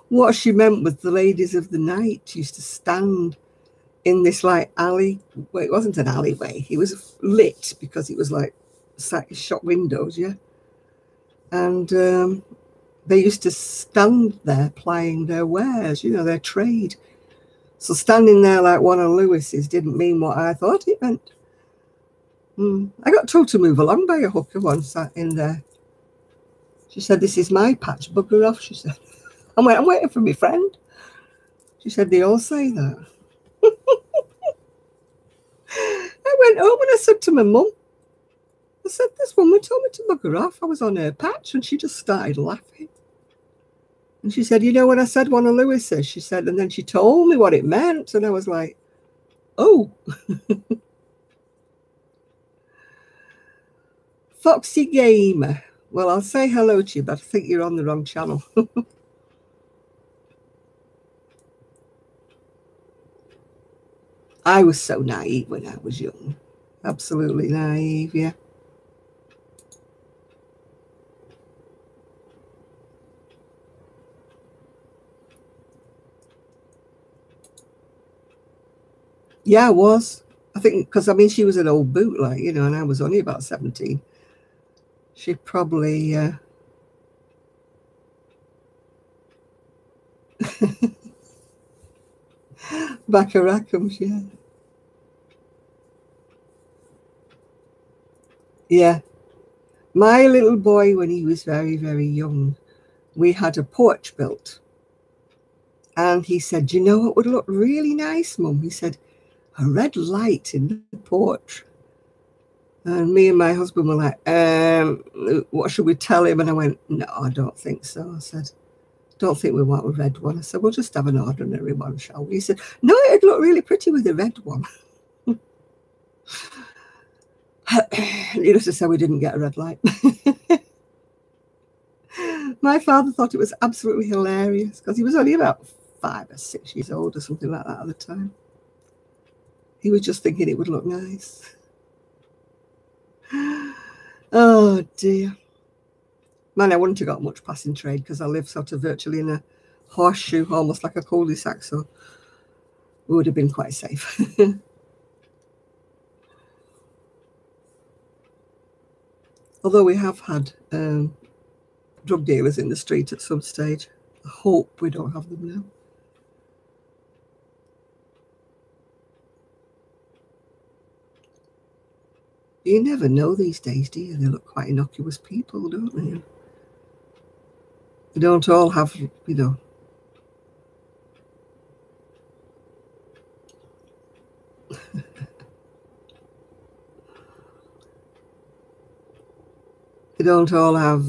what she meant was the ladies of the night used to stand in this like alley. Well, it wasn't an alleyway. It was lit because it was like shop windows, yeah. And they used to stand there plying their wares, you know, their trade. So standing there like one of Lewis's didn't mean what I thought it meant. I got told to move along by a hooker once in there. She said, "This is my patch, bugger off," she said. I'm waiting for my friend. She said, "They all say that." I went home and I said to my mum, I said, "This woman told me to bugger off. I was on her patch," and she just started laughing. And she said, "You know what I said one of Lewis's?" She said, and then she told me what it meant. And I was like, oh. Foxy Gamer. Well, I'll say hello to you, but I think you're on the wrong channel. I was so naive when I was young. Absolutely naive, yeah. Yeah, I was. I think because, I mean, she was an old boot, like, you know, and I was only about 17. She probably... Bacharachums, yeah. Yeah. My little boy, when he was very, very young, we had a porch built. And he said, you know what would look really nice, Mum? He said, a red light in the porch. And me and my husband were like, what should we tell him? And I went, no, I don't think so. I said, don't think we want a red one. I said, we'll just have an ordinary one, shall we? He said, no, it'd look really pretty with a red one. Needless to say, we didn't get a red light. My father thought it was absolutely hilarious because he was only about 5 or 6 years old or something like that at the time. He was just thinking it would look nice. Oh dear. Man, I wouldn't have got much passing trade because I live sort of virtually in a horseshoe, almost like a cul-de-sac, so we would have been quite safe. Although we have had drug dealers in the street at some stage. I hope we don't have them now. You never know these days, do you? They look quite innocuous people, don't they? They don't all have, you know. They don't all have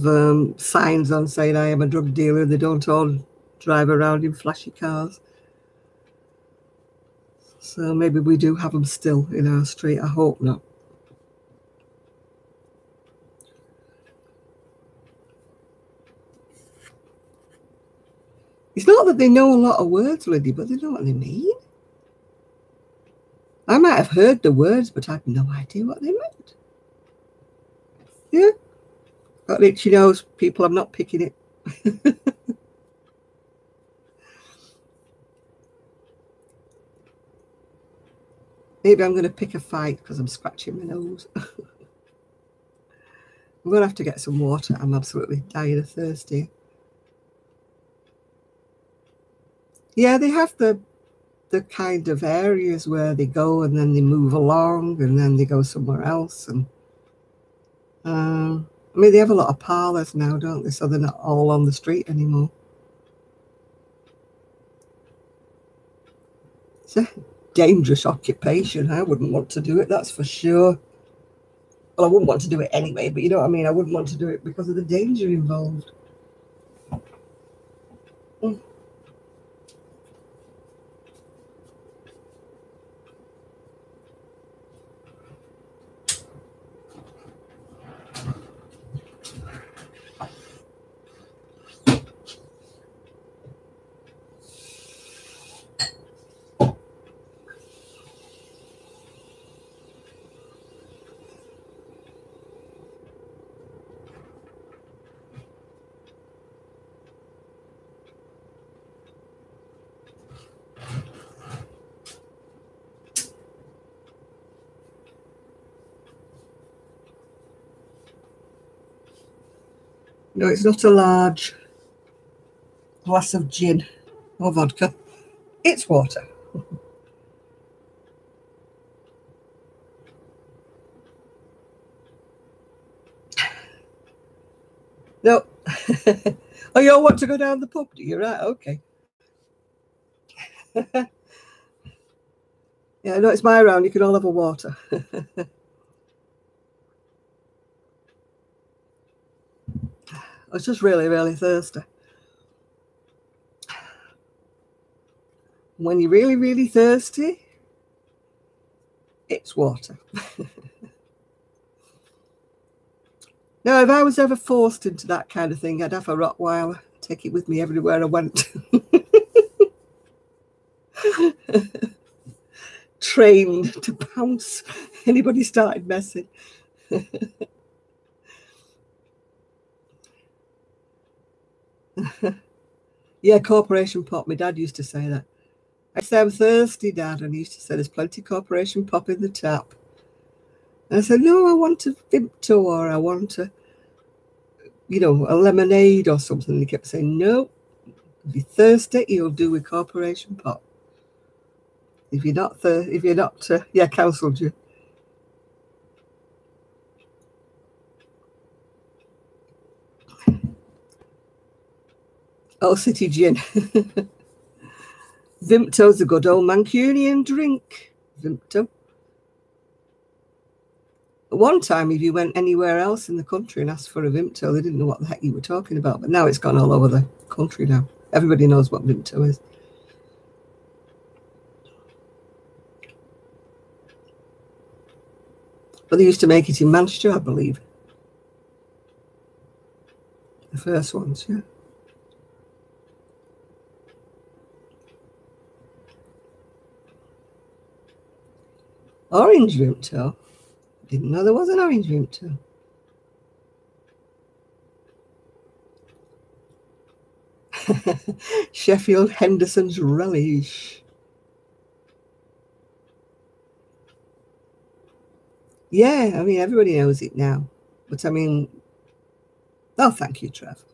signs on saying I am a drug dealer. They don't all drive around in flashy cars. So maybe we do have them still in our street. I hope not. It's not that they know a lot of words, Liddy, but they know what they mean. I might have heard the words, but I had no idea what they meant. Yeah. At least she knows people, I'm not picking it. Maybe I'm going to pick a fight because I'm scratching my nose. I'm going to have to get some water. I'm absolutely dying of thirst here. Yeah, they have the kind of areas where they go and then they move along and then they go somewhere else. And I mean, they have a lot of parlours now, don't they? So they're not all on the street anymore. It's a dangerous occupation. I wouldn't want to do it, that's for sure. Well, I wouldn't want to do it anyway, but you know what I mean? I wouldn't want to do it because of the danger involved. No, it's not a large glass of gin or vodka. It's water. No. Oh, you all want to go down the pub, do you? Right, okay. Yeah, no, it's my round. You can all have a water. I was just really, really thirsty. When you're really, really thirsty, it's water. Now, if I was ever forced into that kind of thing, I'd have a Rottweiler, take it with me everywhere I went. trained to pounce anybody started messing. Yeah, corporation pop. My dad used to say that. I said, I'm thirsty, Dad. And he used to say, there's plenty of corporation pop in the tap. And I said, no, I want a Vimto, or I want a, you know, a lemonade or something. And he kept saying, no, if you're thirsty, you'll do with corporation pop. If you're not, yeah, counselled you. Oh, City Gin. Vimto's a good old Mancunian drink. Vimto. One time, if you went anywhere else in the country and asked for a Vimto, they didn't know what the heck you were talking about. But now it's gone all over the country now. Everybody knows what Vimto is. But they used to make it in Manchester, I believe. The first ones, yeah. Orange Vimto. Didn't know there was an orange Vimto. Sheffield Henderson's Relish. Yeah, I mean, everybody knows it now. But I mean, oh, thank you, Trev.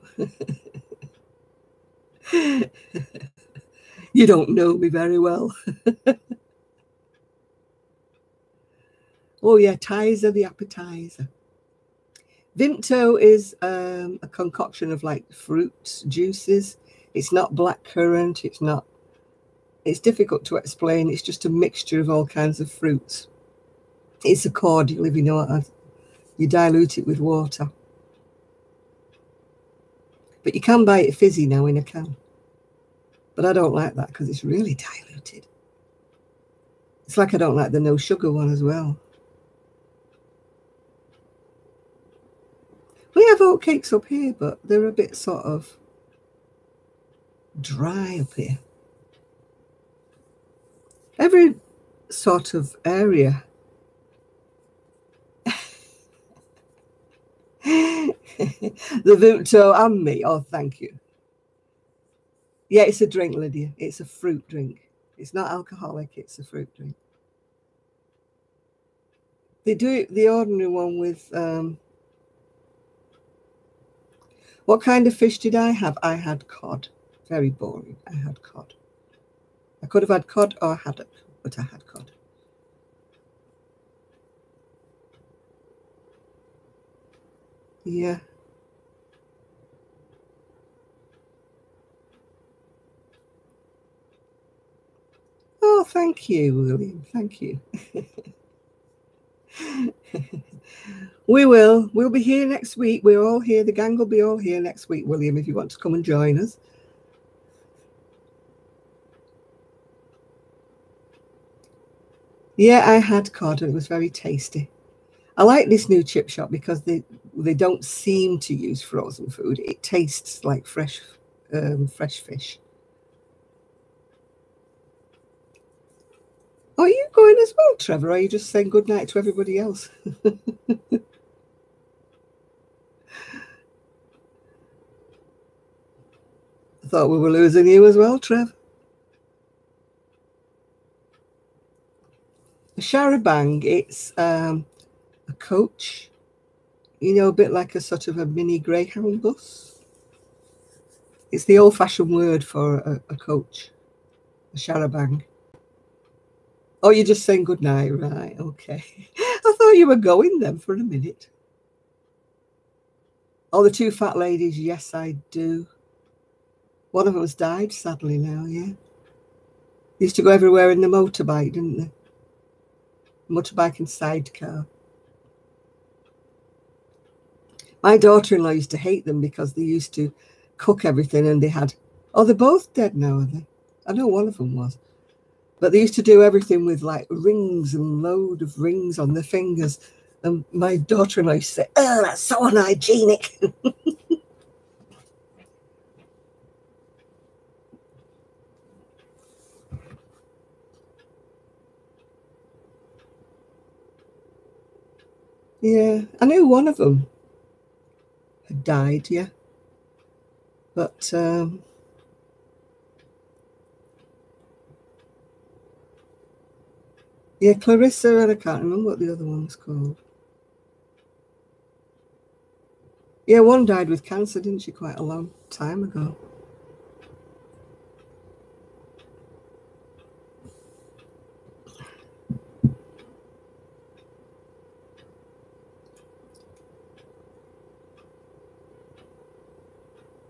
You don't know me very well. Oh, yeah, Tizer, the appetizer. Vimto is a concoction of like fruit juices. It's not blackcurrant. It's difficult to explain. It's just a mixture of all kinds of fruits. It's a cordial, if you know what you dilute it with water. But you can buy it fizzy now in a can. But I don't like that because it's really diluted. It's like I don't like the no sugar one as well. We have oatcakes up here, but they're a bit sort of dry up here. Every sort of area. The Vimto and me. Oh, thank you. Yeah, it's a drink, Lydia. It's a fruit drink. It's not alcoholic. It's a fruit drink. They do it, the ordinary one with... what kind of fish did I have? I had cod. Very boring. I had cod. I could have had cod or haddock, but I had cod. Yeah. Oh, thank you, William. Thank you. We'll be here next week. We're all here. The gang will be all here next week, William, if you want to come and join us. Yeah, I had cod and it was very tasty. I like this new chip shop because they don't seem to use frozen food. It tastes like fresh fish. Oh, are you going as well, Trevor? Or are you just saying good night to everybody else? I thought we were losing you as well, Trev. A charabang, it's a coach, you know, a bit like a sort of a mini Greyhound bus. It's the old-fashioned word for a coach, a charabang. Oh, you're just saying good night, right? Okay. I thought you were going then for a minute. Oh, the two fat ladies, yes, I do. One of them has died, sadly, now, yeah. They used to go everywhere in the motorbike, didn't they? Motorbike and sidecar. My daughter-in-law used to hate them because they used to cook everything and they had... Oh, they're both dead now, are they? I know one of them was. But they used to do everything with like rings and load of rings on their fingers. And my daughter-in-law used to say, oh, that's so unhygienic. Yeah, I knew one of them had died, yeah. But yeah, Clarissa, and I can't remember what the other one was called. Yeah, one died with cancer, didn't she, quite a long time ago.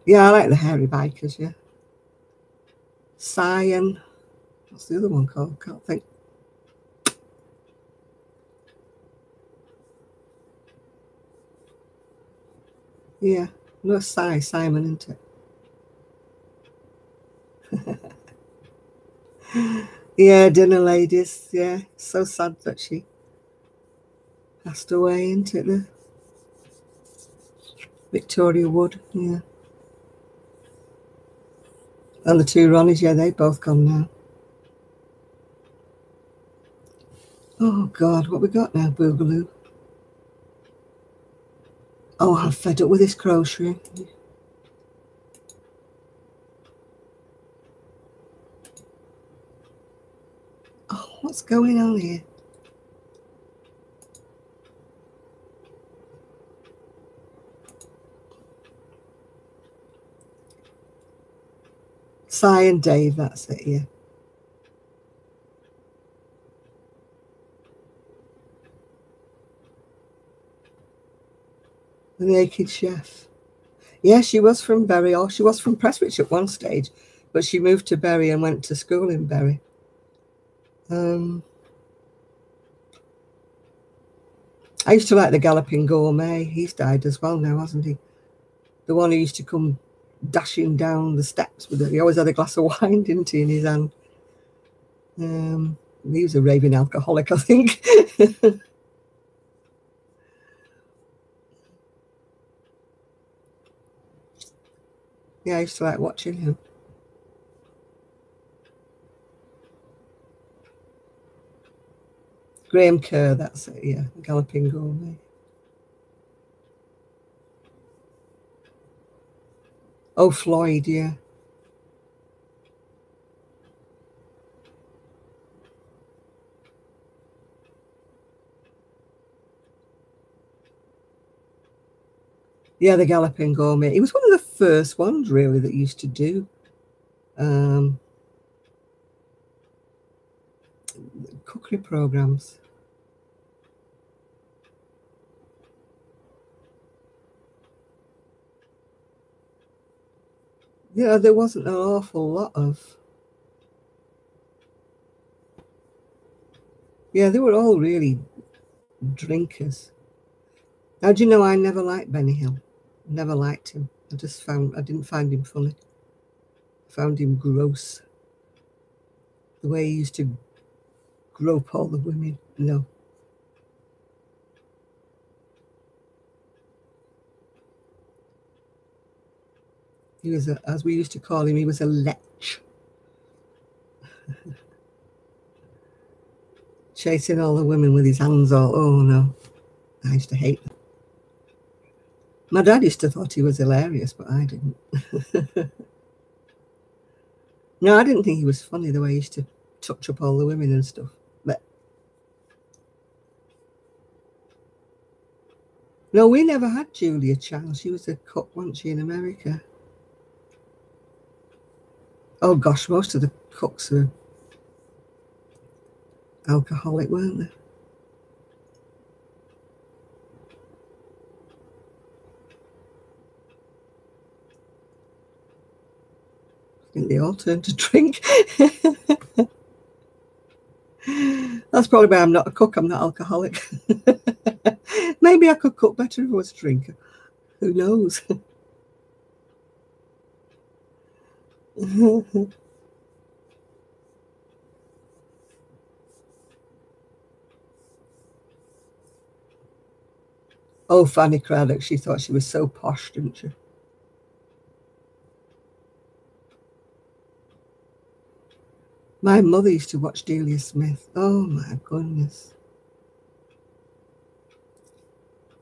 Yeah, I like the hairy bikers, yeah. Cyan. What's the other one called? Can't think. Yeah, no, Simon, isn't it? Yeah, dinner ladies. Yeah, so sad that she passed away, isn't it? The Victoria Wood, yeah. And the two Ronnies, yeah, they've both gone now. Oh, God, what we got now, Boogaloo? Oh, I'm fed up with this crochet. Oh, what's going on here? Cy and Dave, that's it, yeah. The Naked Chef. Yeah, she was from Bury, or she was from Prestwich at one stage, but she moved to Bury and went to school in Bury. I used to like the Galloping Gourmet. He's died as well now, hasn't he? The one who used to come dashing down the steps with it. He always had a glass of wine, didn't he, in his hand? He was a raving alcoholic, I think. Yeah, I used to like watching him. Graham Kerr, that's it, yeah. Galloping Gourmet. Oh, Floyd, yeah. Yeah, the Galloping Gourmet. He was one of the first ones, really, that used to do cookery programs. Yeah, there wasn't an awful lot of. Yeah, they were all really drinkers. Now, do you know I never liked Benny Hill? Never liked him. I didn't find him funny. I found him gross. The way he used to grope all the women. No. He was, as we used to call him, he was a lech. Chasing all the women with his hands all, oh no. I used to hate them. My dad used to thought he was hilarious, but I didn't. No, I didn't think he was funny the way he used to touch up all the women and stuff. But no, we never had Julia Child. She was a cook, wasn't she, in America? Oh gosh, most of the cooks were alcoholic, weren't they? I think they all turned to drink. That's probably why I'm not a cook. I'm not alcoholic. Maybe I could cook better if I was a drinker. Who knows? Oh, Fanny Craddock. She thought she was so posh, didn't she? My mother used to watch Delia Smith. Oh my goodness.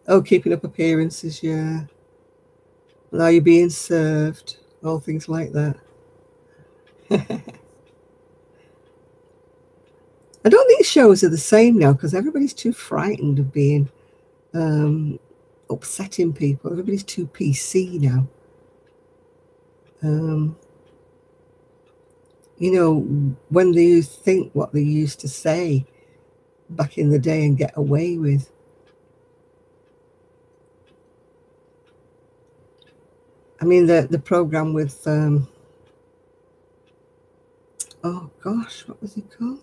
Oh, keeping up appearances, yeah. Now you're being served, all things like that. I don't think shows are the same now because everybody's too frightened of being upsetting people. Everybody's too PC now. You know, when they think what they used to say back in the day and get away with. I mean, the program with, oh gosh, what was he called?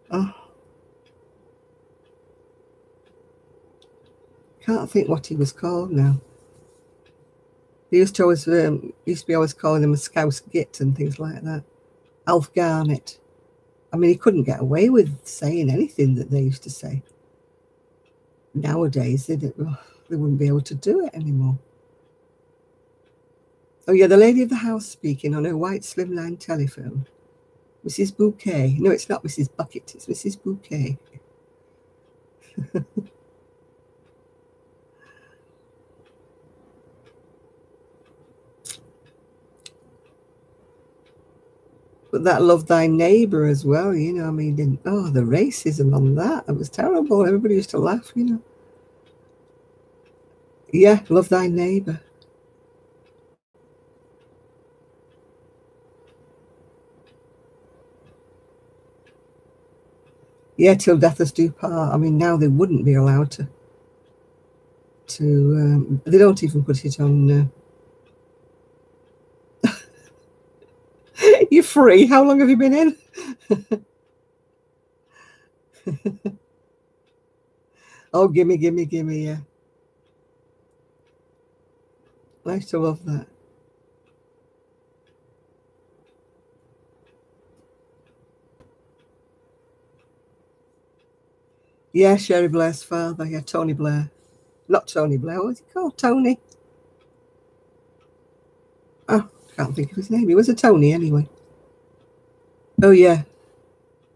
Oh, can't think what he was called now. They used to always, used to be always calling him a scouse git and things like that. Alf Garnett. I mean, he couldn't get away with saying anything that they used to say. Nowadays, they wouldn't be able to do it anymore. Oh yeah, the lady of the house speaking on her white slimline telephone. Mrs. Bouquet. No, it's not Mrs. Bucket, it's Mrs. Bouquet. But that love thy neighbour as well, you know, I mean, oh, the racism on that, it was terrible. Everybody used to laugh, you know. Yeah, love thy neighbour. Yeah, till death us do part. I mean, now they wouldn't be allowed to. They don't even put it on. You're free. How long have you been in? Oh, gimme, gimme, gimme, yeah. I used to love that. Yeah, Sherry Blair's father. Yeah, Tony Blair. Not Tony Blair. What was he called? Tony. Oh, can't think of his name. He was a Tony anyway. Oh, yeah.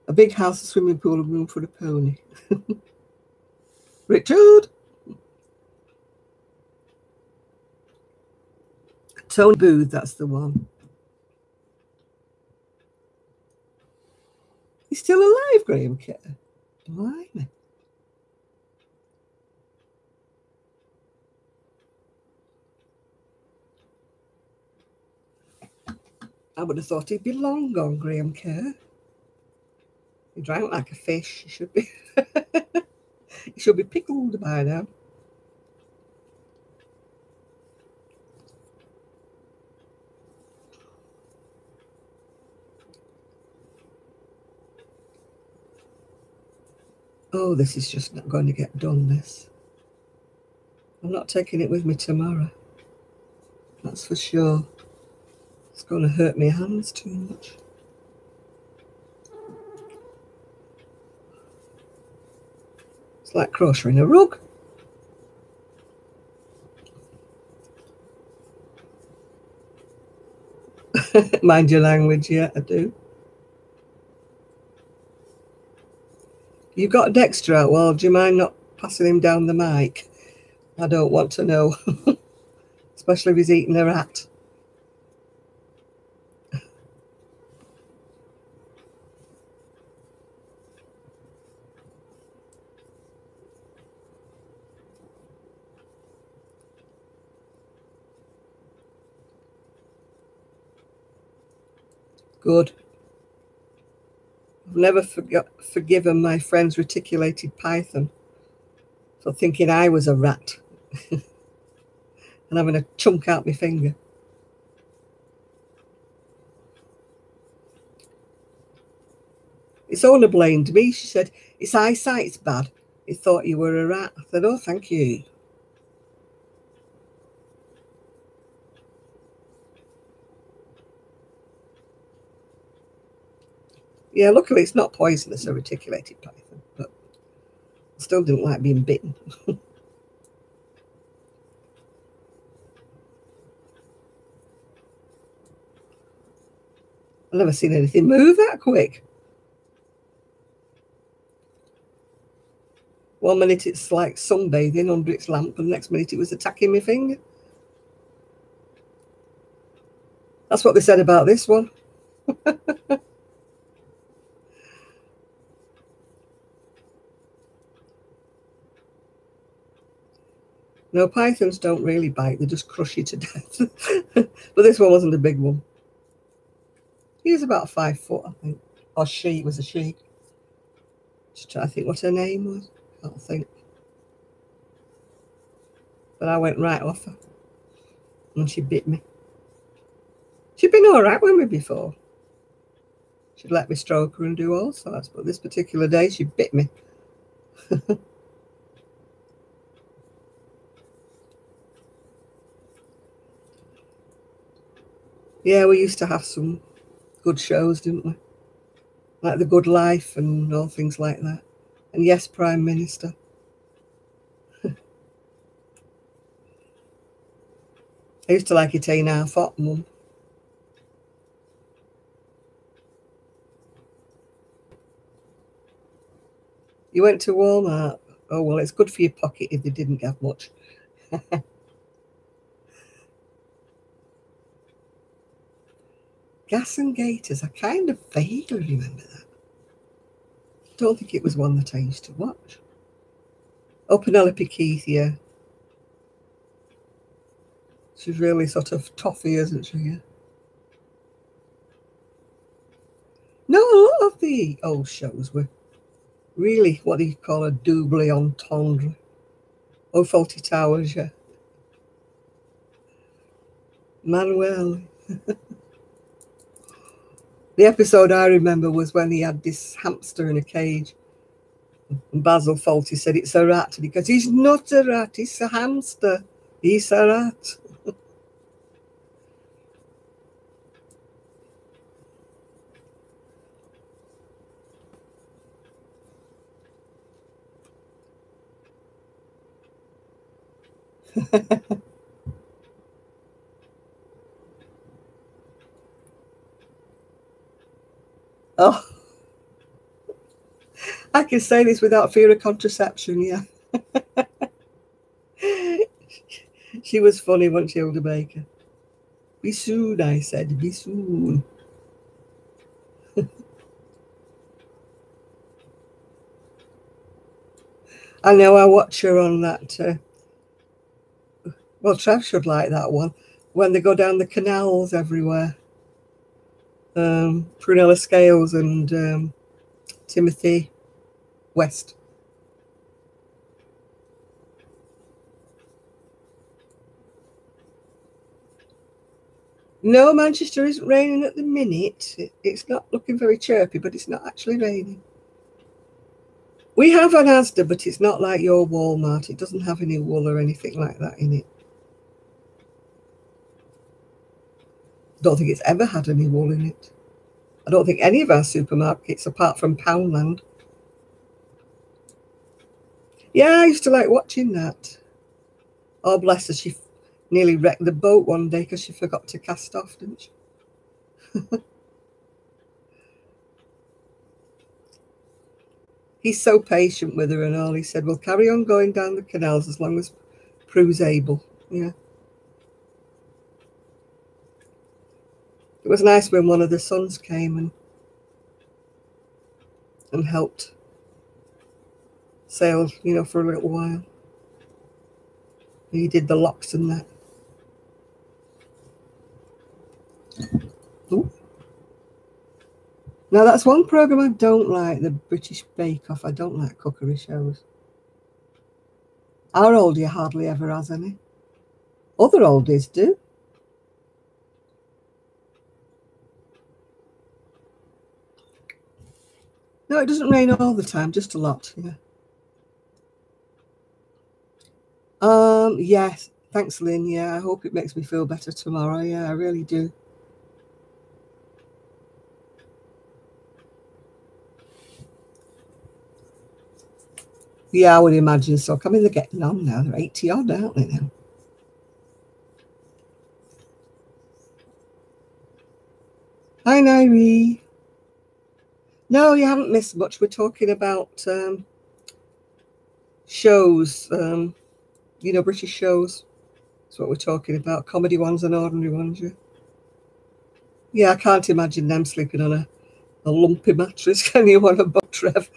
A big house, a swimming pool, a room for a pony. Richard! Tony Booth, that's the one. He's still alive, Graham Kerr. Blimey. I would have thought he'd be long gone, Graham Kerr. He drank like a fish. He should be. He should be pickled by now. Oh, this is just not going to get done, this. I'm not taking it with me tomorrow. That's for sure. It's going to hurt my hands too much. It's like crocheting a rug. Mind your language, yeah, I do. You've got Dexter out. Well, do you mind not passing him down the mic? I don't want to know. Especially if he's eating a rat. Good. I've never forgiven my friend's reticulated python for thinking I was a rat and having a chunk out my finger. It's Ona blamed me. She said, "His eyesight's bad. He thought you were a rat." I said, "Oh, thank you." Yeah, luckily it's not poisonous, a reticulated python, but I still didn't like being bitten. I've never seen anything move that quick. 1 minute it's like sunbathing under its lamp, and the next minute it was attacking my finger. That's what they said about this one. No, pythons don't really bite, they just crush you to death. But this one wasn't a big one. He was about 5 foot, I think. Or she, it was a she. Just trying to think what her name was. I can't think. But I went right off her. And she bit me. She'd been all right with me before. She'd let me stroke her and do all sorts. But this particular day, she bit me. Yeah, we used to have some good shows, didn't we? Like The Good Life and all things like that. And Yes, Prime Minister. I used to like it 8.5 hot, Mum. You went to Walmart. Oh, well, it's good for your pocket if they didn't have much. Gas and Gators. I kind of vaguely remember that. Don't think it was one that I used to watch. Oh, Penelope Keith, yeah. She's really sort of toffee, isn't she? Yeah. No, a lot of the old shows were really, what do you call a double entendre? Oh, Fawlty Towers, yeah. Manuel. The episode I remember was when he had this hamster in a cage. And Basil Fawlty said, it's a rat. And he goes, he's not a rat, it's a hamster. He's a rat. Oh, I can say this without fear of contraception, yeah. She was funny, wasn't she, Hilda Baker? Be soon, I said, be soon. I know, I watch her on that. Well, Trev should like that one. When they go down the canals everywhere. Prunella Scales and Timothy West. No, Manchester isn't raining at the minute. It's not looking very chirpy, but it's not actually raining. We have an Asda, but it's not like your Walmart. It doesn't have any wool or anything like that in it. Don't think it's ever had any wool in it. I don't think any of our supermarkets, apart from Poundland. Yeah, I used to like watching that. Oh, bless her, she nearly wrecked the boat one day because she forgot to cast off, didn't she? He's so patient with her and all. He said, we'll carry on going down the canals as long as Prue's able. Yeah. It was nice when one of the sons came and helped sail, you know, for a little while. He did the locks and that. Ooh. Now, that's one programme I don't like, the British Bake Off. I don't like cookery shows. Our oldie hardly ever has any. Other oldies do. No, it doesn't rain all the time, just a lot, yeah. Yes, thanks, Lynn. Yeah, I hope it makes me feel better tomorrow. Yeah, I really do. Yeah, I would imagine so. I mean, they're getting on now. They're 80 odd, aren't they now? Hi, Nairi. No, you haven't missed much. We're talking about shows, you know, British shows. That's what we're talking about. Comedy ones and ordinary ones, yeah. Yeah, I can't imagine them sleeping on a lumpy mattress. Can you want a boat, Trev?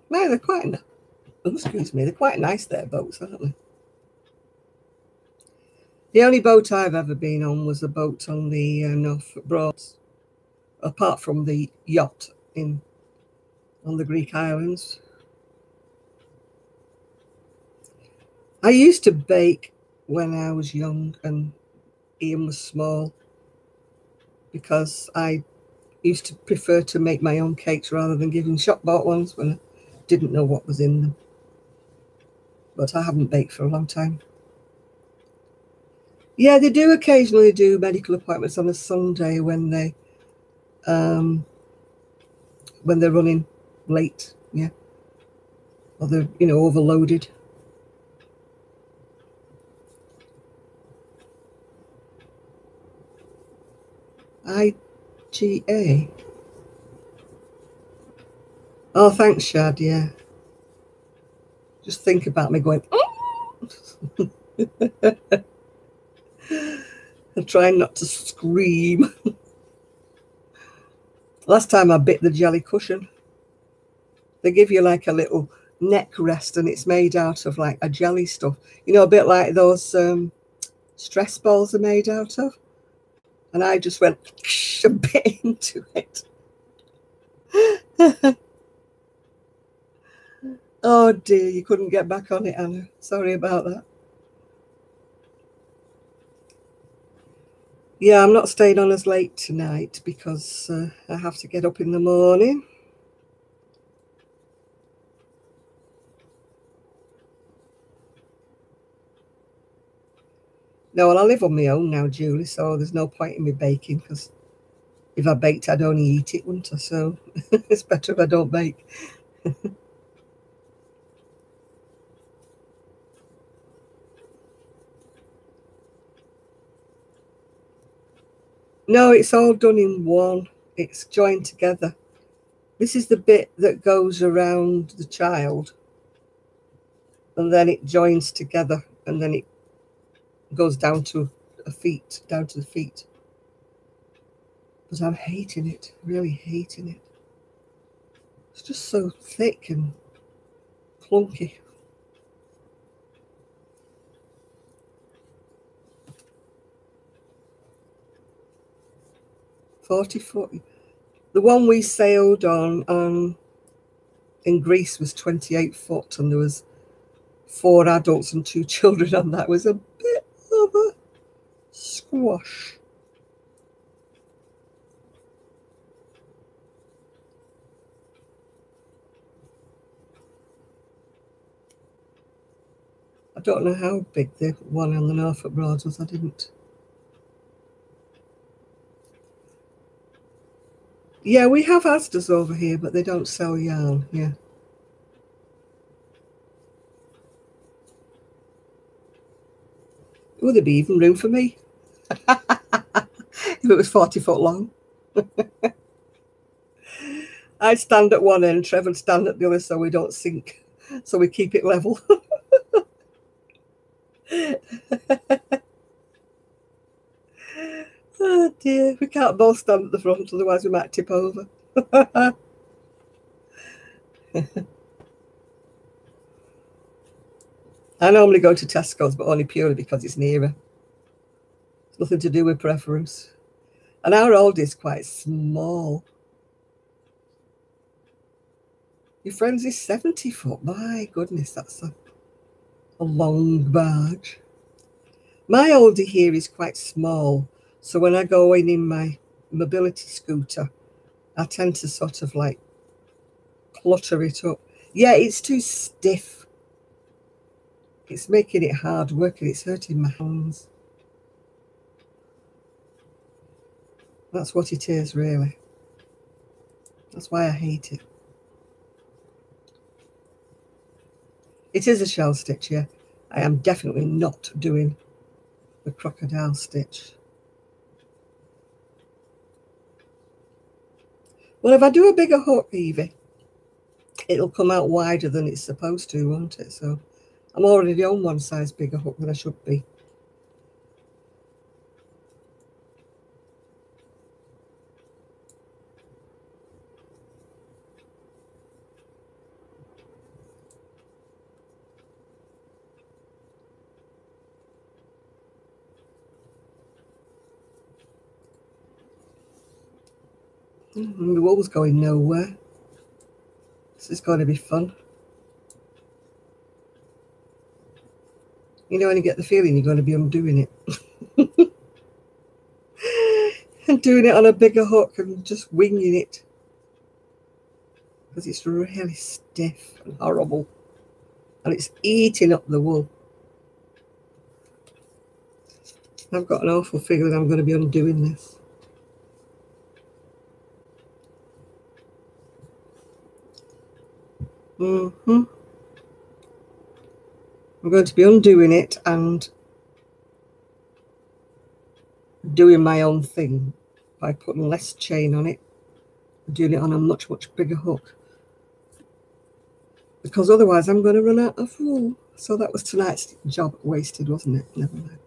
No, they're quite, oh, excuse me, they're quite nice, their boats, aren't they? The only boat I've ever been on was a boat on the Norfolk Broads, apart from the yacht on the Greek islands. I used to bake when I was young and Ian was small, because I used to prefer to make my own cakes rather than giving shop-bought ones when I didn't know what was in them. But I haven't baked for a long time. Yeah, they do occasionally do medical appointments on a Sunday when they're running late, yeah, or they're, you know, overloaded. IGA. Oh, thanks, Shad. Yeah. Just think about me going, oh! and trying not to scream. Last time I bit the jelly cushion. They give you like a little neck rest, and it's made out of like a jelly stuff. You know, a bit like those stress balls are made out of. And I just went a bit into it. Oh dear, you couldn't get back on it, Anna. Sorry about that. Yeah, I'm not staying on as late tonight because I have to get up in the morning. No, well, I live on my own now, Julie, so there's no point in me baking, because if I baked, I'd only eat it, wouldn't I? So it's better if I don't bake. No, it's all done in one. It's joined together. This is the bit that goes around the child, and then it joins together, and then it goes down to the feet. But I'm hating it, really hating it. It's just so thick and clunky. $40. The one we sailed on in Greece was 28 foot, and there was 4 adults and 2 children on that. It was a bit of a squash. I don't know how big the one on the Norfolk Broads was. I didn't. Yeah, we have Asda's over here, but they don't sell yarn. Yeah. Would there be even room for me? If it was 40 foot long. I'd stand at one end, Trevor would stand at the other, so we don't sink, so we keep it level. Oh dear, we can't both stand at the front, otherwise we might tip over. I normally go to Tesco's, but only purely because it's nearer. It's nothing to do with preference. And our oldest is quite small. Your friend's is 70 foot. My goodness, that's a long barge. My oldie here is quite small. So when I go in my mobility scooter, I tend to sort of like clutter it up. Yeah, it's too stiff. It's making it hard work, and it's hurting my hands. That's what it is, really. That's why I hate it. It is a shell stitch, yeah. I am definitely not doing the crocodile stitch. Well, if I do a bigger hook, Evie, it'll come out wider than it's supposed to, won't it? So I'm already on one size bigger hook than I should be. The wool's going nowhere. This is going to be fun. You know when you get the feeling you're going to be undoing it. And doing it on a bigger hook and just winging it. Because it's really stiff and horrible. And it's eating up the wool. I've got an awful feeling I'm going to be undoing this. I'm going to be undoing it and doing my own thing by putting less chain on it, doing it on a much, much bigger hook. Because otherwise I'm going to run out of wool. So that was tonight's job wasted, wasn't it? Never mind.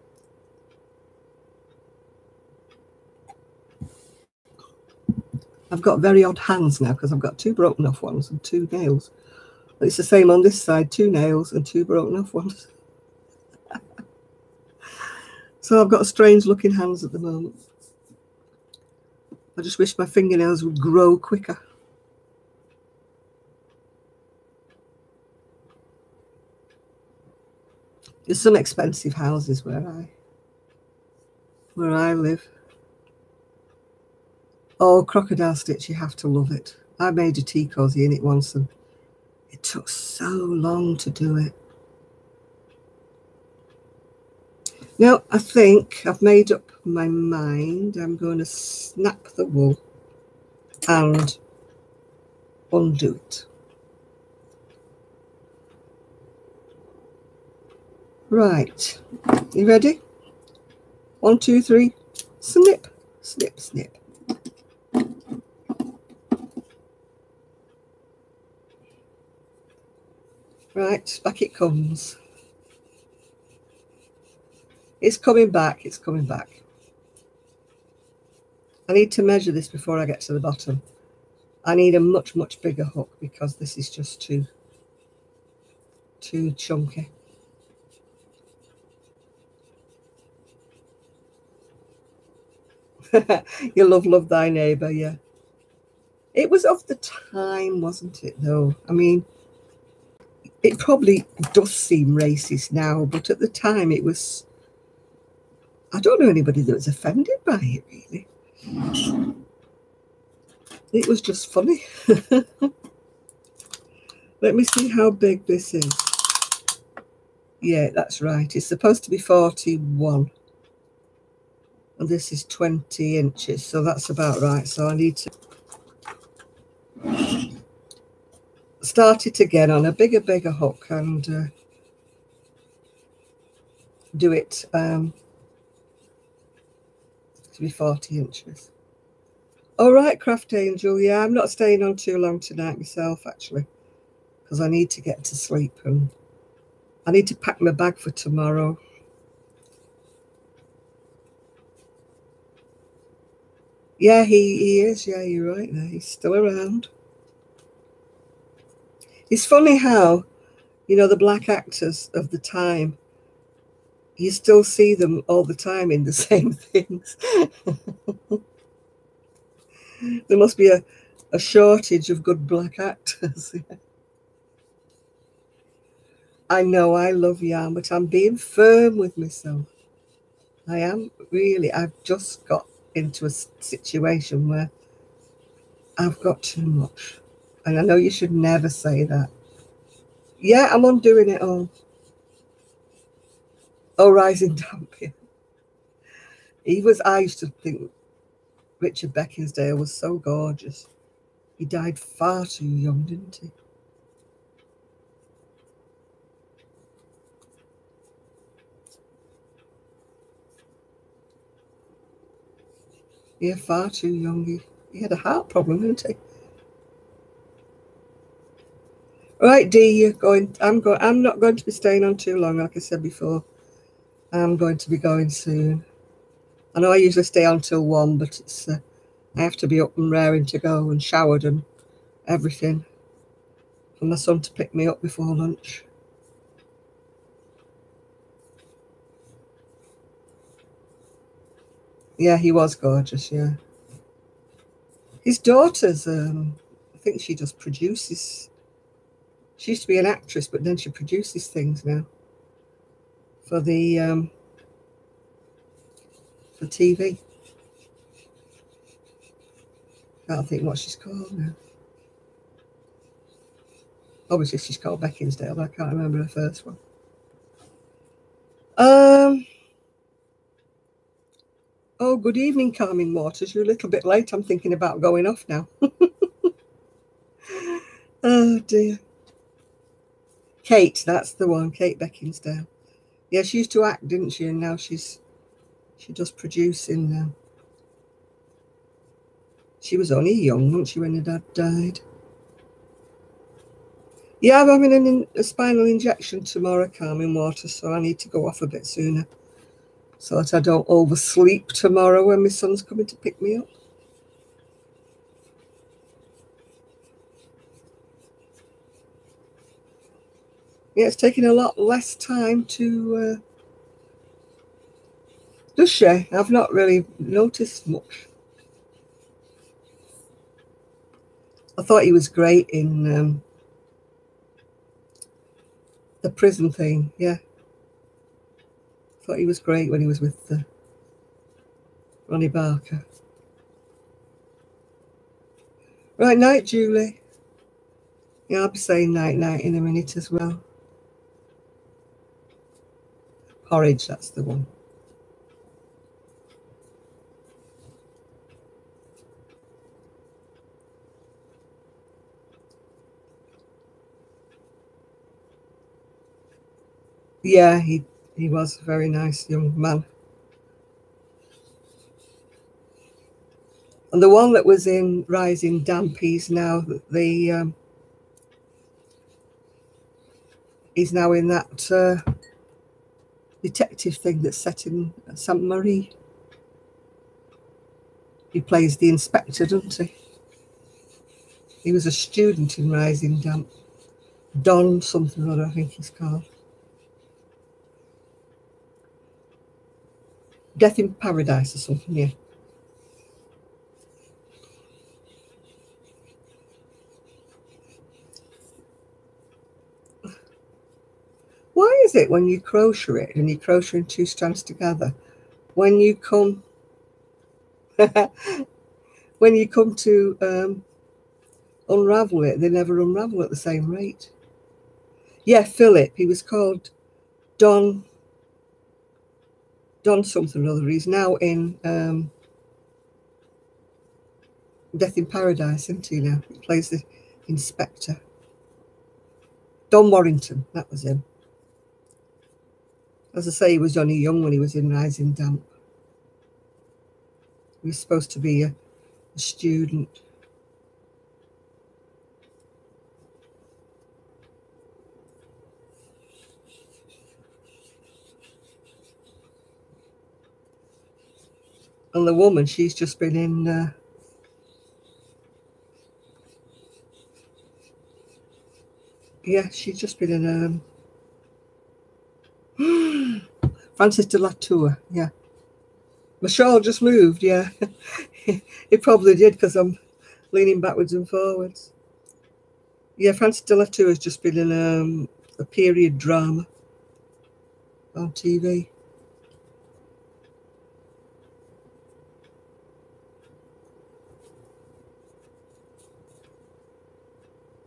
I've got very odd hands now because I've got 2 broken off ones and 2 nails. It's the same on this side, 2 nails and 2 broken off ones. So I've got strange looking hands at the moment. I just wish my fingernails would grow quicker. There's some expensive houses where I live. Oh, crocodile stitch, you have to love it. I made a tea cosy in it once and it took so long to do it. Now, I think I've made up my mind. I'm going to snap the wool and undo it. Right, you ready? 1, 2, 3, snip, snip, snip. Right, back it comes. It's coming back, it's coming back. I need to measure this before I get to the bottom. I need a much, much bigger hook because this is just too chunky. You love thy neighbour, yeah. It was of the time, wasn't it, though? I mean, it probably does seem racist now, but at the time it was... I don't know anybody that was offended by it, really. It was just funny. Let me see how big this is. Yeah, that's right. It's supposed to be 41. And this is 20 inches, so that's about right. So I need to start it again on a bigger hook and do it to be 40 inches. All right, Craft Angel. Yeah, I'm not staying on too long tonight myself, actually, because I need to get to sleep and I need to pack my bag for tomorrow. Yeah, he is. Yeah, you're right there. He's still around. It's funny how, you know, the black actors of the time, you still see them all the time in the same things. There must be a shortage of good black actors. I know I love yarn, but I'm being firm with myself. I am really. I've just got into a situation where I've got too much. And I know you should never say that. Yeah, I'm undoing it all. Oh, Rising Champion. I used to think Richard Beckinsale was so gorgeous. He died far too young, didn't he? Yeah, far too young. He had a heart problem, didn't he? Right, Dee, you're going. I'm not going to be staying on too long, like I said before. I'm going to be going soon. I know I usually stay on till 1, but it's I have to be up and raring to go and showered and everything for my son to pick me up before lunch. Yeah, he was gorgeous, yeah. His daughter's, I think she just produces. She used to be an actress, but then she produces things now for the for TV. Can't think what she's called now. Obviously, she's called Beckinsdale, but I can't remember her first one. Oh, good evening, Calming Waters. You're a little bit late. I'm thinking about going off now. Oh, dear. Kate, that's the one. Kate Beckinsdale. Yeah, she used to act, didn't she? And now she does producing now. She was only young, wasn't she, when her dad died? Yeah, I'm having a spinal injection tomorrow, Calming Water, so I need to go off a bit sooner so that I don't oversleep tomorrow when my son's coming to pick me up. Yeah, it's taking a lot less time to... does she? I've not really noticed much. I thought he was great in the prison thing, yeah. I thought he was great when he was with Ronnie Barker. Right, night, Julie. Yeah, I'll be saying night-night in a minute as well. Porridge, that's the one. Yeah, he was a very nice young man. And the one that was in Rising Damp, he's now he's now in that detective thing that's set in Sainte Marie. He plays the inspector, doesn't he? He was a student in Rising Damp. Don something or other, I think he's called. Death in Paradise or something, yeah. Why is it when you crochet it and you crochet in 2 strands together, when you come when you come to unravel it, they never unravel at the same rate? Yeah, Philip, he was called Don something or other. He's now in Death in Paradise, isn't he now? He plays the inspector. Don Warrington, that was him. As I say, he was only young when he was in Rising Damp. He was supposed to be a student. And the woman, she's just been in... yeah, she's just been in... Francis de la Tour, yeah. My shawl just moved, yeah. It probably did because I'm leaning backwards and forwards. Yeah, Francis de la Tour has just been in a period drama on TV.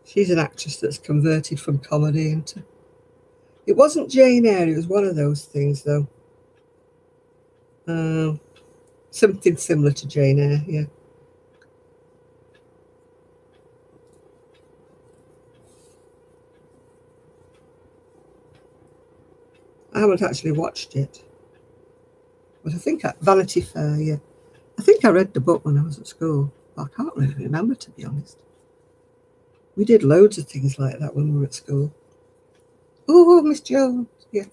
She's an actress that's converted from comedy into... It wasn't Jane Eyre, it was one of those things, though. Something similar to Jane Eyre, yeah. I haven't actually watched it. But I think Vanity Fair, yeah. I think I read the book when I was at school. I can't really remember, to be honest. We did loads of things like that when we were at school. Oh, Miss Jones, yes.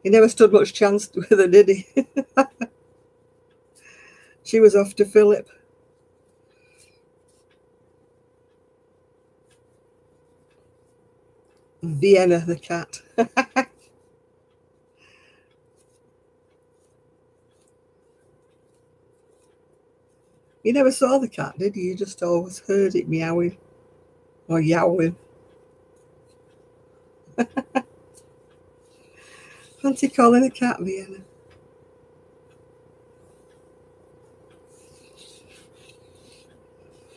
He never stood much chance with her, did he? She was off to Philip. Vienna, the cat. You never saw the cat, did you? You just always heard it meowing or yowling. Fancy calling a cat Vienna.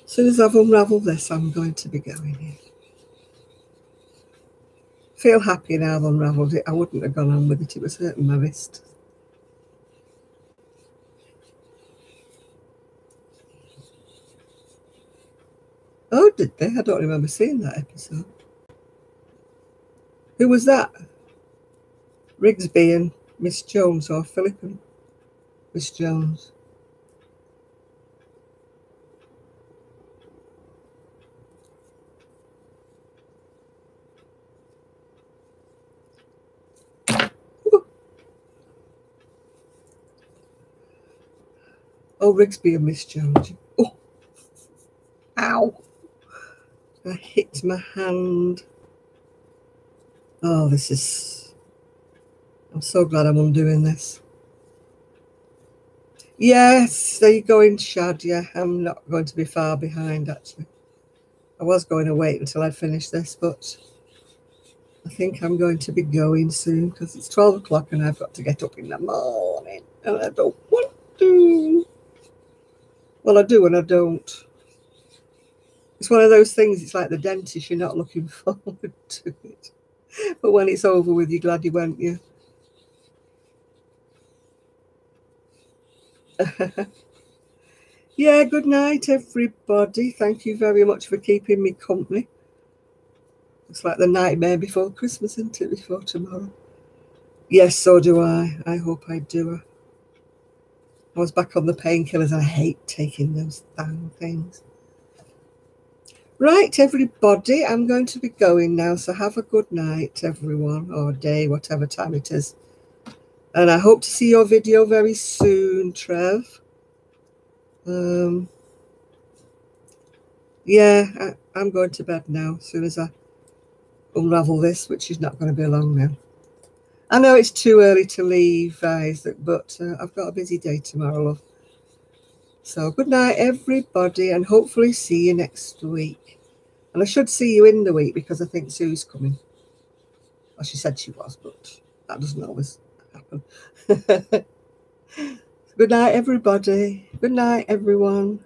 As soon as I've unravelled this, I'm going to be going here. Feel happy now I've unravelled it. I wouldn't have gone on with it. It was hurting my wrist. Oh, did they? I don't remember seeing that episode. Who was that? Rigsby and Miss Jones, or Philip and Miss Jones? Oh, Rigsby and Miss Jones. Oh, ow. I hit my hand. Oh, this is... I'm so glad I'm undoing this. Yes, there you go in Shad. Yeah, I'm not going to be far behind, actually. I was going to wait until I'd finished this, but I think I'm going to be going soon because it's 12 o'clock and I've got to get up in the morning and I don't want to. Well, I do and I don't. It's one of those things, it's like the dentist, you're not looking forward to it. But when it's over with, you're glad you went, yeah. Yeah, good night, everybody. Thank you very much for keeping me company. It's like the nightmare before Christmas, isn't it? Before tomorrow. Yes, so do I. I hope I do. I was back on the painkillers. I hate taking those damn things. Right, everybody, I'm going to be going now. So have a good night, everyone, or day, whatever time it is. And I hope to see your video very soon, Trev. Yeah, I'm going to bed now as soon as I unravel this, which is not going to be long now. I know it's too early to leave, guys, but I've got a busy day tomorrow, love. So good night, everybody, and hopefully see you next week. And I should see you in the week because I think Sue's coming. Well, she said she was, but that doesn't always happen. Good night, everybody. Good night, everyone.